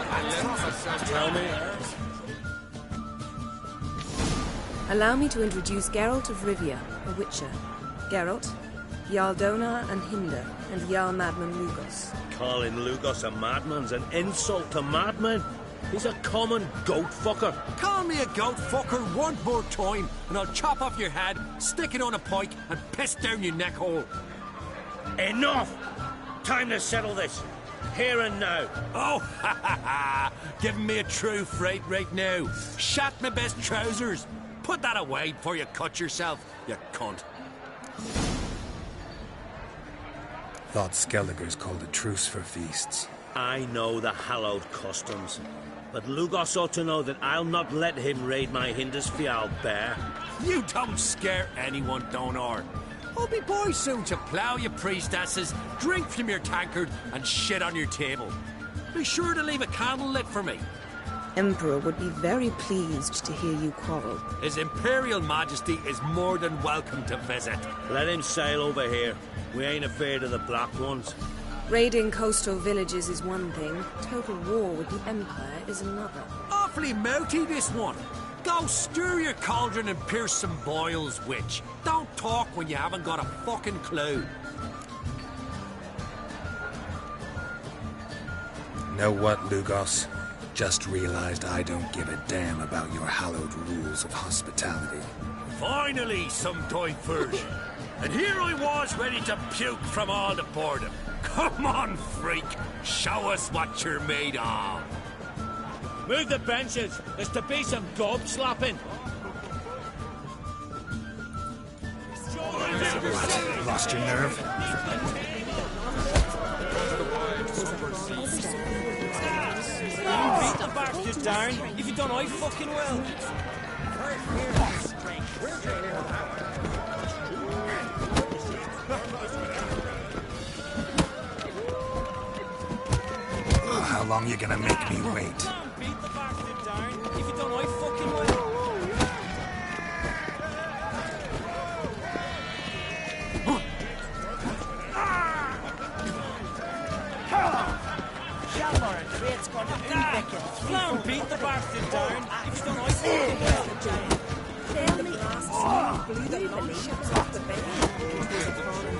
I let myself tell me. Allow me to introduce Geralt of Rivia, a witcher. Geralt, Jarl Donar and Hinder, and Jarl Madman Lugos. Calling Lugos a madman's an insult to madmen. He's a common goat fucker. Call me a goat fucker one more time, and I'll chop off your head, stick it on a pike, and piss down your neck hole. Enough! Time to settle this. Here and now. Oh, ha ha ha! Giving me a true fright right now. Shat my best trousers. Put that away before you cut yourself, you cunt. Thought Skelliger's called a truce for feasts. I know the hallowed customs, but Lugos ought to know that I'll not let him raid my Hindisfial bear. You don't scare anyone, Donar. I'll be boy soon to plough you priestesses, drink from your tankard, and shit on your table. Be sure to leave a candle lit for me. Emperor would be very pleased to hear you quarrel. His Imperial Majesty is more than welcome to visit. Let him sail over here. We ain't afraid of the Black Ones. Raiding coastal villages is one thing. Total war with the Empire is another. Awfully mouty, this one. Go stir your cauldron and pierce some boils, witch. Don't talk when you haven't got a fucking clue. Know what, Lugos? Just realized I don't give a damn about your hallowed rules of hospitality. Finally, some diversion. And here I was ready to puke from all the boredom. Come on, freak. Show us what you're made of. Move the benches. There's to be some gob slapping. Lost your nerve? Beat the bastard down. If you done, I fucking will. How long you gonna make me wait? Beat the bastard down. If you done, I fucking will. Now beat the bastard down. If you done, I fucking will. Then the asks blew the long ships off the bay. It was a fallen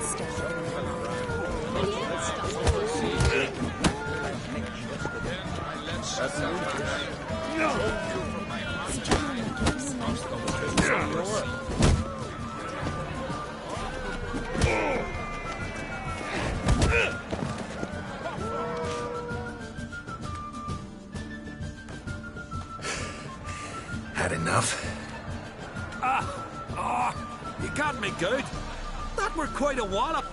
Had enough? You got me good. That were quite a wallop.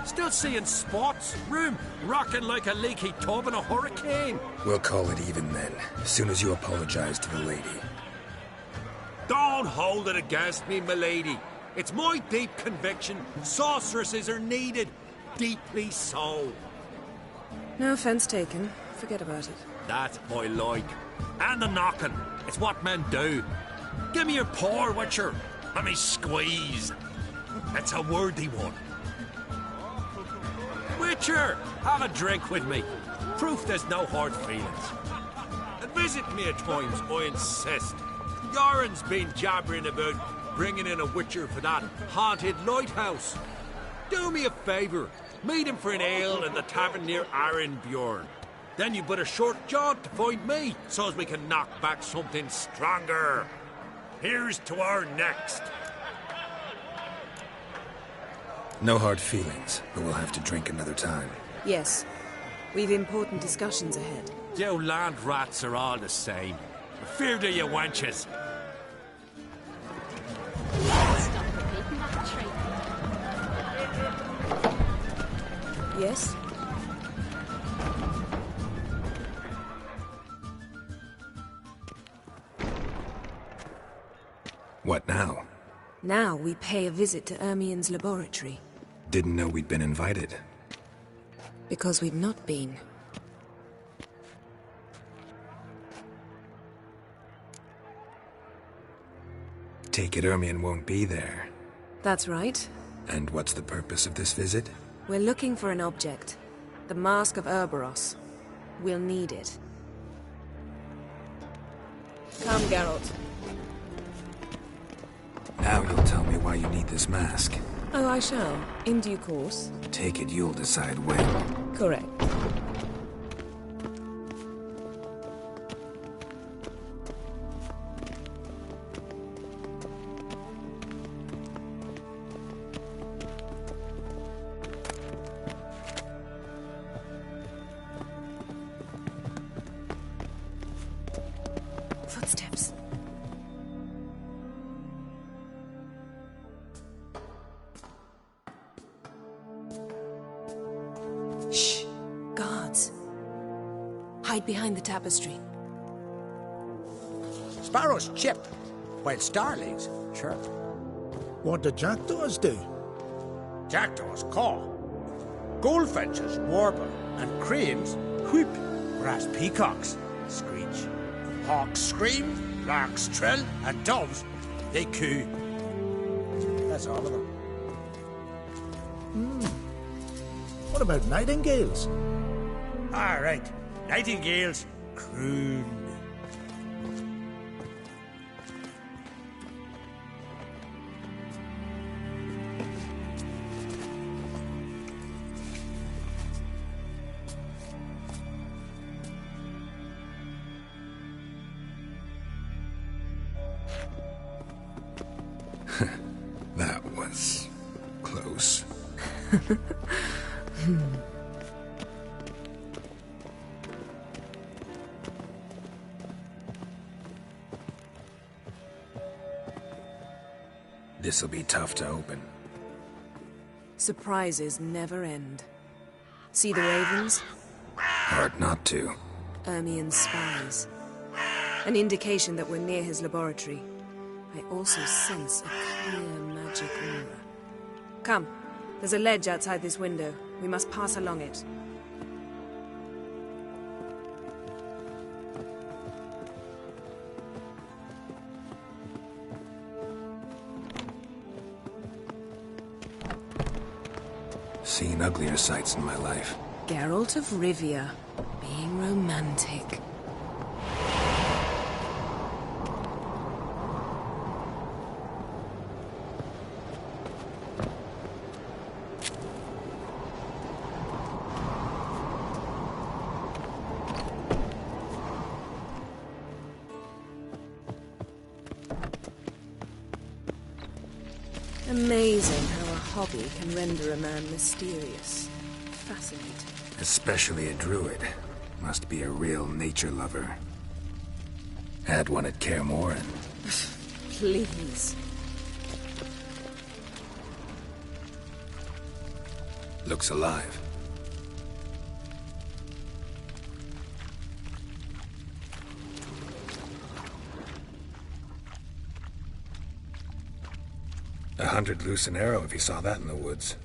Still seeing spots, room rocking like a leaky tub in a hurricane. We'll call it even then, as soon as you apologize to the lady. Don't hold it against me, milady. It's my deep conviction sorceresses are needed. Deeply so. No offense taken. Forget about it. That's my like. And the knocking. It's what men do. Give me your paw, Witcher. Let me squeeze. It's a worthy one. Witcher, have a drink with me. Proof there's no hard feelings. And visit me at times, I insist. Yoren's been jabbering about bringing in a Witcher for that haunted lighthouse. Do me a favour. Meet him for an ale in the tavern near Arenbjorn. Then you but a short jaunt to find me, so as we can knock back something stronger. Here's to our next. No hard feelings, but we'll have to drink another time. Yes. We've important discussions ahead. You land rats are all the same. Fear to you wenches. Yes? What now? Now we pay a visit to Ermien's laboratory. Didn't know we'd been invited. Because we've not been. Take it Ermien won't be there. That's right. And what's the purpose of this visit? We're looking for an object. The Mask of Erboros. We'll need it. Come, Geralt. Now you'll tell me why you need this mask. Oh, I shall. In due course. Take it you'll decide when. Correct. Footsteps. Shh. Guards. Hide behind the tapestry. Sparrows chip, while starlings chirp. What do jackdaws do? Jackdaws caw. Goldfinches warble, and cranes whoop, whereas peacocks screech. Hawks scream, larks trill, and doves, they coo. That's all of them. What about nightingales? All right, nightingales croon. This'll be tough to open. Surprises never end. See the ravens? Hard not to. Ermien's spies. An indication that we're near his laboratory. I also sense a clear magic aura. Come, there's a ledge outside this window. We must pass along it. Seen uglier sights in my life. Geralt of Rivia, being romantic. Amazing how a hobby can render a man mysterious. Fascinating. Especially a druid. Must be a real nature lover. Had one at Kaer Morhen. Please. Looks alive. $100 loose an arrow if he saw that in the woods.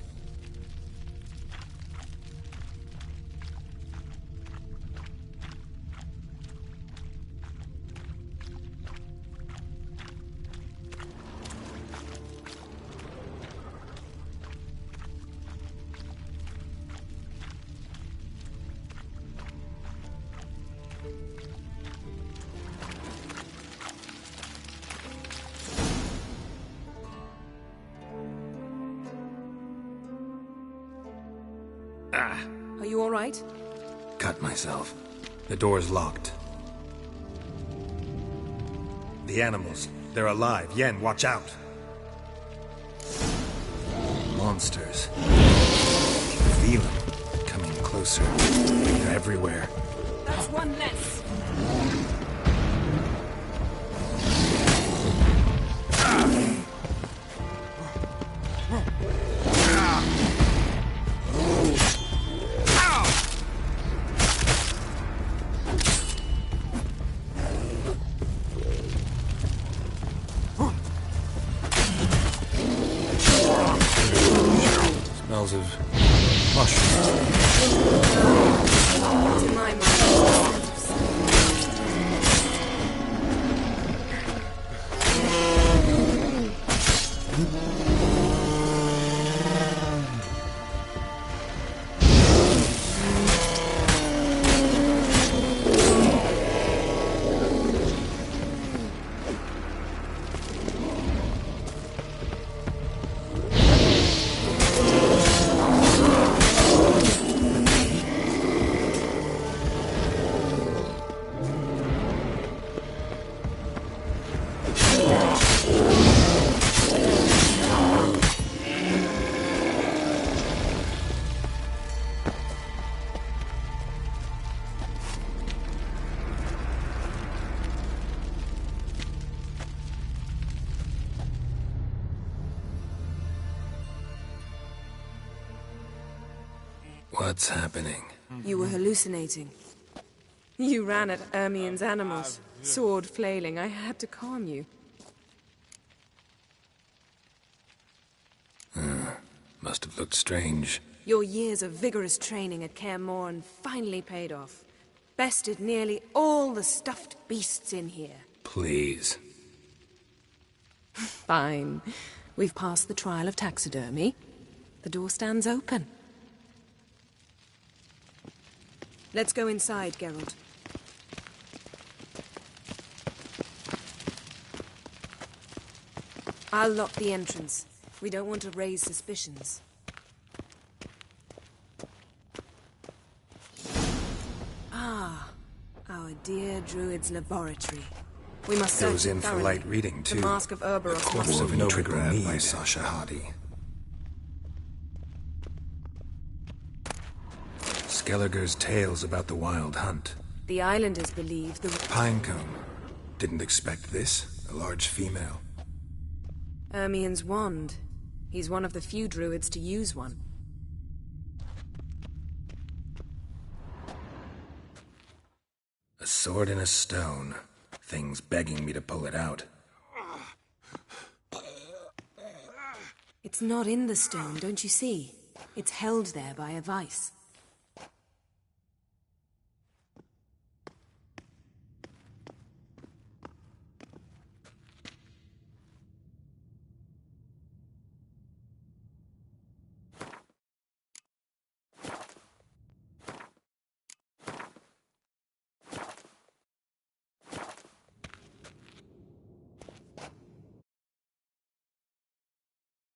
Are you all right? Cut myself. The door's locked. The animals. They're alive. Yen, watch out. Monsters. Feel them. Coming closer. They're everywhere. That's one less. Smells of mushrooms. To my mind. What's happening? You were hallucinating. You ran at Ermien's animals, sword flailing. I had to calm you. Must have looked strange. Your years of vigorous training at Kaer Morhen finally paid off. Bested nearly all the stuffed beasts in here. Please. Fine. We've passed the trial of taxidermy. The door stands open. Let's go inside, Geralt. I'll lock the entrance. We don't want to raise suspicions. Ah, our dear druid's laboratory. We must search Goes in it for thoroughly. light reading, too. The Mask of Urboros Corpse must of be no here. regret by Sasha Hadi. Skelliger's tales about the Wild Hunt. The islanders believe the... Pinecone. Didn't expect this. A large female. Ermien's wand. He's one of the few druids to use one. A sword and a stone. Thing's begging me to pull it out. It's not in the stone, don't you see? It's held there by a vice.